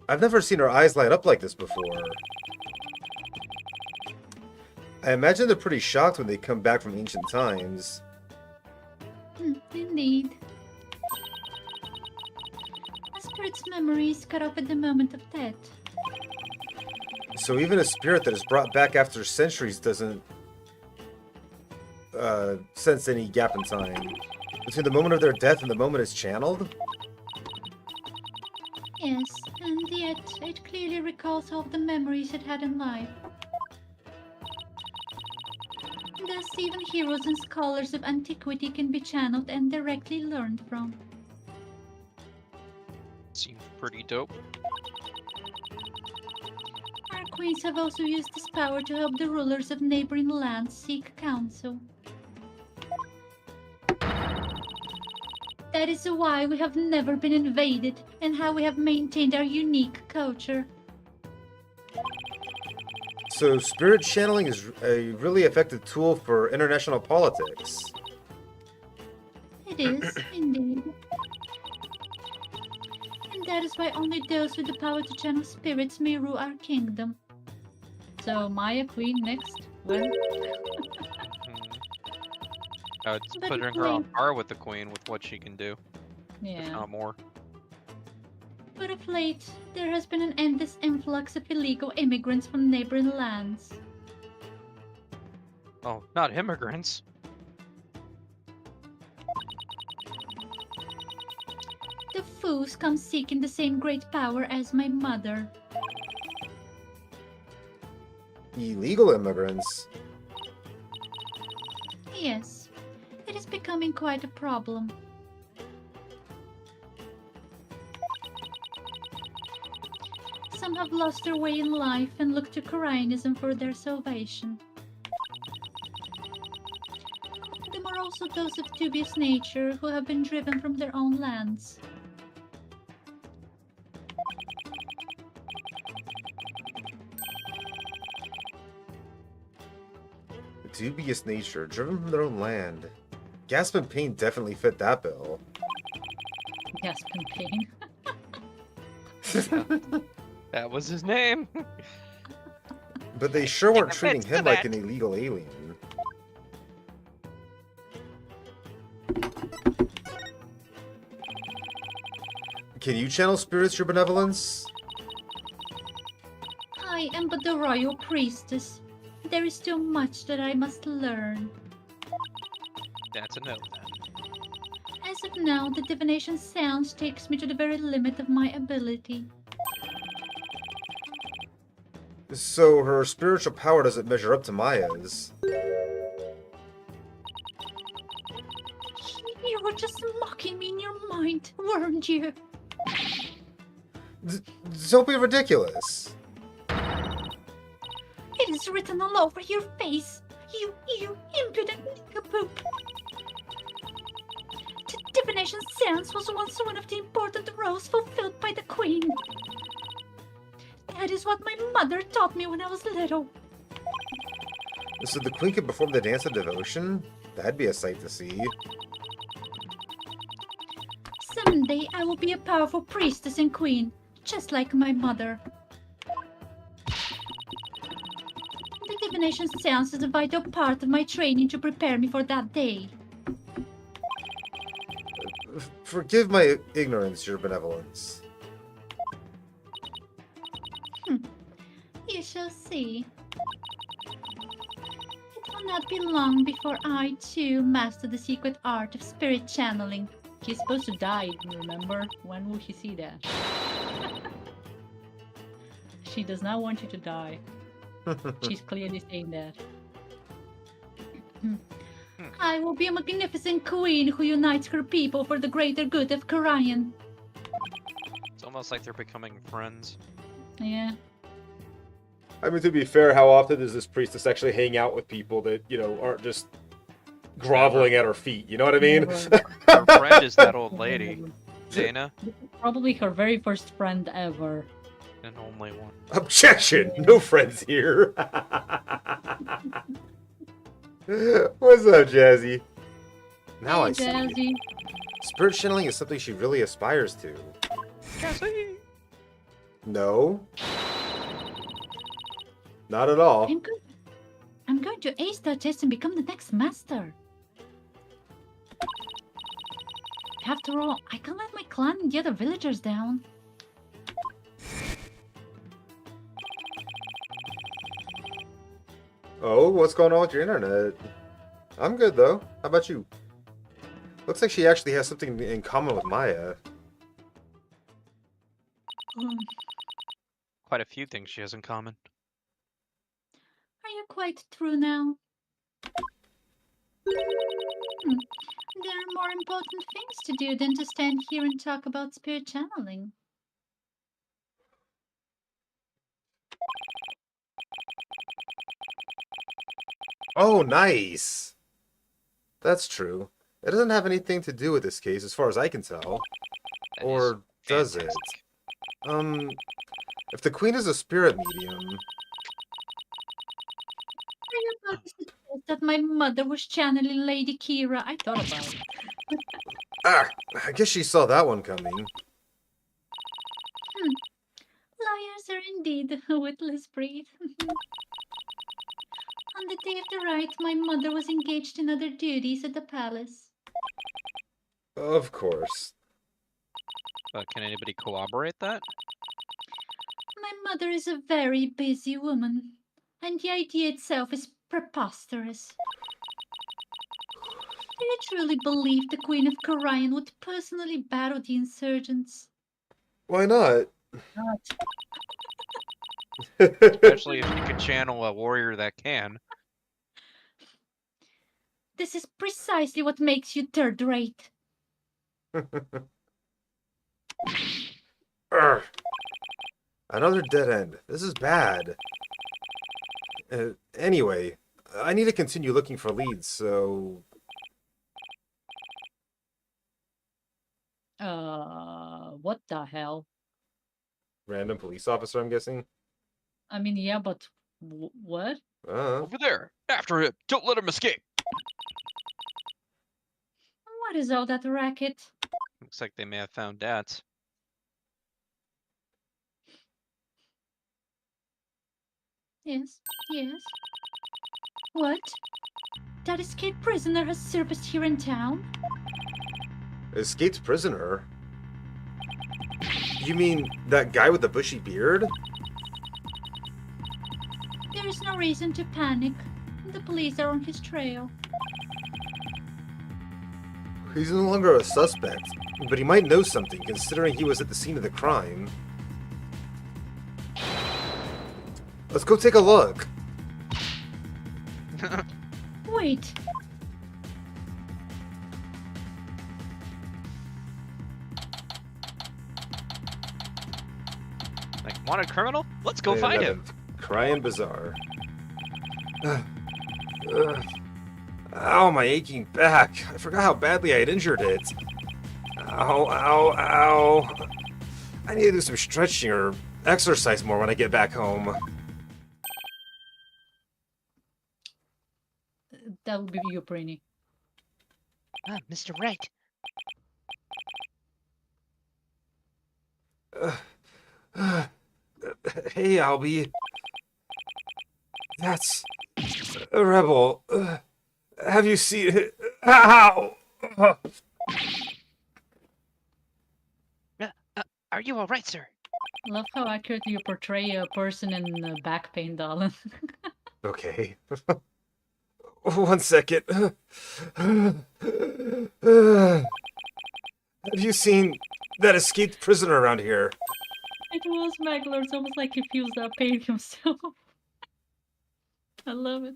I've never seen her eyes light up like this before. I imagine they're pretty shocked when they come back from ancient times. Indeed. A spirit's memory is cut off at the moment of death. So even a spirit that is brought back after centuries doesn't sense any gap in time. Between the moment of their death and the moment it's channeled? Yes, and yet it clearly recalls all of the memories it had in life. Thus, even heroes and scholars of antiquity can be channeled and directly learned from. Seems pretty dope. Our queens have also used this power to help the rulers of neighboring lands seek counsel. That is why we have never been invaded and how we have maintained our unique culture. So spirit channeling is a really effective tool for international politics. It is, indeed. And that is why only those with the power to channel spirits may rule our kingdom. So, Maya Queen next. When? It's But putting her on wait. par with the queen with what she can do, if Yeah. not more. But of late, there has been an endless influx of illegal immigrants from neighboring lands. Oh, not immigrants. The fools come seeking the same great power as my mother. Illegal immigrants. Yes, it is becoming quite a problem. Some have lost their way in life and look to Koreanism for their salvation. There are also those of dubious nature who have been driven from their own lands. dubious nature, driven from their own land. Gasp and pain definitely fit that bill. Gasp and pain. That was his name. But they sure weren't Take treating offense to him like that. an illegal alien. Can you channel spirits, your benevolence? I am but the royal priestess. There is still much that I must learn. That's a no then. As of now, the divination sounds takes me to the very limit of my ability. So her spiritual power doesn't measure up to Maya's. You were just mocking me in your mind, weren't you? Don't be ridiculous. It is written all over your face. You impudent nincompoop. The divination sense was once one of the important roles fulfilled by the queen. That is what my mother taught me when I was little. So the queen could perform the dance of devotion? That'd be a sight to see. Someday I will be a powerful priestess and queen, just like my mother. The divination seance is a vital part of my training to prepare me for that day. Forgive my ignorance, your benevolence. You shall see. It will not be long before I, too, master the secret art of spirit channeling. She's supposed to die, remember? When will she see that? She does not want you to die. She's clearly saying that. I will be a magnificent queen who unites her people for the greater good of Karayan. It's almost like they're becoming friends. Yeah. I mean, to be fair, how often does this priestess actually hang out with people that, you know, aren't just groveling at her feet? You know what I mean? Never. Her friend is that old lady, Dana, Probably her very first friend ever. and only one. Objection! No friends here. What's up, Jazzy? Now Hey, I see. Jazzy. Spirit channeling is something she really aspires to. Cassie! No. Not at all. I'm going to ace that test and become the next master. After all, I can't let my clan and the other villagers down. Oh, what's going on with your internet? I'm good, though. How about you? Looks like she actually has something in common with Maya. Quite a few things she has in common. Are you quite through now? There are more important things to do than to stand here and talk about spirit channeling. Oh, nice! That's true. It doesn't have anything to do with this case, as far as I can tell. That is Or does it? fantastic. If the queen is a spirit medium... Are you about to suggest that my mother was channeling Lady Kira? I thought about it. Ah! I guess she saw that one coming. Liars are indeed a witless breed. On the day of the rite, my mother was engaged in other duties at the palace. Of course. Can anybody corroborate that? My mother is a very busy woman, and the idea itself is preposterous. Do you truly believe the Queen of Karayan would personally battle the insurgents? Why not? Especially if you could channel a warrior that can. This is precisely what makes you third-rate. Urgh. Another dead end. This is bad. Anyway, I need to continue looking for leads, so... What the hell? Random police officer, I'm guessing? I mean, yeah, but what? Uh, Over there, after after him. Don't let him escape. What is all that racket? Looks like they may have found Dad's. Yes, yes. What? That escaped prisoner has surfaced here in town? Escaped prisoner? You mean that guy with the bushy beard? There is no reason to panic. The police are on his trail. He's no longer a suspect, but he might know something considering he was at the scene of the crime. Let's go take a look. Wait. Like, wanted criminal? Let's go Day find him. 11th. Crying Bazaar. Ow, my aching back. I forgot how badly I had injured it. Ow, ow, ow. I need to do some stretching or exercise more when I get back home. That would be you, Brainy. Ah, Mr. Wright. Hey, Albie. That's a rebel. Have you seen it? Ow! Are you all right, sir? Love how accurately you portray a person in back pain, darling. Okay. 1 second. Have you seen that escaped prisoner around here? It was Magler. It's almost like he feels that pain himself. I love it.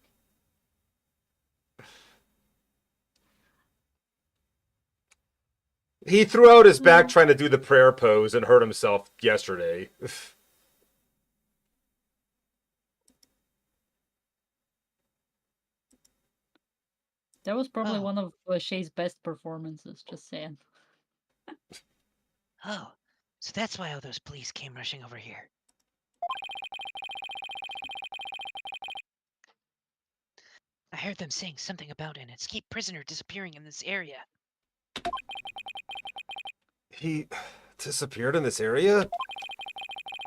He threw out his back trying to do the prayer pose and hurt himself yesterday. That was probably Oh. one of Shay's best performances, just saying. Oh, so that's why all those police came rushing over here. I heard them saying something about an escaped prisoner disappearing in this area. He disappeared in this area?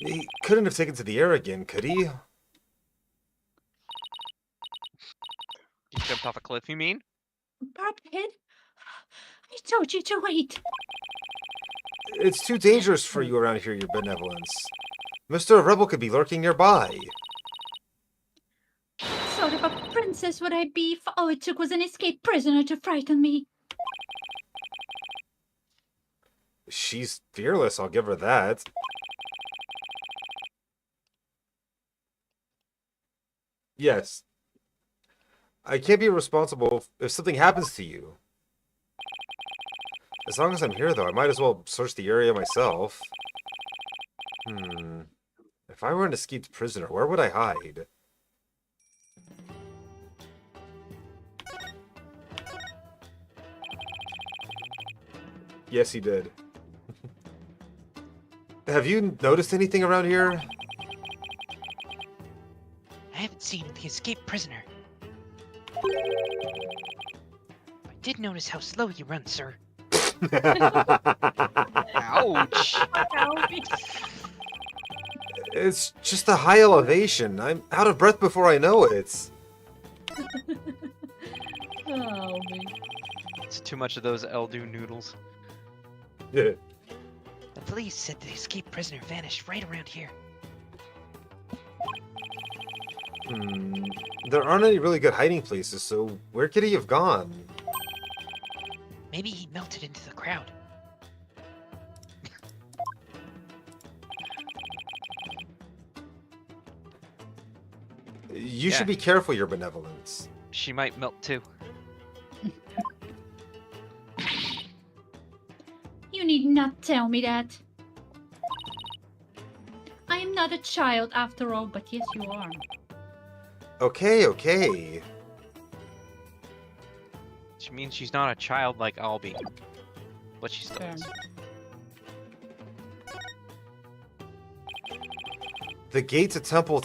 He couldn't have taken to the air again, could he? He jumped off a cliff, you mean? Barbhead? I told you to wait. It's too dangerous for you around here, your benevolence. Mr. Rebel could be lurking nearby. What sort of a princess would I be if all it took was an escaped prisoner to frighten me? She's fearless, I'll give her that. Yes. I can't be responsible if something happens to you. As long as I'm here, though, I might as well search the area myself. If I were an escaped prisoner, where would I hide? Yes, he did. Have you noticed anything around here? I haven't seen the escaped prisoner. I did notice how slow you run, sir. Ouch! It's just a high elevation. I'm out of breath before I know it. Oh, man. It's too much of those Eldu noodles. Yeah. The police said the escaped prisoner vanished right around here. There aren't any really good hiding places, so where could he have gone? Maybe he melted into the crowd. You Yeah. should be careful, your benevolence. She might melt too. You need not tell me that. I am not a child after all, but yes, you are. Okay, okay. She means she's not a child like Albie. But she still Fair is. enough. The gate to Temple.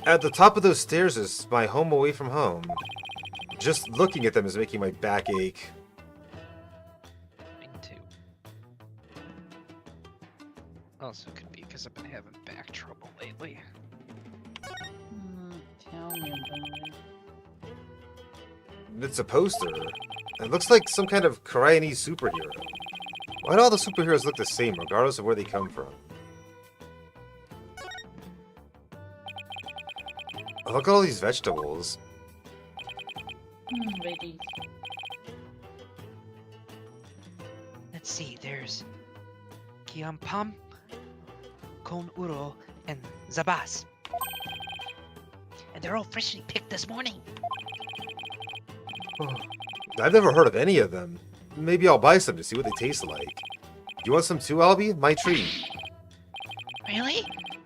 At the top of those stairs is my home away from home. Just looking at them is making my back ache. Mine too. Also could be because I've been having back trouble lately. Tell me about it. It's a poster. It looks like some kind of Koreanese superhero. Why do all the superheroes look the same, regardless of where they come from? Oh, look at all these vegetables. Veggies. Let's see, there's Kiampam, Kon Uro, and Zabas. And they're all freshly picked this morning. I've never heard of any of them. Maybe I'll buy some to see what they taste like. You want some too, Albie? My treat. Really?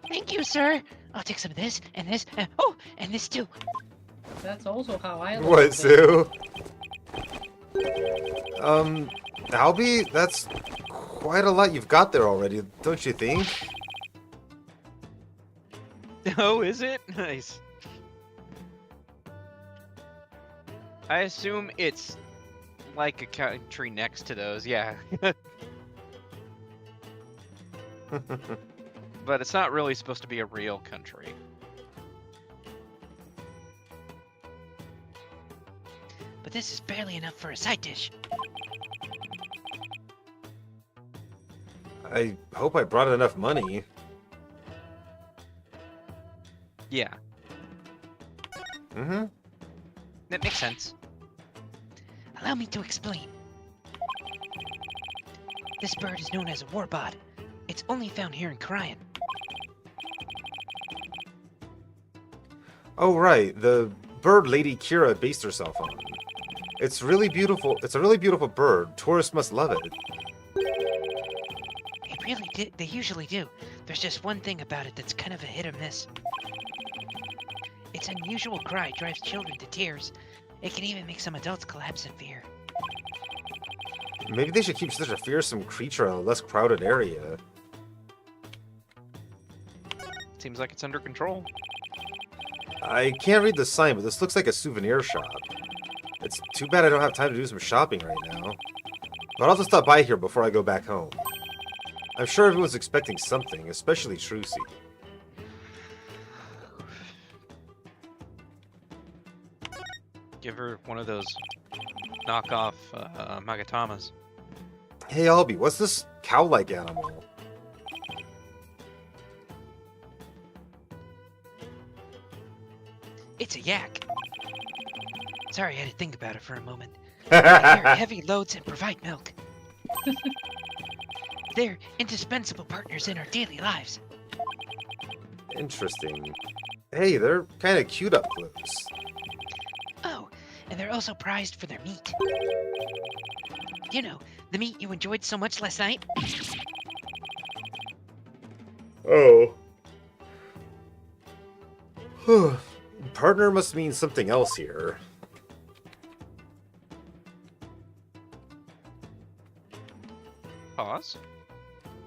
Thank you, sir. I'll take some of this, and this, and oh, and this too. That's also how I like What, it. Sue? Albie, that's quite a lot you've got there already, don't you think? Oh, is it? Nice. I assume it's like a country next to those, yeah. But it's not really supposed to be a real country. But this is barely enough for a side dish. I hope I brought enough money. Yeah. Mm-hmm. That makes sense. Allow me to explain. This bird is known as a warbod. It's only found here in Korean. Oh, right. The bird Lady Kira based herself on. It's really beautiful. It's a really beautiful bird. Tourists must love it. They usually do. There's just one thing about it that's kind of a hit or miss. Its unusual cry drives children to tears. It can even make some adults collapse in fear. Maybe they should keep such a fearsome creature in a less crowded area. Seems like it's under control. I can't read the sign, but this looks like a souvenir shop. It's too bad I don't have time to do some shopping right now. But I'll just stop by here before I go back home. I'm sure everyone's expecting something, especially Trucy. Give her one of those knockoff Magatamas. Hey Albie, what's this cow-like animal? It's a yak. Sorry, I had to think about it for a moment. They carry heavy loads and provide milk. They're indispensable partners in our daily lives. Interesting. Hey, they're kind of cute up close. Oh, and they're also prized for their meat. You know, the meat you enjoyed so much last night? Oh. Partner must mean something else here. Pause?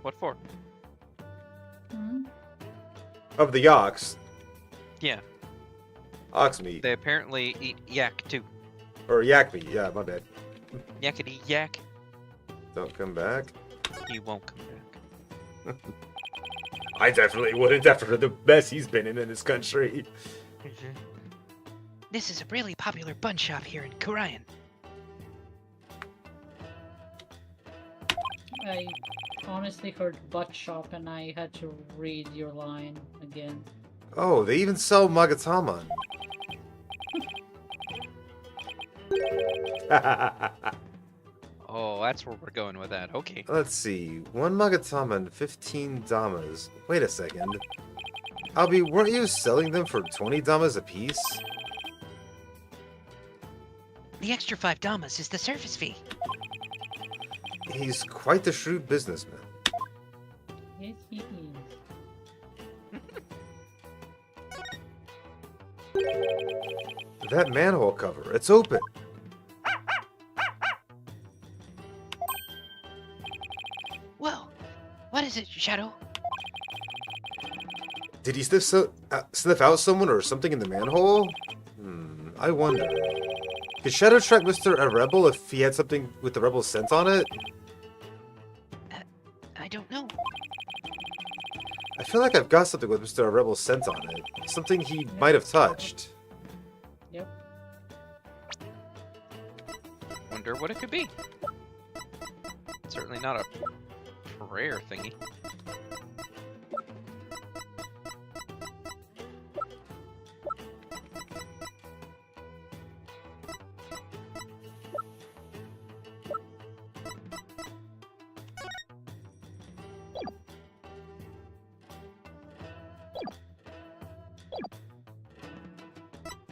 What for? Of the ox. Yeah, Ox meat. they apparently eat yak too. Or yak meat, yeah, my bad. Yakety yak. Don't come back. He won't come back. I definitely wouldn't after the mess he's been in this country. This is a really popular bun shop here in Korean. I honestly heard butt shop and I had to read your line again. Oh, they even sell Magataman. Oh, that's where we're going with that. Okay. Let's see. 1 Magataman, 15 damas. Wait a second. Albie, weren't you selling them for 20 damas apiece? The extra 5 damas is the service fee. He's quite the shrewd businessman. Yes, he is. That manhole cover, it's open. Whoa, what is it, Shadow? Did he sniff so... sniff out someone or something in the manhole? I wonder. Could Shadow track Mr. A Rebel if he had something with the Rebel's scent on it? I don't know. I feel like I've got something with Mr. A Rebel's scent on it. Something he might have touched. Yep. Wonder what it could be. Certainly not a prayer thingy.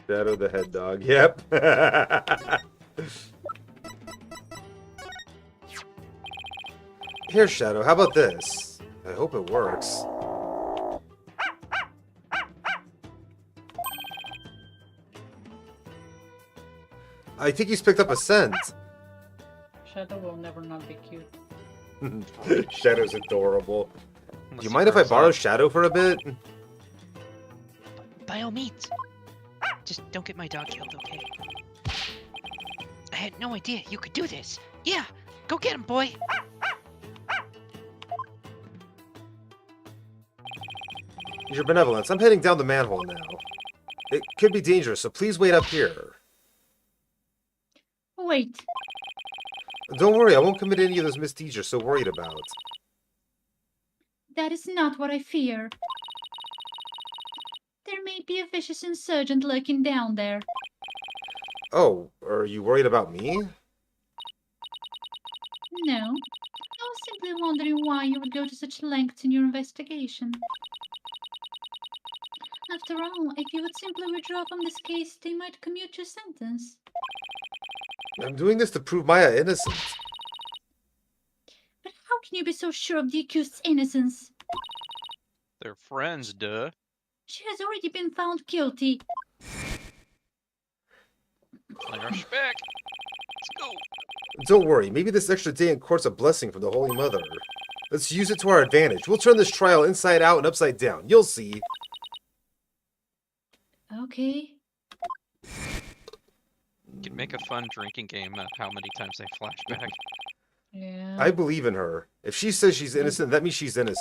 Shadow the head dog. Yep. Here, Shadow, how about this? I hope it works. I think he's picked up a scent. Shadow will never not be cute. Shadow's adorable. Unless Do you he mind if I grows borrow up. Shadow for a bit? By all means. Just don't get my dog killed, okay? I had no idea you could do this. Yeah, go get him, boy. Your benevolence, I'm heading down the manhole now. It could be dangerous, so please wait up here. Wait, Don't worry, I won't commit any of those misdeeds you're so worried about. that is not what I fear. There may be a vicious insurgent lurking down there. Oh, are you worried about me? No, I was simply wondering why you would go to such lengths in your investigation. After all, if you would simply withdraw from this case, they might commute your sentence. I'm doing this to prove Maya innocent. But how can you be so sure of the accused's innocence? They're friends, duh. She has already been found guilty. I rush back. Let's go. Don't worry, maybe this extra day in court's a blessing from the Holy Mother. Let's use it to our advantage. We'll turn this trial inside out and upside down. You'll see. Okay. You could make a fun drinking game of how many times they flash back. Yeah. I believe in her. If she says she's innocent, that means she's innocent.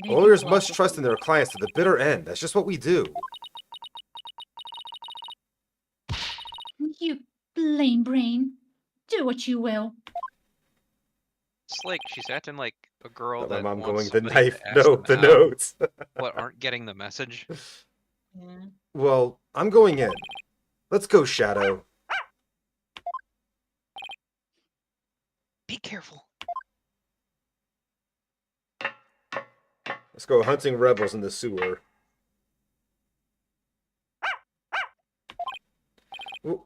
They do Lawyers lots must of- trust in their clients to the bitter end. That's just what we do. You lame brain. Do what you will. Slick, she's acting like a girl My that mom wants going, the somebody knife, to ask no, them the out, notes. but aren't getting the message. Yeah. Well, I'm going in. Let's go, Shadow. Be careful. Let's go hunting rebels in the sewer.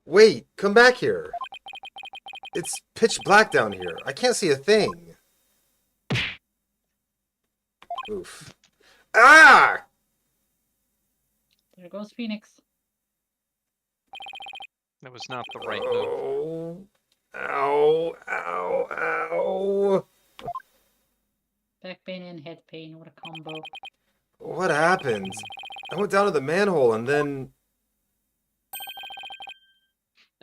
Wait, come back here. It's pitch black down here. I can't see a thing. Oof. Ah! There goes Phoenix. That was not the right move. Oh. Ow, ow, ow. Back pain and head pain. What a combo. What happened? I went down to the manhole and then...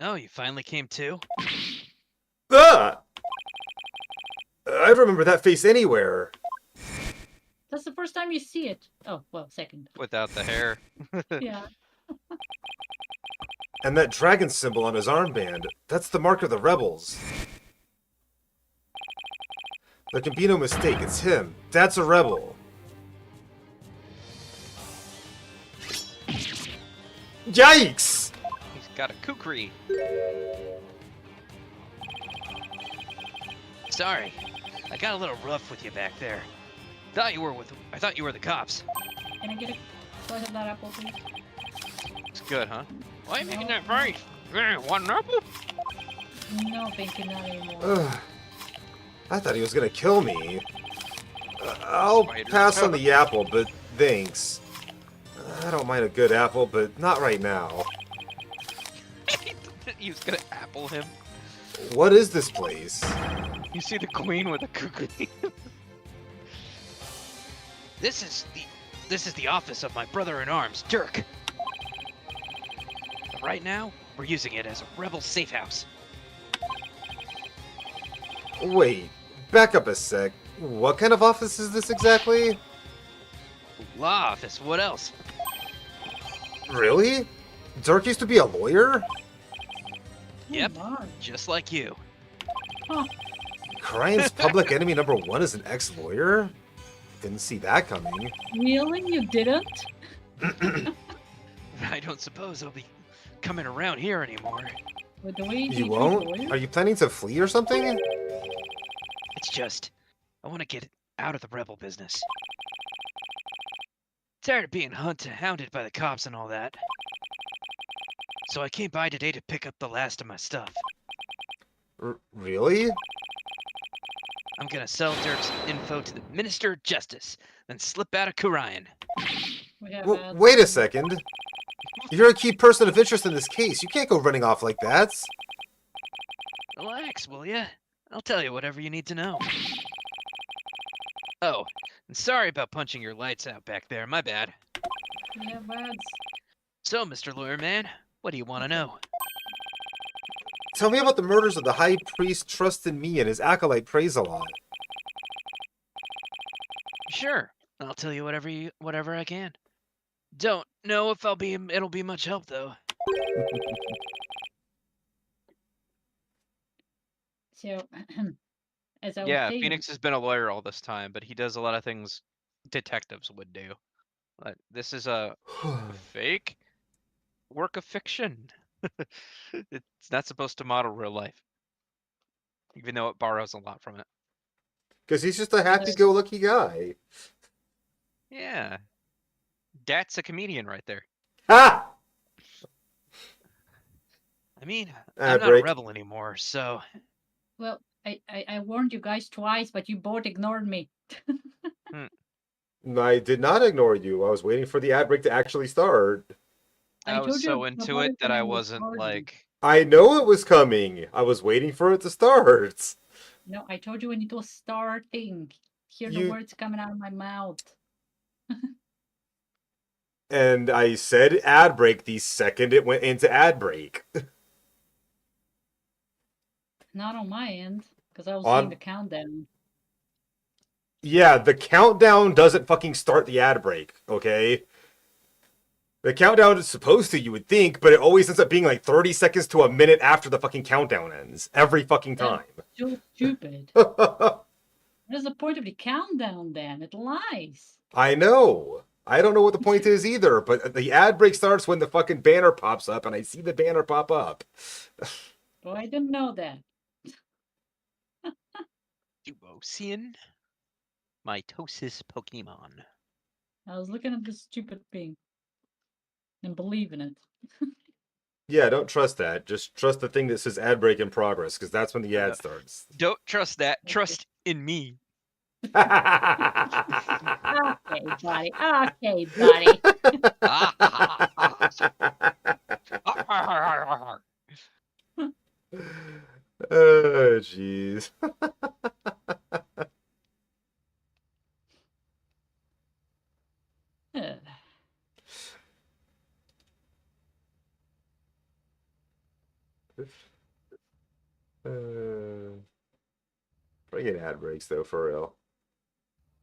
Oh, you finally came to? Ah! I remember that face anywhere. That's the first time you see it. Oh, well, second. Without the hair. Yeah. And that dragon symbol on his armband, that's the mark of the rebels. There can be no mistake, it's him. That's a rebel. Yikes! He's got a kukri. Sorry, I got a little rough with you back there. I thought you were the cops. Can I get a slice of that apple, please? It's good, huh? Why are you making No. that face? One apple? No, thank you, not anymore. Ugh. I thought he was gonna kill me. I'll Spider pass on cover. the apple, but thanks. I don't mind a good apple, but not right now. He was gonna apple him. What is this place? You see the queen with a kukri. This is this is the office of my brother-in-arms, Dirk. But right now, we're using it as a rebel safe house. Wait, back up a sec. What kind of office is this exactly? Law office, what else? Really? Dirk used to be a lawyer? Yep, Oh, my. just like you. Cryan's public enemy number one is an ex-lawyer? Didn't see that coming. Really? You didn't? I don't suppose I'll be coming around here anymore. With the way you You treat won't? lawyers? Are you planning to flee or something? It's just, I want to get out of the rebel business. Tired of being hounded by the cops and all that. So I came by today to pick up the last of my stuff. Really? I'm gonna sell Dirk's info to the Minister of Justice, then slip out of Kurayan. We have W had wait a some- second. You're a key person of interest in this case. You can't go running off like that. Relax, will ya? I'll tell you whatever you need to know. Oh, and sorry about punching your lights out back there, my bad. We have ads. So, Mr. Lawyer Man, what do you want to know? Tell me about the murders of the High Priest Trust in Me and his acolyte Praise a Lot. Sure, I'll tell you whatever I can. Don't know if it'll be much help though. So, as I was Yeah, saying, Phoenix has been a lawyer all this time, but he does a lot of things detectives would do. But this is a fake work of fiction. It's not supposed to model real life, even though it borrows a lot from it. Because he's just a happy-go-lucky guy. Yeah, that's a comedian right there. Ha! I mean, Ah, I'm not break. a rebel anymore, so well, I warned you guys twice, but you both ignored me. I did not ignore you. I was waiting for the ad break to actually start. I told was you so the into it that I boyfriend was wasn't starting. like, I know it was coming. I was waiting for it to start. No, I told you when it was starting. Hear the You- words coming out of my mouth. And I said ad break the second it went into ad break. Not on my end, because I was On- seeing the countdown. Yeah, the countdown doesn't fucking start the ad break, okay? The countdown is supposed to, you would think, but it always ends up being like 30 seconds to a minute after the fucking countdown ends. Every fucking time. So stupid. What is the point of the countdown then? It lies. I know. I don't know what the point is either, but the ad break starts when the fucking banner pops up, and I see the banner pop up. Oh, I didn't know that. Duosian mitosis Pokemon. I was looking at this stupid thing and believing it. Yeah, don't trust that. Just trust the thing that says ad break in progress, because that's when the ad starts. Don't trust that. Trust in me. Okay, buddy. Okay, buddy. Oh, jeez. Ugh. Bring in ad breaks, though, for real.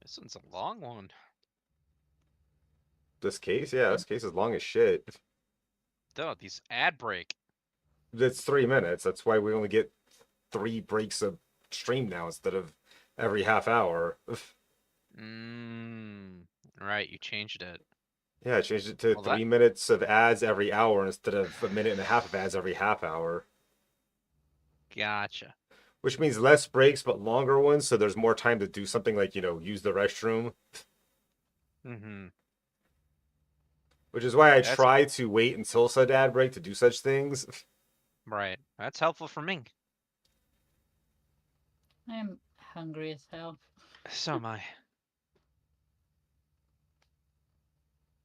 This one's a long one. This case? Yeah, this case is long as shit. Though these ad break. It's 3 minutes. That's why we only get 3 breaks of stream now instead of every half hour. Right, you changed it. Yeah, I changed it to Well, 3 minutes of ads every hour instead of a minute and a half of ads every half hour. Gotcha. Which means less breaks but longer ones, so there's more time to do something like, use the restroom. Mm-hmm. Which is why I That's- try to wait until said ad break to do such things. Right. That's helpful for me. I am hungry as hell. So am I.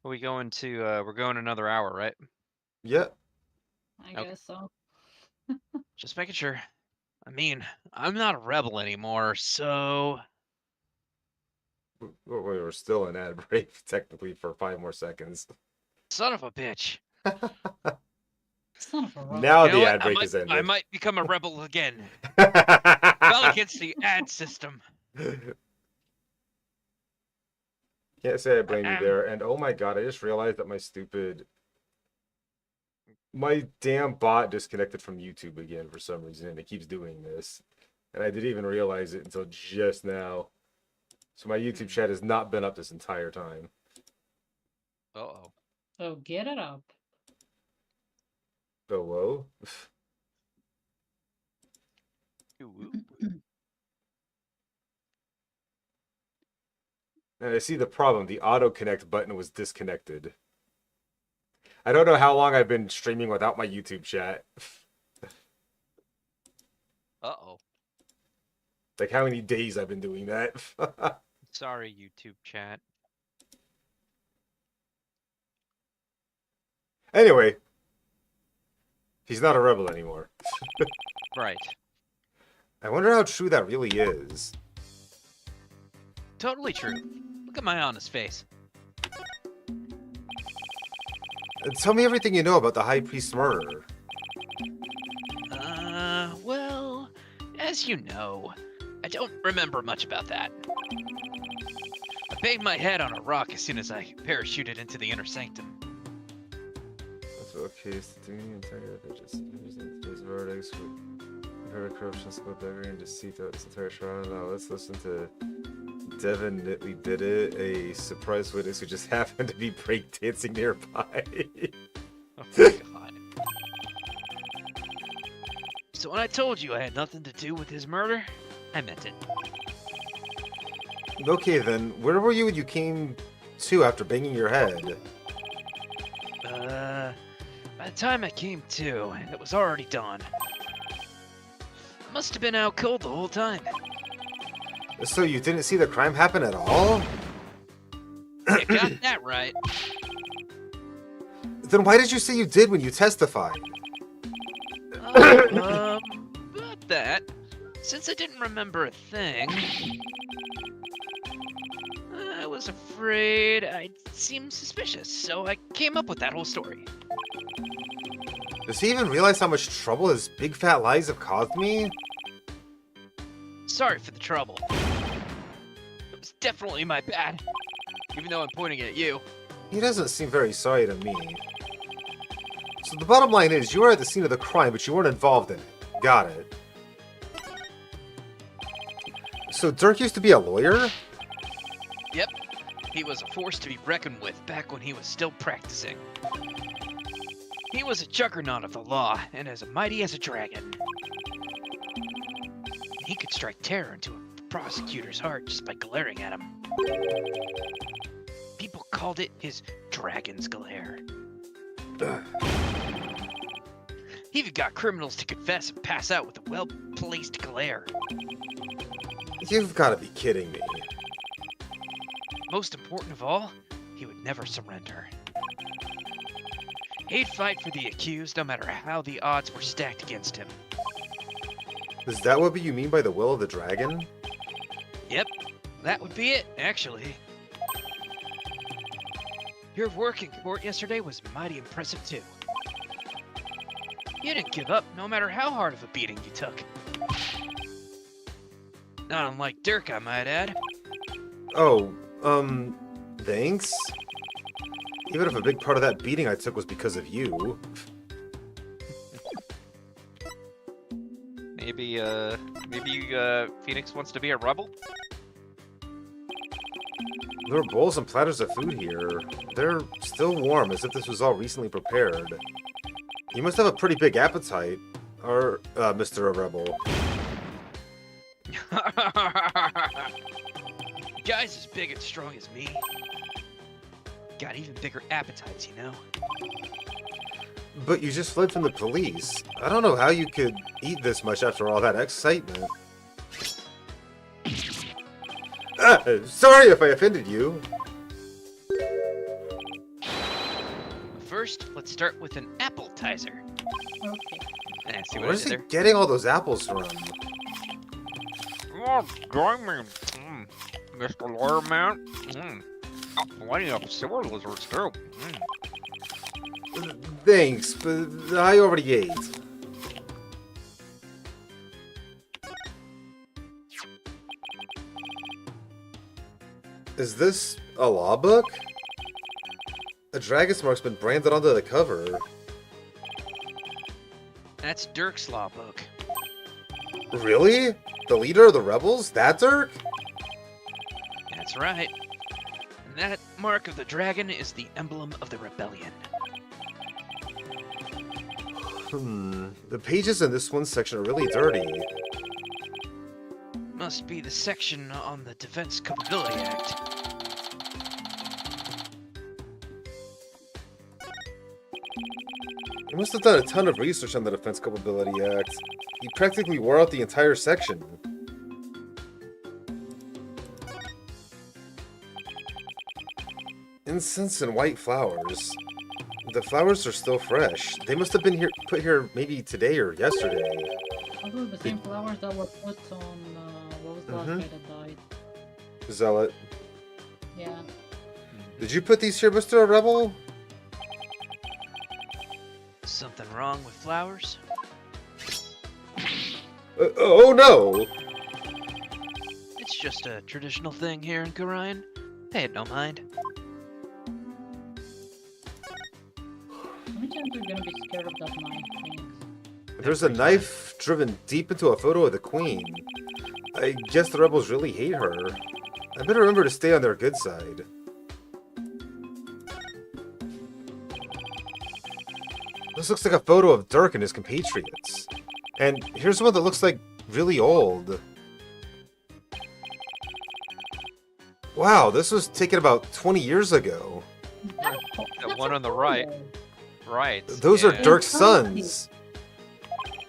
We going to we're going another hour, right? Yeah. I Okay. guess so. just making sure. I mean, I'm not a rebel anymore, so We were still in ad break technically for 5 more seconds. Son of a bitch. Son of a rock. Now You know the what? ad break is ended. I might become a rebel again. Rebel against the ad system. Can't say I blame you there. And oh my god, I just realized that my damn bot disconnected from YouTube again for some reason, and it keeps doing this. And I didn't even realize it until just now. So my YouTube chat has not been up this entire time. Uh-oh. So get it up. Hello? And I see the problem. The auto connect button was disconnected. I don't know how long I've been streaming without my YouTube chat. Uh-oh. Like how many days I've been doing that. Sorry, YouTube chat. Anyway, he's not a rebel anymore. Right. I wonder how true that really is. Totally true. Look at my honest face. Tell me everything you know about the High Priest's murder. Well, as you know, I don't remember much about that. I banged my head on a rock as soon as I parachuted into the inner sanctum. That's okay. It's the entire just his verdicts. We heard a corruption, skullduggery, and deceit throughout this entire trial. Now let's listen to Definitely Did It, a surprise witness who just happened to be breakdancing nearby. Oh my god. So when I told you I had nothing to do with his murder, I meant it. Okay then, where were you when you came to after banging your head? By the time I came to, it was already dawn. I must have been out cold the whole time. So you didn't see the crime happen at all? You got that right. Then why did you say you did when you testified? About that, since I didn't remember a thing, I was afraid I'd seem suspicious, so I came up with that whole story. Does he even realize how much trouble his big fat lies have caused me? Sorry for the trouble. It was definitely my bad, even though I'm pointing at you. He doesn't seem very sorry to me. So the bottom line is, you were at the scene of the crime, but you weren't involved in it. Got it. So Dirk used to be a lawyer? Yep, he was a force to be reckoned with back when he was still practicing. He was a juggernaut of the law, and as mighty as a dragon. He could strike terror into a prosecutor's heart just by glaring at him. People called it his dragon's glare. He even got criminals to confess and pass out with a well-placed glare. You've got to be kidding me. Most important of all, he would never surrender. He'd fight for the accused no matter how the odds were stacked against him. Is that what you mean by the will of the dragon? Yep, that would be it, actually. Your work in court yesterday was mighty impressive, too. You didn't give up, no matter how hard of a beating you took. Not unlike Dirk, I might add. Oh, thanks? Even if a big part of that beating I took was because of you. Maybe Phoenix wants to be a rebel? There were bowls and platters of food here. They're still warm, as if this was all recently prepared. You must have a pretty big appetite. Or, Mr. Rebel. Guys as big and strong as me got even bigger appetites, you know? But you just fled from the police. I don't know how you could eat this much after all that excitement. Sorry if I offended you. First, let's start with an appetizer. Okay. See what Where I is did he there? getting all those apples from? Oh, gaming. Mr. Lawyer Man. Oh, plenty of sewer lizards too. Thanks, but I already ate. Is this a law book? A dragon's mark's been branded onto the cover. That's Dirk's law book. Really? The leader of the rebels? That Dirk? That's right. And that mark of the dragon is the emblem of the rebellion. The pages in this one section are really dirty. Must be the section on the Defense Culpability Act. He must have done a ton of research on the Defense Culpability Act. He practically wore out the entire section. Incense and white flowers. The flowers are still fresh. They must have been put here maybe today or yesterday. Those were the same flowers that were put on, what was the last guy that died? Zealot. Yeah. Did you put these here, Mr. Rebel? Something wrong with flowers? Oh no! It's just a traditional thing here in Gorion. Pay it no mind. How many times are we gonna be scared of that knife thing? There's a knife driven deep into a photo of the Queen. I guess the rebels really hate her. I better remember to stay on their good side. This looks like a photo of Dirk and his compatriots. And here's one that looks like really old. Wow, this was taken about 20 years ago. The one on the right. Right. Those are yeah. Dirk's sons.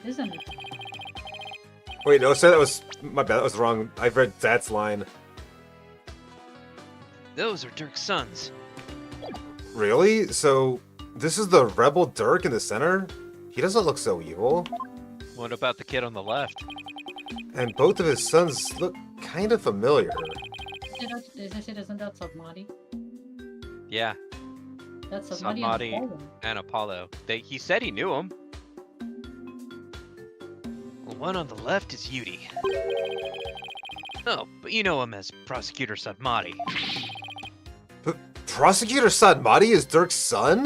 Isn't it? Wait, no, sorry, that was my bad. That was wrong. I read Zat's line. Those are Dirk's sons. Really? So this is the rebel Dirk in the center? He doesn't look so evil. What about the kid on the left? And both of his sons look kind of familiar. Isn't that Sagmati? Yeah, That's Sagmati Sagmati and and Apollo. He said he knew him. The one on the left is Yudi. Oh, but you know him as Prosecutor Sadmati. Prosecutor Sadmati is Dirk's son?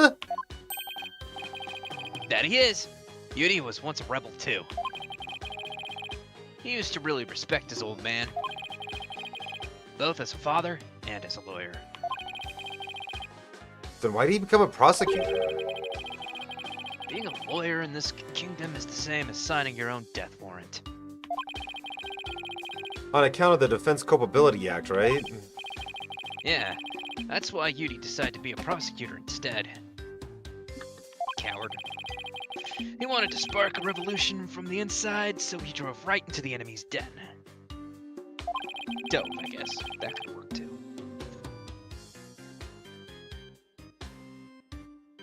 That he is. Yudi was once a rebel too. He used to really respect his old man, both as a father and as a lawyer. Then why did he become a prosecutor? Being a lawyer in this kingdom is the same as signing your own death warrant. On account of the Defense Culpability Act, right? Yeah, that's why Yudi decided to be a prosecutor instead. Coward. He wanted to spark a revolution from the inside, so he drove right into the enemy's den. Dove, I guess. That could work too.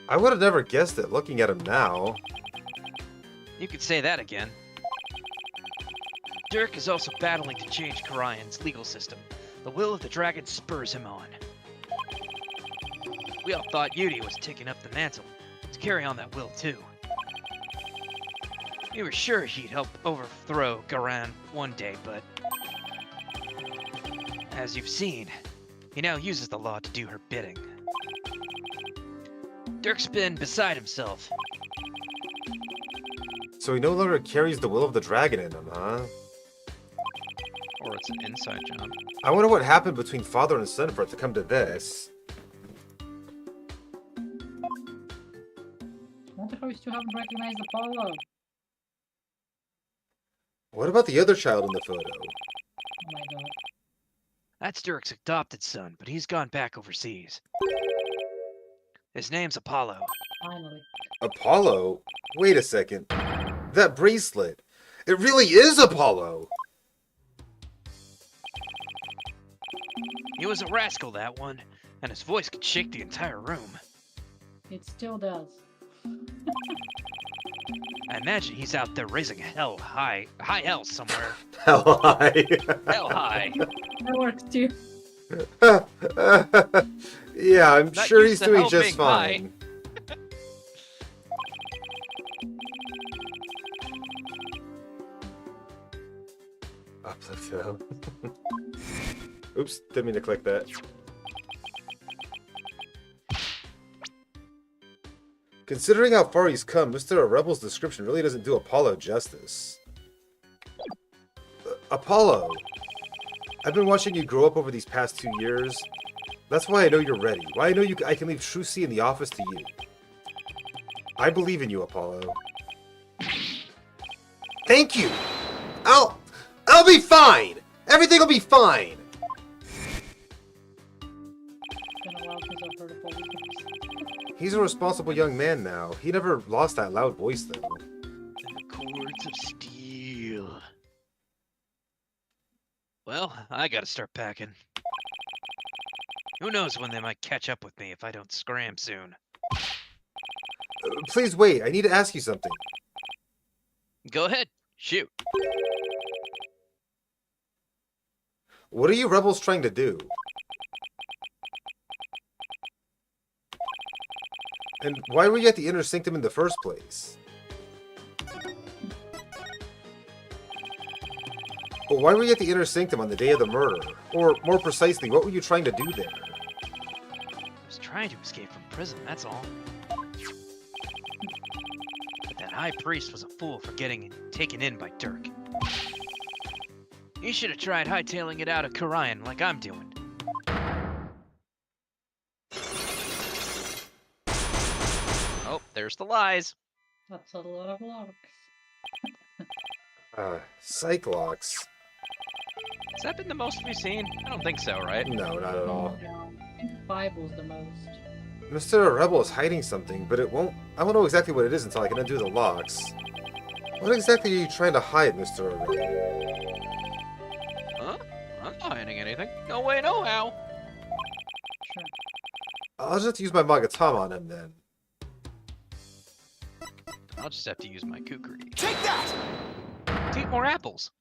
I would have never guessed it looking at him now. You could say that again. Dirk is also battling to change Korion's legal system. The will of the dragon spurs him on. We all thought Yudi was taking up the mantle to carry on that will too. We were sure he'd help overthrow Garan one day, but as you've seen, he now uses the law to do her bidding. Dirk's been beside himself. So he no longer carries the will of the dragon in him, huh? Or it's an inside job. I wonder what happened between father and son for it to come to this. I wonder how you still haven't recognized Apollo. What about the other child in the photo? Oh my god. That's Dirk's adopted son, but he's gone back overseas. His name's Apollo. Finally. Apollo? Wait a second. That bracelet. It really is Apollo! He was a rascal, that one, and his voice could shake the entire room. It still does. I imagine he's out there raising high hell somewhere. Hell, I. Hell high. That works too. Yeah, I'm Not sure used he's to doing just helping, bye. fine. Uplift though. Oops, didn't mean to click that. Considering how far he's come, Mr. Rebel's description really doesn't do Apollo justice. Apollo! I've been watching you grow up over these past 2 years. That's why I know you're ready. Why I know I can leave Trucy in the office to you. I believe in you, Apollo. Thank you! I'll be fine! Everything will be fine! It's been a while since I've heard of all these things. He's a responsible young man now. He never lost that loud voice, though. The cords of steel. Well, I gotta start packing. Who knows when they might catch up with me if I don't scram soon. Please wait, I need to ask you something. Go ahead, shoot. What are you rebels trying to do? And why were you at the Inner Sanctum in the first place? Well, why were you at the Inner Sanctum on the day of the murder? Or, more precisely, what were you trying to do there? I was trying to escape from prison, that's all. But that high priest was a fool for getting taken in by Dirk. He should have tried hightailing it out of Karayan like I'm doing. Oh, there's the lies. That's a lot of locks. Cyclox? Has that been the most we've seen? I don't think so, right? No, not at all. No, I think the Bible's the most. Mr. Rebel is hiding something, but I won't know exactly what it is until I can undo the locks. What exactly are you trying to hide, Mr. Rebel? Huh? I'm not hiding anything. No way, no how. Sure. I'll just have to use my Magatama on him then. I'll just have to use my kukri. Take that! To eat more apples.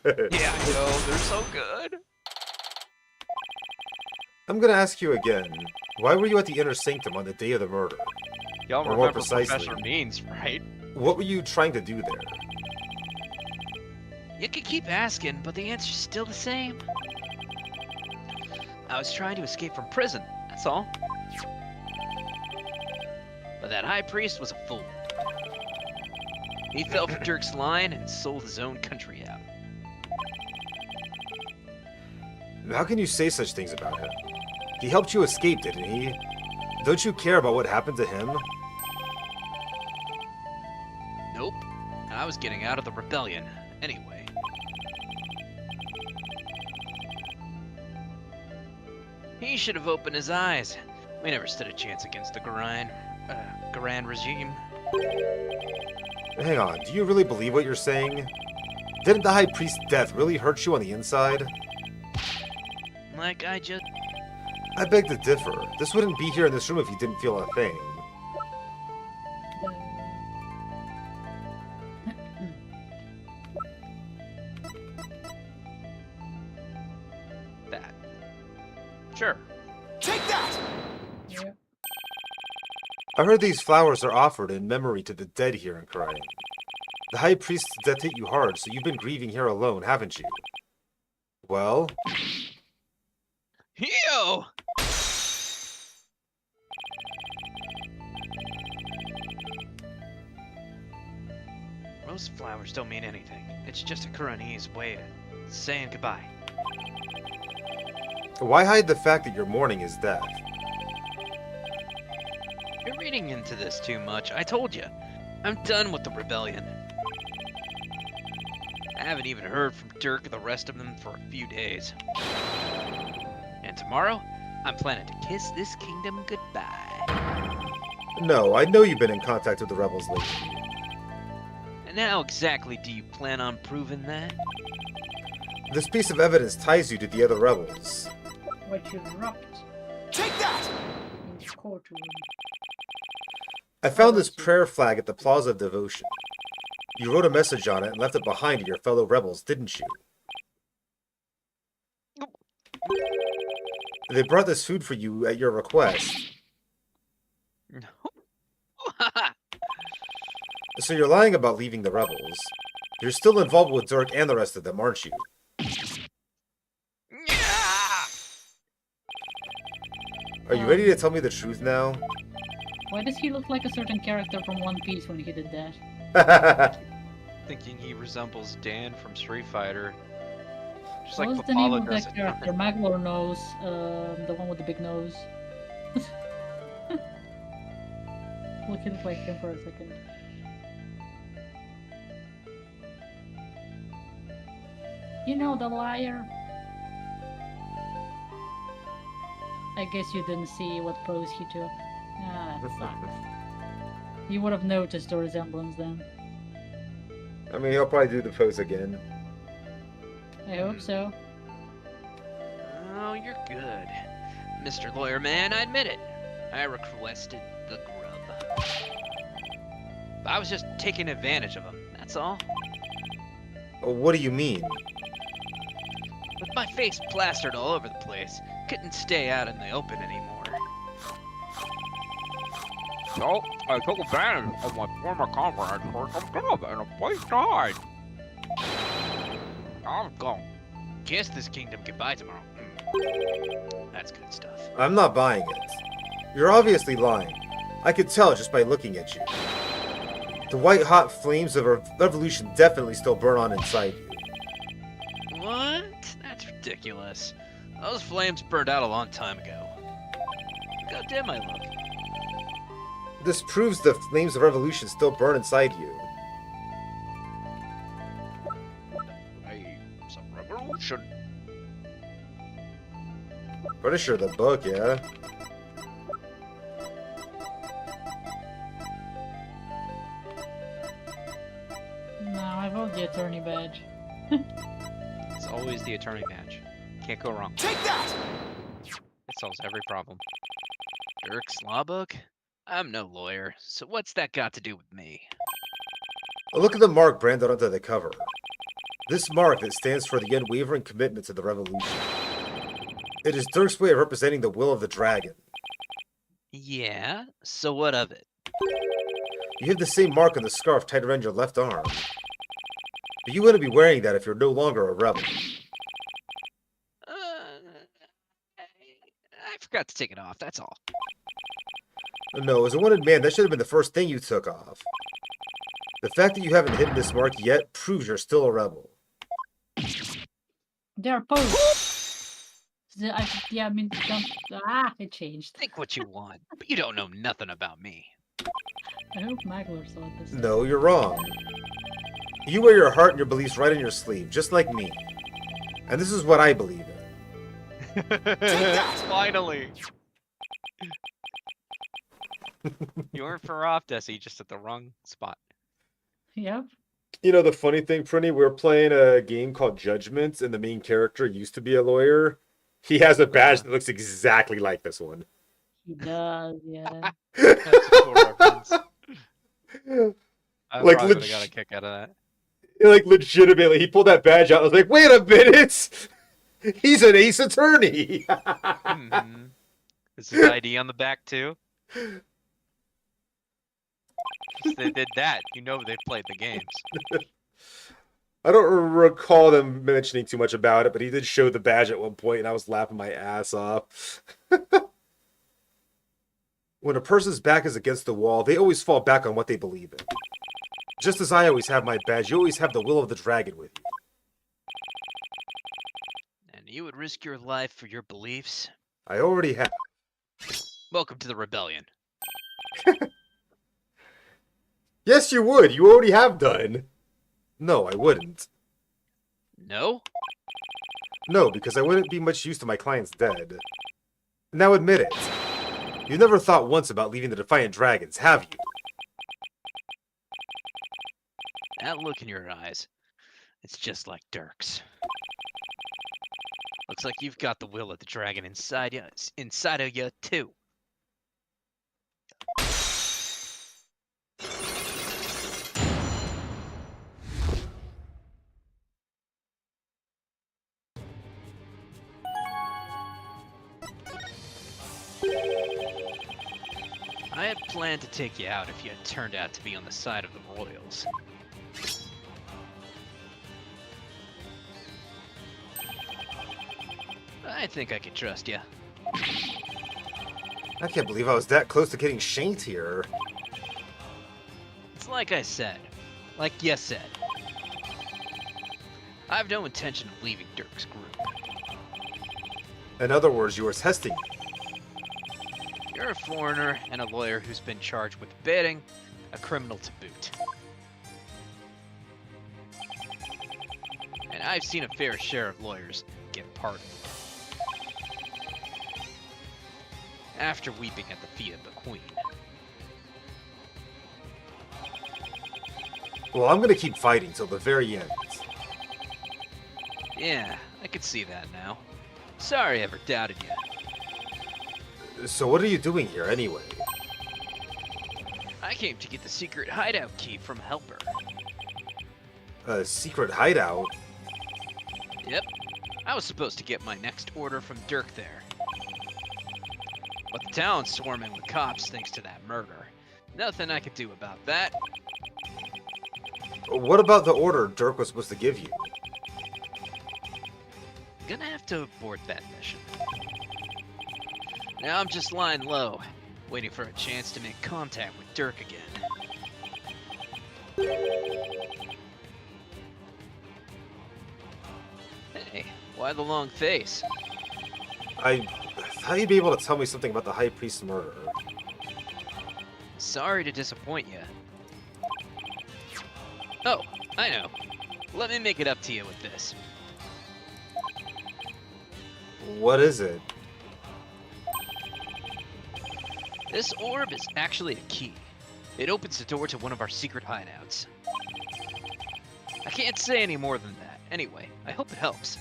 Yeah, I know, they're so good. I'm gonna ask you again. Why were you at the Inner Sanctum on the day of the murder? Y'all Or more remember precisely. Professor Means, right? What were you trying to do there? You can keep asking, but the answer's still the same. I was trying to escape from prison, that's all. But that high priest was a fool. He fell for Dirk's line and sold his own country out. How can you say such things about him? He helped you escape, didn't he? Don't you care about what happened to him? Nope. I was getting out of the rebellion, anyway. He should have opened his eyes. We never stood a chance against the Garan regime. Hang on, do you really believe what you're saying? Didn't the High Priest's death really hurt you on the inside? Like I just... I beg to differ. This wouldn't be here in this room if you didn't feel a thing. that. Sure. Take that! Yeah. I heard these flowers are offered in memory to the dead here in Karayan. The High Priest's death hit you hard, so you've been grieving here alone, haven't you? Well, Yo! Rose flowers don't mean anything. It's just a Kuranese way of saying goodbye. why hide the fact that you're mourning his death? You're reading into this too much. I told you. I'm done with the rebellion. I haven't even heard from Dirk or the rest of them for a few days. And tomorrow, I'm planning to kiss this kingdom goodbye. No, I know you've been in contact with the rebels lately. And how exactly do you plan on proving that? This piece of evidence ties you to the other rebels. What you dropped Take that! in the courtroom. I found this prayer flag at the Plaza of Devotion. You wrote a message on it and left it behind to your fellow rebels, didn't you? They brought this food for you at your request. No. So you're lying about leaving the rebels. You're still involved with Dirk and the rest of them, aren't you? Are you ready to tell me the truth now? Why does he look like a certain character from One Piece when he did that? Thinking he resembles Dan from Street Fighter. Just What like was the name Papala of does that it. character? Maglor Nose, the one with the big nose. Look at like him for a second. You know the liar. I guess you didn't see what pose he took. Ah, that sucks. You would have noticed the resemblance then. I mean, he'll probably do the pose again. I hope so. Oh, you're good. Mr. Lawyer Man, I admit it. I requested the grub. I was just taking advantage of him, that's all. What do you mean? With my face plastered all over the place, couldn't stay out in the open anymore. So, I took advantage of my former comrade for some grub and a place to hide. I'm gone. Kiss this kingdom goodbye tomorrow. That's good stuff. I'm not buying it. You're obviously lying. I could tell just by looking at you. The white-hot flames of a revolution definitely still burn on inside you. What? That's ridiculous. Those flames burned out a long time ago. Look how dim I look. This proves the flames of revolution still burn inside you. Some revolution. Pretty sure the book, yeah? No, I vote the attorney badge. It's always the attorney badge. Can't go wrong. Take that! It solves every problem. Dirk Slawbook? I'm no lawyer, so what's that got to do with me? Look at the mark branded onto the cover. This mark that stands for the unwavering commitment to the revolution. It is Dirk's way of representing the will of the dragon. Yeah, so what of it? You have the same mark on the scarf tied around your left arm. But you wouldn't be wearing that if you're no longer a rebel. I forgot to take it off, that's all. No, as a wanted man, that should have been the first thing you took off. The fact that you haven't hidden this mark yet proves you're still a rebel. There are posts. Yeah, I mean, it changed. Think what you want, but you don't know nothing about me. I hope Maglor saw this. No, you're wrong. You wear your heart and your beliefs right on your sleeve, just like me. And this is what I believe in. Finally! You weren't far off, Desi, just at the wrong spot. Yep. You know, the funny thing, Prinny, we were playing a game called Judgments, and the main character used to be a lawyer. He has a badge that looks exactly like this one. He does, yeah. That's a cool reference. I Like, probably would have got a kick out of that. Like, legitimately, he pulled that badge out. I was like, wait a minute! He's an ace attorney! Mm-hmm. Is his ID on the back, too? They did that. You know they played the games. I don't recall them mentioning too much about it, but he did show the badge at one point, and I was laughing my ass off. When a person's back is against the wall, they always fall back on what they believe in. Just as I always have my badge, you always have the will of the dragon with you. And you would risk your life for your beliefs? I already have. Welcome to the rebellion. Yes, you would. You already have done. No, I wouldn't. No? No, because I wouldn't be much use to my clients dead. Now admit it. You never thought once about leaving the Defiant Dragons, have you? That look in your eyes. It's just like Dirk's. Looks like you've got the will of the dragon inside of you too. I had planned to take you out if you had turned out to be on the side of the Royals. I think I can trust you. I can't believe I was that close to getting shanked here. It's like I said. Like you said. I have no intention of leaving Dirk's group. In other words, you were testing me. You're a foreigner and a lawyer who's been charged with bidding, a criminal to boot. And I've seen a fair share of lawyers get pardoned. After weeping at the feet of the Queen. Well, I'm gonna keep fighting till the very end. Yeah, I could see that now. Sorry I ever doubted you. So what are you doing here anyway? I came to get the secret hideout key from Helper. A secret hideout? Yep, I was supposed to get my next order from Dirk there. But the town's swarming with cops thanks to that murder. Nothing I could do about that. What about the order Dirk was supposed to give you? Gonna have to abort that mission. Now I'm just lying low, waiting for a chance to make contact with Dirk again. Hey, why the long face? I thought you'd be able to tell me something about the High Priest's murder. Sorry to disappoint you. Oh, I know. Let me make it up to you with this. What is it? This orb is actually a key. It opens the door to one of our secret hideouts. I can't say any more than that. Anyway, I hope it helps.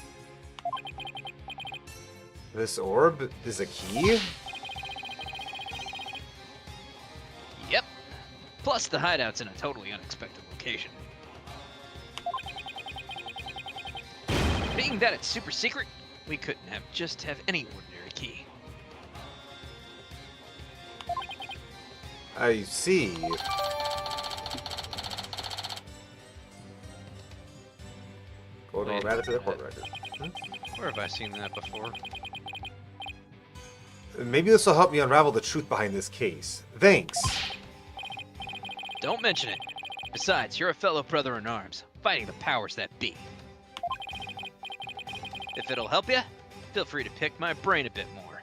This orb is a key? Yep. Plus the hideout's in a totally unexpected location. Being that it's super secret, we couldn't have any ordinary key. I see. Going Wait on added to the a court minute. record. Where have I seen that before? Maybe this will help me unravel the truth behind this case. Thanks. Don't mention it. Besides, you're a fellow brother in arms, fighting the powers that be. If it'll help you, feel free to pick my brain a bit more.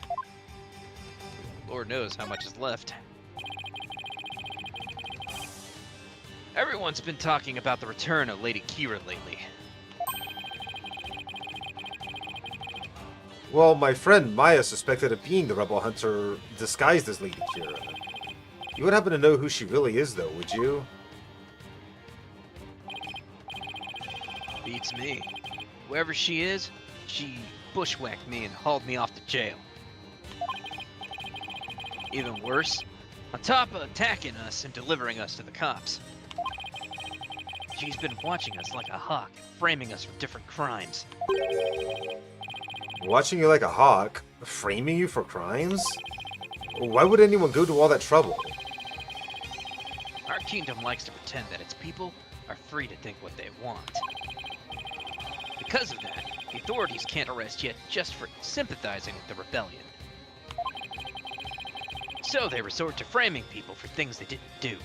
Lord knows how much is left. Everyone's been talking about the return of Lady Kira lately. Well, my friend Maya suspected of being the rebel hunter disguised as Lady Kira. You would happen to know who she really is, though, would you? Beats me. Whoever she is, she bushwhacked me and hauled me off to jail. Even worse, on top of attacking us and delivering us to the cops, she's been watching us like a hawk, framing us for different crimes. Watching you like a hawk? Framing you for crimes? Why would anyone go to all that trouble? Our kingdom likes to pretend that its people are free to think what they want. Because of that, the authorities can't arrest you just for sympathizing with the rebellion. So they resort to framing people for things they didn't do.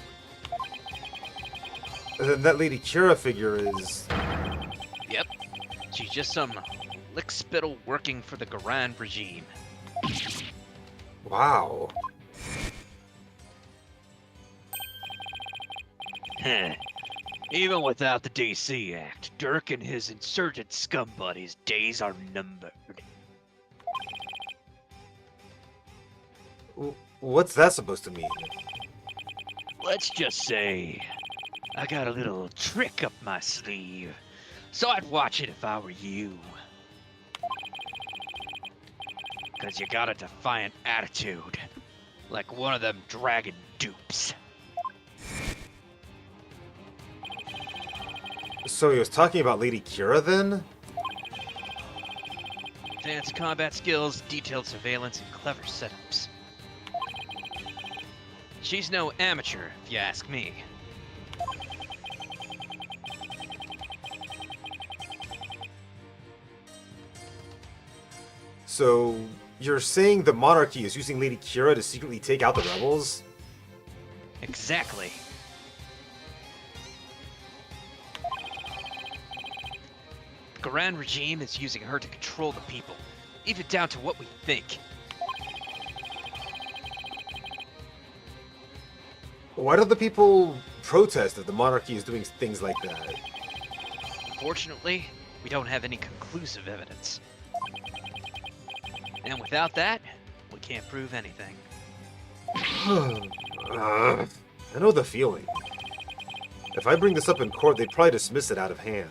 Then that Lady Kira figure is... Yep, she's just some lickspittle working for the Grand regime. Wow. Heh. Even without the DC Act, Dirk and his insurgent scum buddies' days are numbered. What's that supposed to mean? Let's just say, I got a little trick up my sleeve, so I'd watch it if I were you. Cause you got a defiant attitude, like one of them dragon dupes. So he was talking about Lady Kira then? Advanced combat skills, detailed surveillance, and clever setups. She's no amateur, if you ask me. So, you're saying the monarchy is using Lady Kira to secretly take out the rebels? Exactly. The Grand Regime is using her to control the people, even down to what we think. Why don't the people protest if the monarchy is doing things like that? Unfortunately, we don't have any conclusive evidence. And without that, we can't prove anything. I know the feeling. If I bring this up in court, they'd probably dismiss it out of hand.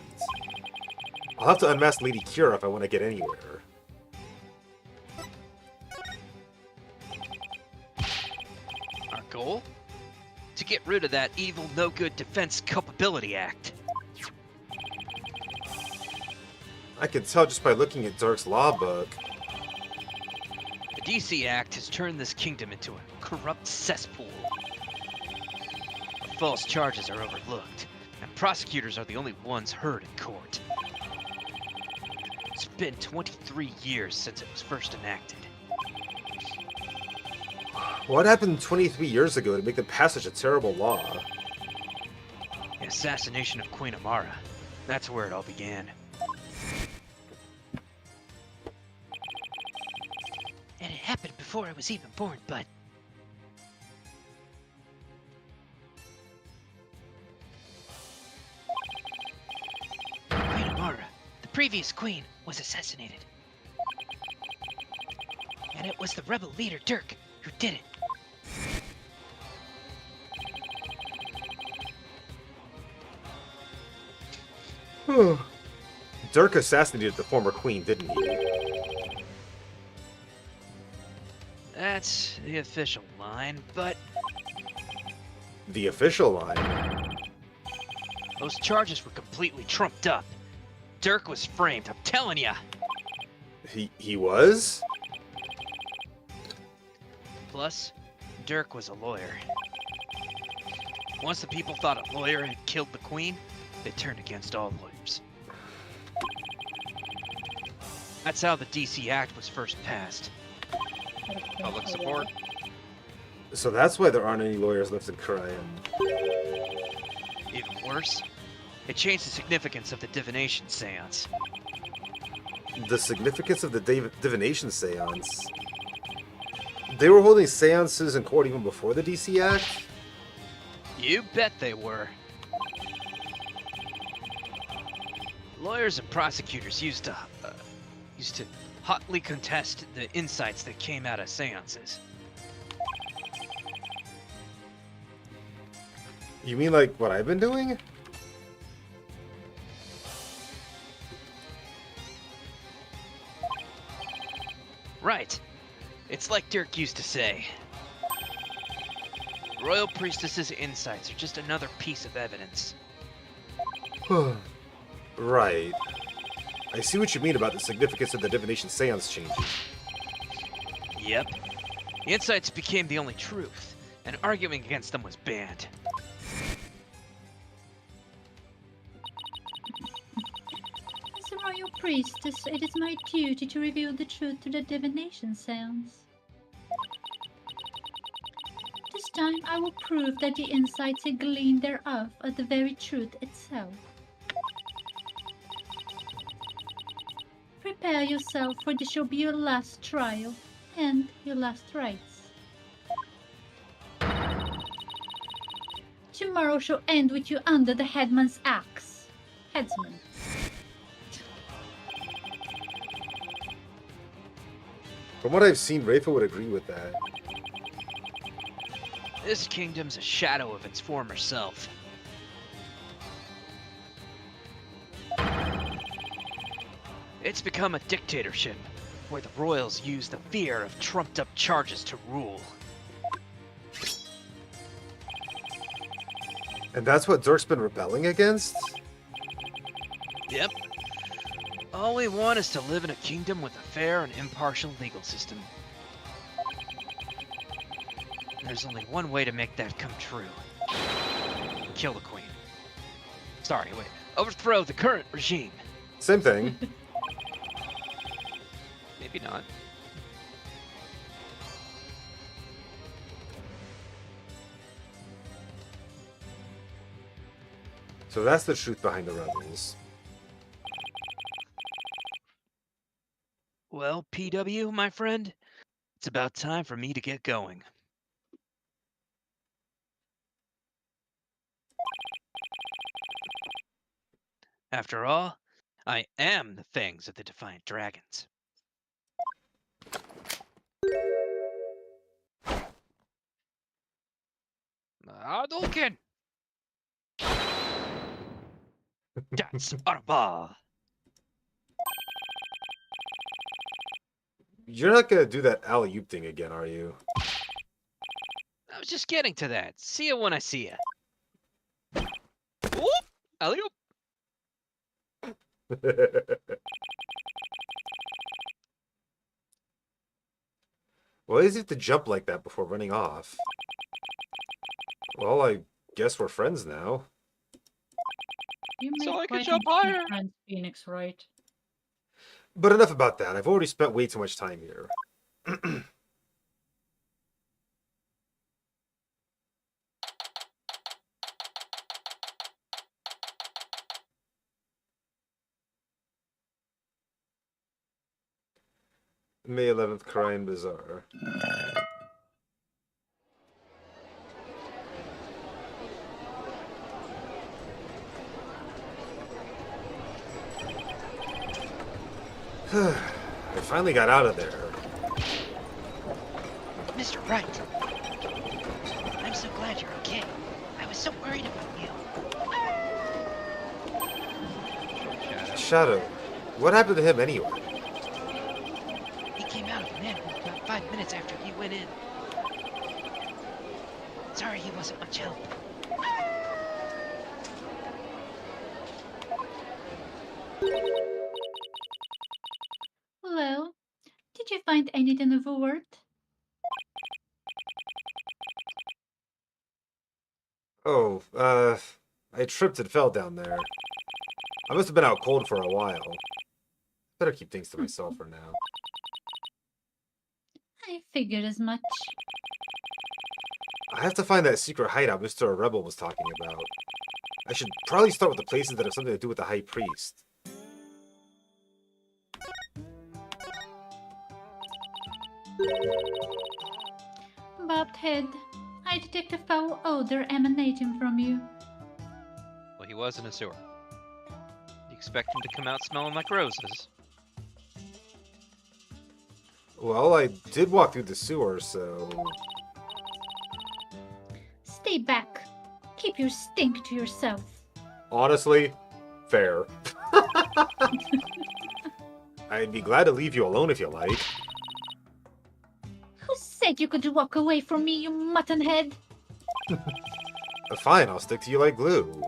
I'll have to unmask Lady Kira if I want to get anywhere. Our goal? To get rid of that evil, no-good Defense Culpability Act. I can tell just by looking at Dirk's law book. The DC Act has turned this kingdom into a corrupt cesspool. The false charges are overlooked, and prosecutors are the only ones heard in court. It's been 23 years since it was first enacted. What happened 23 years ago to make them pass such a terrible law? The assassination of Queen Amara. That's where it all began. And it happened before I was even born, but... Queen Amara, the previous queen, was assassinated. And it was the rebel leader, Dirk, who did it. Dirk assassinated the former queen, didn't he? That's the official line, but The official line. those charges were completely trumped up. Dirk was framed, I'm telling ya. He was? Plus, Dirk was a lawyer. Once the people thought a lawyer had killed the queen, they turned against all lawyers. That's how the DC Act was first passed. Public support. So that's why there aren't any lawyers left in Korean. Even worse, it changed the significance of the divination seance. The significance of the divination seance. They were holding seances in court even before the DC Act? You bet they were. Lawyers and prosecutors used to hotly contest the insights that came out of seances. You mean like what I've been doing? Right. It's like Dirk used to say. Royal Priestess's insights are just another piece of evidence. Right. I see what you mean about the significance of the divination seance changing. Yep. The insights became the only truth, and arguing against them was banned. As a royal priestess, it is my duty to reveal the truth to the divination seance. This time I will prove that the insights I gleaned thereof are the very truth itself. Prepare yourself, for this shall be your last trial, and your last rites. Tomorrow shall end with you under the headman's axe. Headsman. From what I've seen, Rafa would agree with that. This kingdom's a shadow of its former self. It's become a dictatorship, where the royals use the fear of trumped-up charges to rule. And that's what Dirk's been rebelling against? Yep. All we want is to live in a kingdom with a fair and impartial legal system. There's only one way to make that come true. Kill the queen. Sorry, wait. Overthrow the current regime. Same thing. Maybe not. So that's the truth behind the rebels. Well, PW, my friend, it's about time for me to get going. After all, I am the fangs of the Defiant Dragons. Hadouken! That's Arba! You're not gonna do that alley-oop thing again, are you? I was just getting to that. See ya when I see ya. Whoop! Alley-oop! Why is it to jump like that before running off? Well, I guess we're friends now. You So made I can quite jump interesting higher. friends, Phoenix, right? But enough about that. I've already spent way too much time here. May 11th, Crime Bazaar. I finally got out of there. Mr. Wright! I'm so glad you're okay. I was so worried about you. Shadow, what happened to him anyway? He came out of the manhole about 5 minutes after he went in. Sorry he wasn't much help. Hello. Did you find anything of worth? Oh, I tripped and fell down there. I must have been out cold for a while. Better keep things to myself for now. I figured as much. I have to find that secret hideout Mr. Rebel was talking about. I should probably start with the places that have something to do with the High Priest. Bobbed head. I detect a foul odor emanating from you. Well, he was in a sewer. You expect him to come out smelling like roses? Well, I did walk through the sewer, so... Stay back. Keep your stink to yourself. Honestly, fair. I'd be glad to leave you alone if you like. Who said you could walk away from me, you mutton head? Fine, I'll stick to you like glue.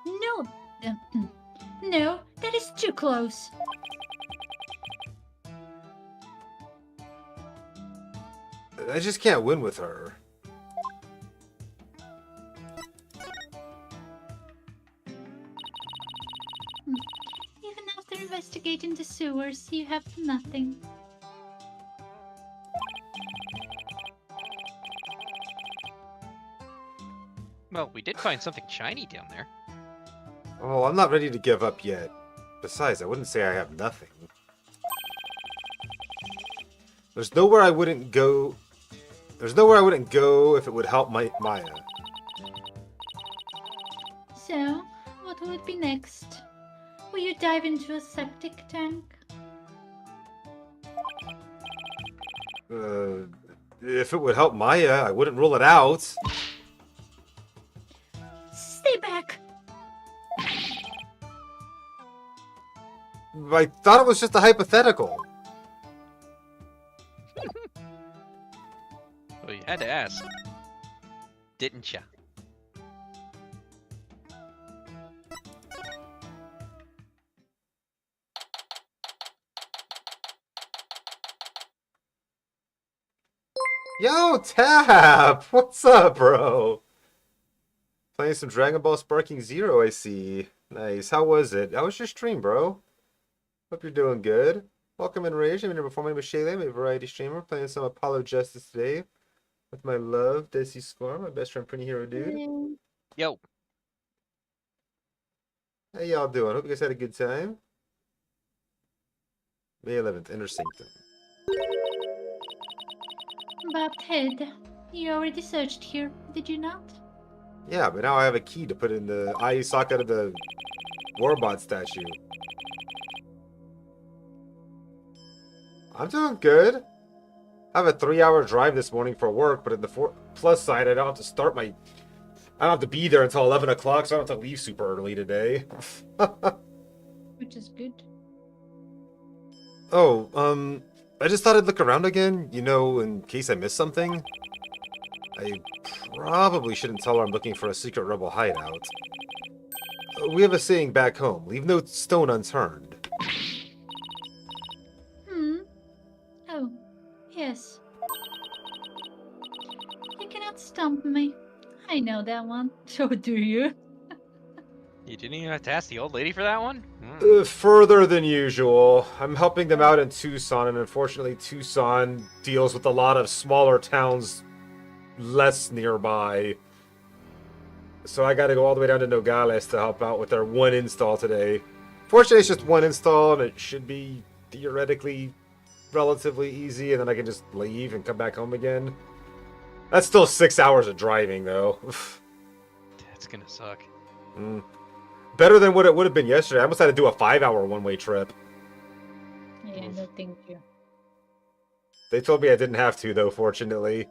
No. No, that is too close. I just can't win with her. Even after investigating the sewers, you have nothing. Well, we did find something shiny down there. Oh, I'm not ready to give up yet. Besides, I wouldn't say I have nothing. There's nowhere I wouldn't go... There's nowhere I wouldn't go if it would help Maya. So, what would be next? Will you dive into a septic tank? If it would help Maya, I wouldn't rule it out. Stay back! I thought it was just a hypothetical. Well, you had to ask. Didn't ya? Yo, Tap! What's up, bro? Playing some Dragon Ball Sparking Zero, I see. Nice. How was it? How was your stream, bro? Hope you're doing good. Welcome in Rage. I'm here performing with Shayla. I'm a variety streamer playing some Apollo Justice today with my love, Desi Score, my best friend, Pretty Hero Dude. Yo. How y'all doing? Hope you guys had a good time. May 11th, Inner Sanctum. Bobbed head, you already searched here, did you not? Yeah, but now I have a key to put in the eye socket of the Warbot statue. I'm doing good. I have a 3-hour drive this morning for work, but at the plus side, I don't have to start I don't have to be there until 11 o'clock, so I don't have to leave super early today. Which is good. Oh, I just thought I'd look around again, you know, in case I missed something. I probably shouldn't tell her I'm looking for a secret rebel hideout. We have a saying back home, leave no stone unturned. Oh, yes. You cannot stump me. I know that one. So do you? You didn't even have to ask the old lady for that one? Further than usual. I'm helping them out in Tucson, and unfortunately Tucson deals with a lot of smaller towns less nearby. So I gotta go all the way down to Nogales to help out with their one install today. Fortunately, it's just one install, and it should be theoretically relatively easy, and then I can just leave and come back home again. That's still 6 hours of driving, though. That's gonna suck. Better than what it would have been yesterday. I almost had to do a 5-hour one-way trip. Yeah, no thank you. They told me I didn't have to, though, fortunately.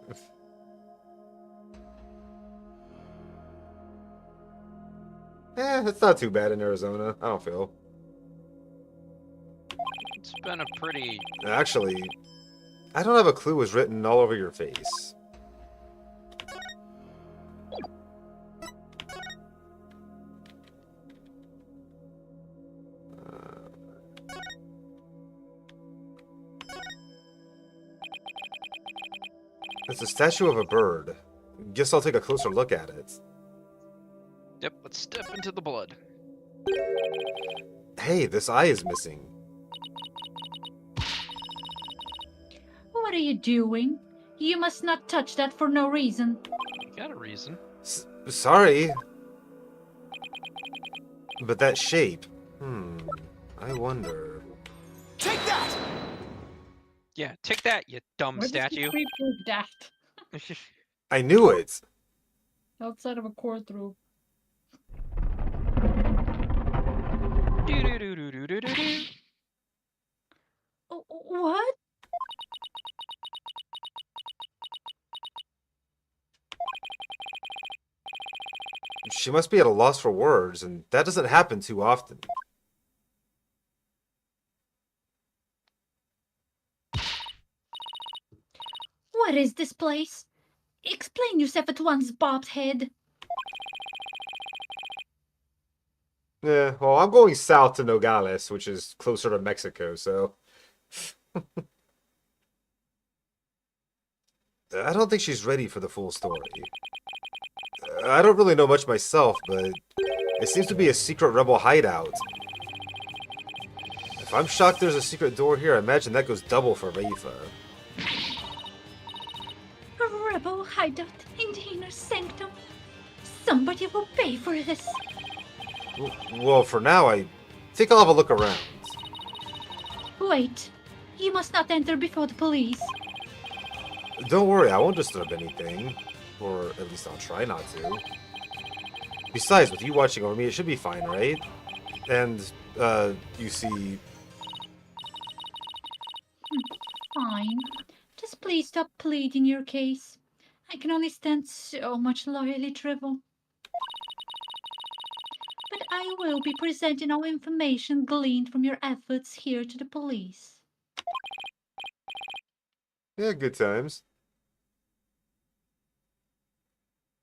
It's not too bad in Arizona. I don't feel. It's been a pretty... Actually, I don't have a clue was written all over your face. It's a statue of a bird. Guess I'll take a closer look at it. Yep, let's step into the blood. Hey, this eye is missing. What are you doing? You must not touch that for no reason. You got a reason. Sorry. But that shape. I wonder. Take that! Yeah, take that, you dumb Where statue. does the creep do that? I knew it. Outside of a courtroom. Do-do-do-do-do-do-do. What? She must be at a loss for words, and that doesn't happen too often. What is this place? Explain yourself at once, Bob's head. Yeah, well, I'm going south to Nogales, which is closer to Mexico, so... I don't think she's ready for the full story. I don't really know much myself, but it seems to be a secret rebel hideout. If I'm shocked there's a secret door here, I imagine that goes double for Rafa. A rebel hideout in the inner sanctum. Somebody will pay for this. Well, for now, I think I'll have a look around. Wait. You must not enter before the police. Don't worry, I won't disturb anything. Or at least I'll try not to. Besides, with you watching over me, it should be fine, right? And, you see... Fine. Just please stop pleading your case. I can only stand so much loyally drivel. But I will be presenting all information gleaned from your efforts here to the police. Yeah, good times.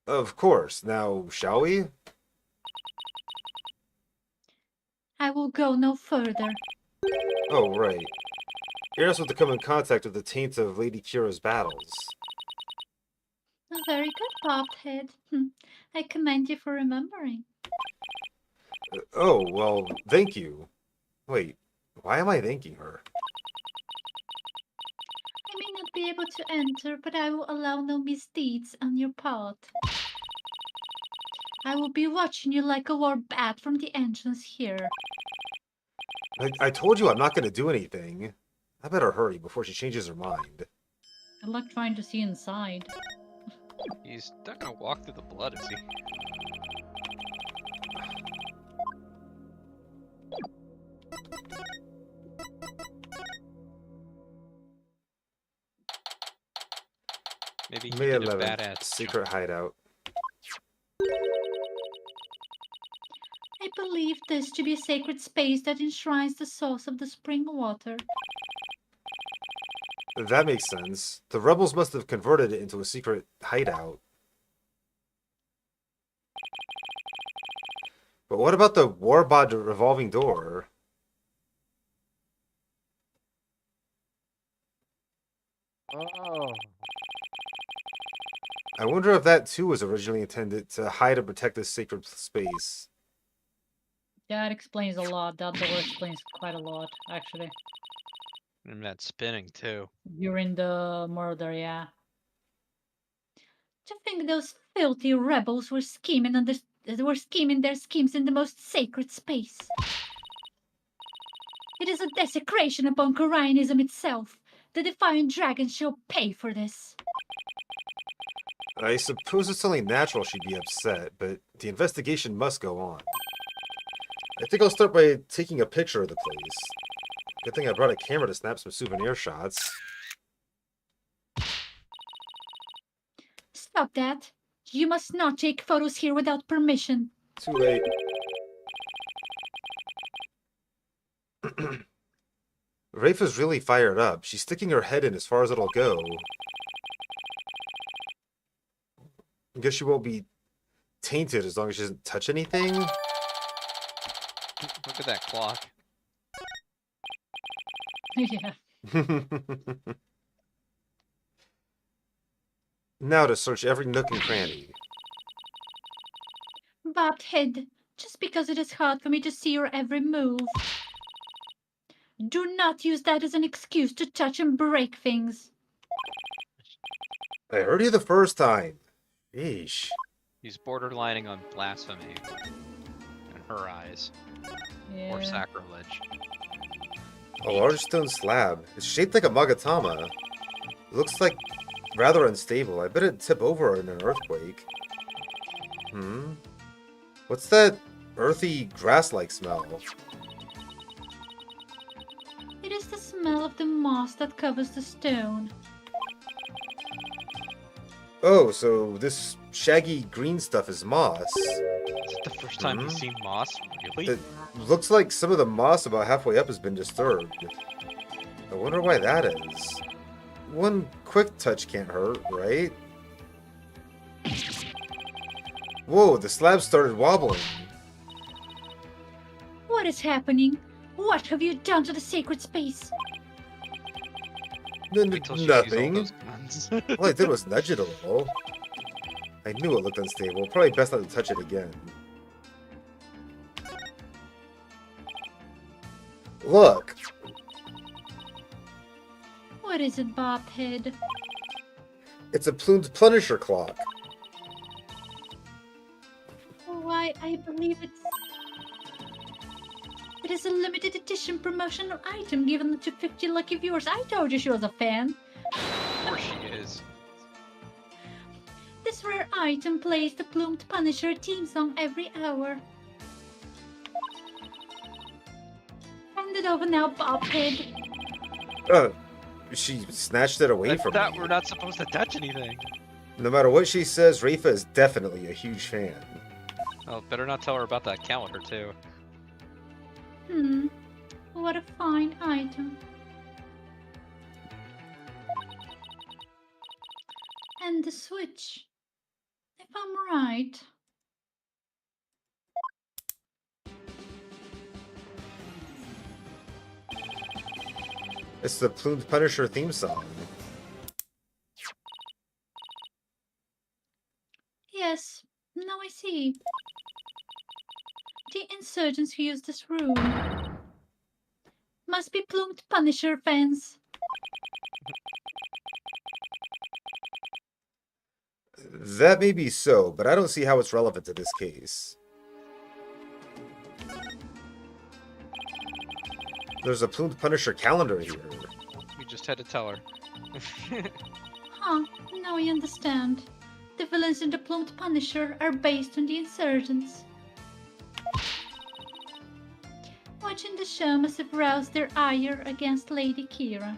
Of course. Now, shall we? I will go no further. Oh, right. Eris was to come in contact with the taint of Lady Kira's battles. Very good, Bobbed Head. I commend you for remembering. Oh, well, thank you. Wait, why am I thanking her? I may not be able to enter, but I will allow no misdeeds on your part. I will be watching you like a war bat from the entrance here. I told you I'm not going to do anything. I better hurry before she changes her mind. Good luck trying to see inside. He's not gonna walk through the blood, is he? Maybe he May did a 11th, badass secret hideout. I believe this to be a sacred space that enshrines the source of the spring water. That makes sense. The rebels must have converted it into a secret hideout. But what about the Warbot revolving door? Oh. I wonder if that too was originally intended to hide and protect this sacred space. That explains a lot. That door explains quite a lot, actually. And that spinning too. During the murder, yeah. To think those filthy rebels were scheming their schemes in the most sacred space. It is a desecration upon Koreanism itself. The Defiant Dragons shall pay for this. I suppose it's only natural she'd be upset, but the investigation must go on. I think I'll start by taking a picture of the place. Good thing I brought a camera to snap some souvenir shots. Stop that. You must not take photos here without permission. Too late. Rafa's really fired up. She's sticking her head in as far as it'll go. I guess she won't be tainted as long as she doesn't touch anything. Look at that clock. Yeah. Now to search every nook and cranny. Bobbed Head, just because it is hard for me to see your every move. Do not use that as an excuse to touch and break things. I heard you the first time. Yeesh. He's borderlining on blasphemy in her eyes, or Yeah. sacrilege. A large stone slab. It's shaped like a magatama. It looks like rather unstable. I bet it'd tip over in an earthquake. What's that earthy, grass-like smell? It is the smell of the moss that covers the stone. Oh, so this shaggy green stuff is moss. Is it the first time you've seen moss? Really? It looks like some of the moss about halfway up has been disturbed. I wonder why that is. One quick touch can't hurt, right? Whoa, the slab started wobbling. What is happening? What have you done to the sacred space? Wait till she sees all Nothing. those guns. All I did was nudge it a little. I knew it looked unstable. Probably best not to touch it again. Look! What is it, Bobbed Head? It's a plumed Punisher clock. Why, I believe it is a limited edition promotional item given to 50 lucky viewers. I told you she was a fan. Of course she is. This rare item plays the Plumed Punisher theme song every hour. Hand it over now, Bobbed Head. She snatched it away I from thought me. we're not supposed to touch anything. No matter what she says, Rafa is definitely a huge fan. Oh, better not tell her about that calendar too. What a fine item. And the switch. If I'm right. It's the Plumed Punisher theme song. Yes, now I see. The insurgents who used this room must be plumed Punisher fans. That may be so, but I don't see how it's relevant to this case. There's a plumed Punisher calendar here. We just had to tell her. Huh, now I understand. The villains in the plumed Punisher are based on the insurgents. Watching the show must have roused their ire against Lady Kira.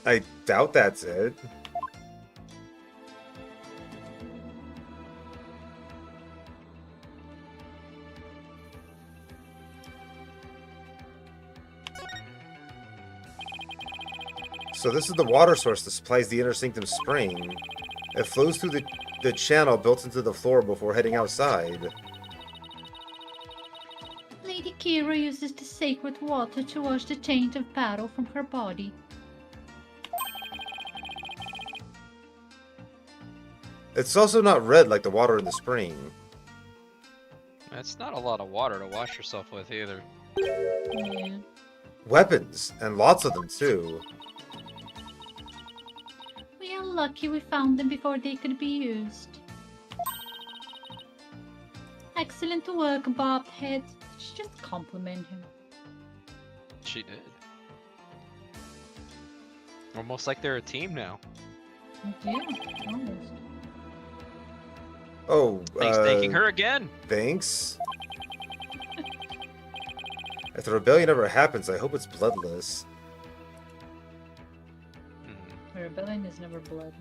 I doubt that's it. So this is the water source that supplies the inner sanctum spring. It flows through the channel built into the floor before heading outside. Lady Kira uses the sacred water to wash the taint of battle from her body. It's also not red like the water in the spring. That's not a lot of water to wash yourself with either. Yeah. Weapons, and lots of them too. We are lucky we found them before they could be used. Excellent work, Bobhead. Just compliment him. She did. Almost like they're a team now. Yeah, almost. Oh, Thanks, thanking her again. Thanks. If the rebellion ever happens, I hope it's bloodless. The rebellion is never bloodless.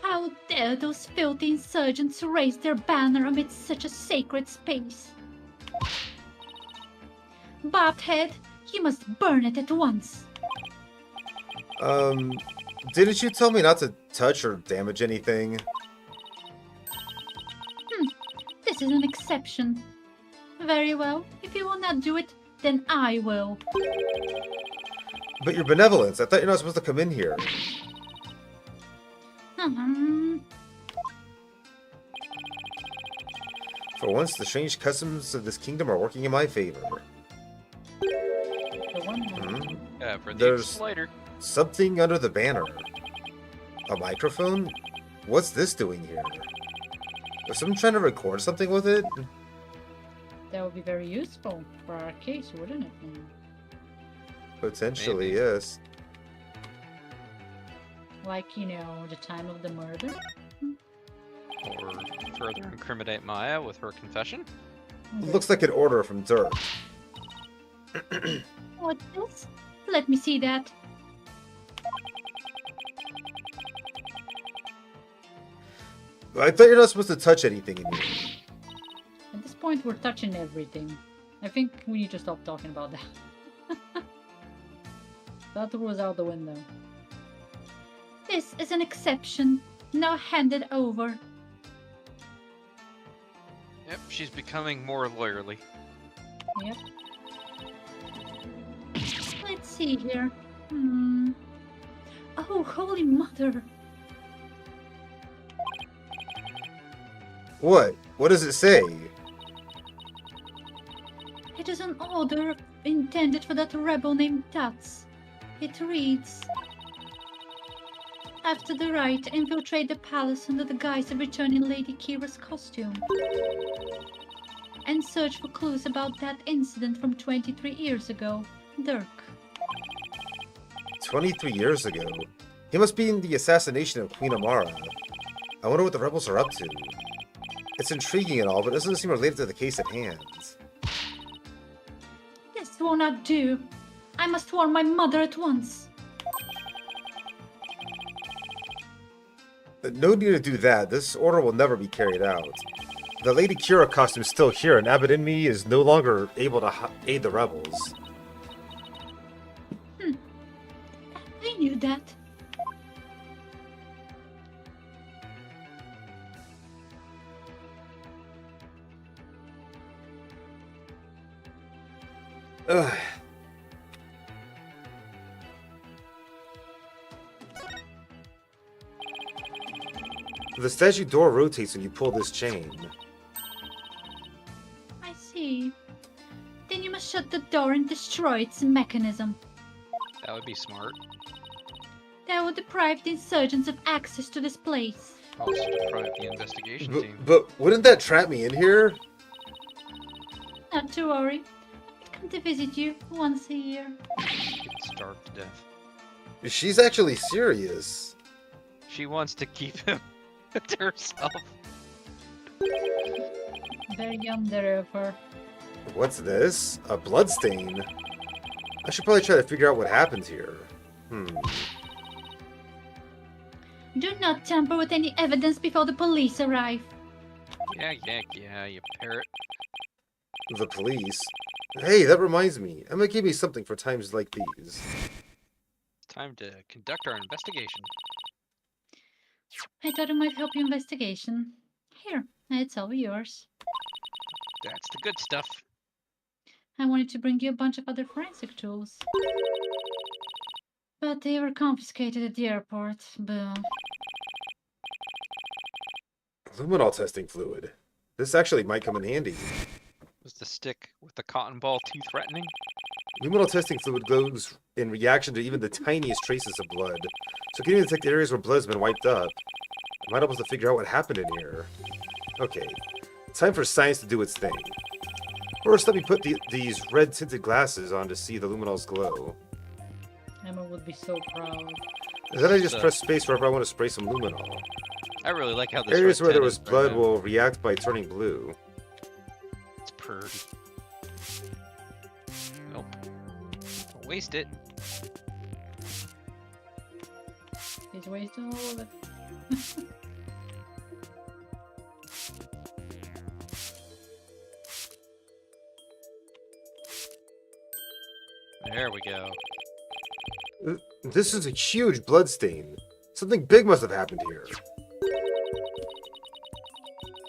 How dare those filthy insurgents raise their banner amidst such a sacred space? Bobhead, you must burn it at once. Didn't you tell me not to touch or damage anything? This is an exception. Very well. If you will not do it, then I will. But your benevolence, I thought you're not supposed to come in here. For once, the strange customs of this kingdom are working in my favor. Yeah, for the There's later. something under the banner. A microphone? What's this doing here? Was someone trying to record something with it? That would be very useful for our case, wouldn't it? Potentially, Maybe. yes. Like, you know, the time of the murder? Or further incriminate Maya with her confession. Looks like an order from Dirk. What's this? Let me see that. I thought you're not supposed to touch anything in here. At this point, we're touching everything. I think we need to stop talking about that. That was out the window. This is an exception. Now hand it over. Yep, she's becoming more lawyerly. Yep. Let's see here. Oh, Holy Mother. What? What does it say? It is an order intended for that rebel named Tuts. It reads, after the rite, infiltrate the palace under the guise of returning Lady Kira's costume. And search for clues about that incident from 23 years ago. Dirk. 23 years ago? He must be in the assassination of Queen Amara. I wonder what the rebels are up to. It's intriguing and all, but it doesn't seem related to the case at hand. This will not do. I must warn my mother at once. No need to do that. This order will never be carried out. The Lady Kira costume is still here, and Abbott and me is no longer able to aid the rebels. I knew that. Ugh. The statue door rotates when you pull this chain. I see. Then you must shut the door and destroy its mechanism. That would be smart. That would deprive the insurgents of access to this place. Also deprive the investigation team. But wouldn't that trap me in here? Not to worry. I come to visit you once a year. Get starved to death. She's actually serious. She wants to keep him to herself. Very yonder of her. What's this? A bloodstain? I should probably try to figure out what happened here. Do not tamper with any evidence before the police arrive. Yeah, you parrot. The police? Hey, that reminds me. Emma gave me something for times like these. Time to conduct our investigation. I thought it might help your investigation. Here, it's all yours. That's the good stuff. I wanted to bring you a bunch of other forensic tools. But they were confiscated at the airport. Boo. Luminol testing fluid. This actually might come in handy. Was the stick with the cotton ball too threatening? Luminol testing fluid glows in reaction to even the tiniest traces of blood. So can you detect areas where blood has been wiped up? I might be able to figure out what happened in here. Okay, time for science to do its thing. First, let me put these red-tinted glasses on to see the luminol's glow. Emma would be so proud. Then I just press space wherever I want to spray some luminol. I really like how this Areas red where there tent was is right blood now. will react by turning blue. It's pretty. Nope. Don't waste it. He's wasting all of it. There we go. This is a huge blood stain. Something big must have happened here.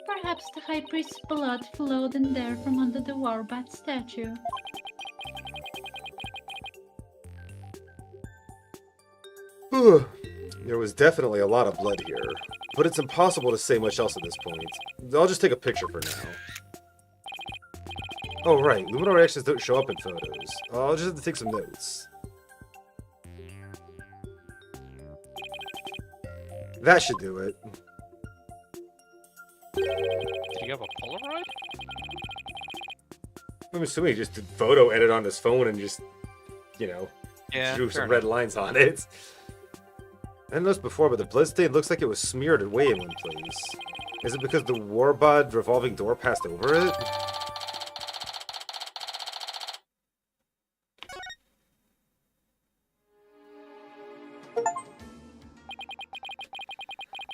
Perhaps the high priest's blood flowed in there from under the Warbat statue. There was definitely a lot of blood here, but it's impossible to say much else at this point. I'll just take a picture for now. Oh right, luminol reactions don't show up in photos. I'll just have to take some notes. That should do it. Did you have a Polaroid? I'm assuming he just did photo edit on his phone and just, you know, Yeah. drew fair some red lines on it. I didn't notice before, but the bloodstain looks like it was smeared away in one place. Is it because the Warbod revolving door passed over it?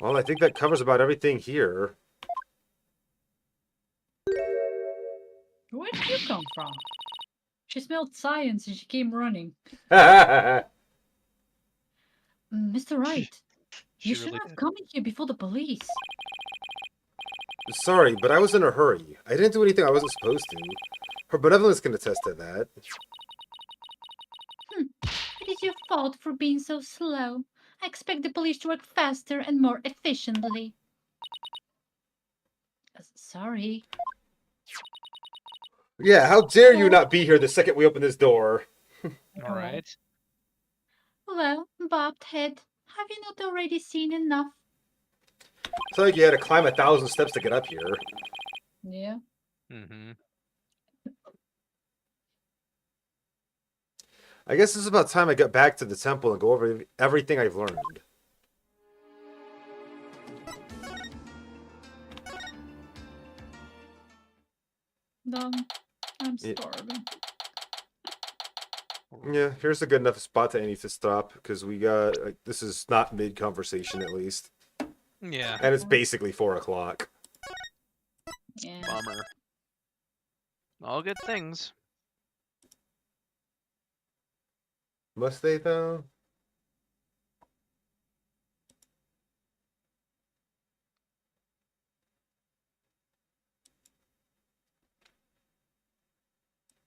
Well, I think that covers about everything here. Where did you come from? She smelled science and she came running. Mr. Wright, She you should really have did. come in here before the police. Sorry, but I was in a hurry. I didn't do anything I wasn't supposed to. Her benevolence can attest to that. It is your fault for being so slow. I expect the police to work faster and more efficiently. Sorry. Yeah, how dare you not be here the second we open this door? All right. Well, bobbed head, have you not already seen enough? It's not like you had to climb 1,000 steps to get up here. Yeah. Mm-hmm. I guess it's about time I got back to the temple and go over everything I've learned. I'm Yeah. starving. Yeah, here's a good enough spot that I need to stop, because we got, like, this is not mid-conversation at least. Yeah. And it's basically 4 o'clock. Yeah. Bummer. All good things. Must they, though?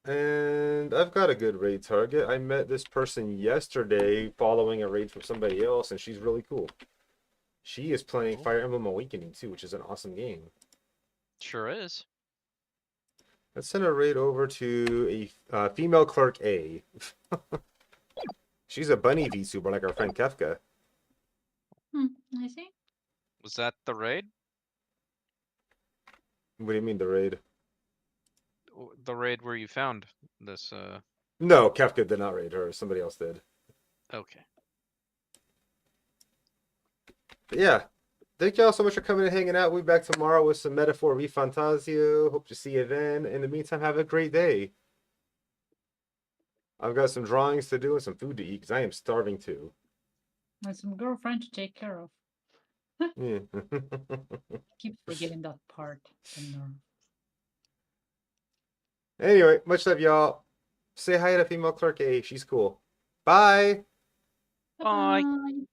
And And I've got a good raid target. I met this person yesterday following a raid from somebody else, and she's really cool. She is playing Fire Emblem Awakening too, which is an awesome game. Sure is. Let's send a raid over to a female clerk A. She's a bunny VTuber like our friend Kefka. I see. Was that the raid? What do you mean the raid? The raid where you found this, No, Kefka did not raid her. Somebody else did. Okay. But yeah, thank y'all so much for coming and hanging out. We'll be back tomorrow with some Metaphor Refantasio. Hope to see you then. In the meantime, have a great day. I've got some drawings to do and some food to eat because I am starving too. And some girlfriend to take care of. Yeah. Keep forgetting that part. The nerve. Anyway, much love, y'all. Say hi to female clerk A. She's cool. Bye. Bye. Bye.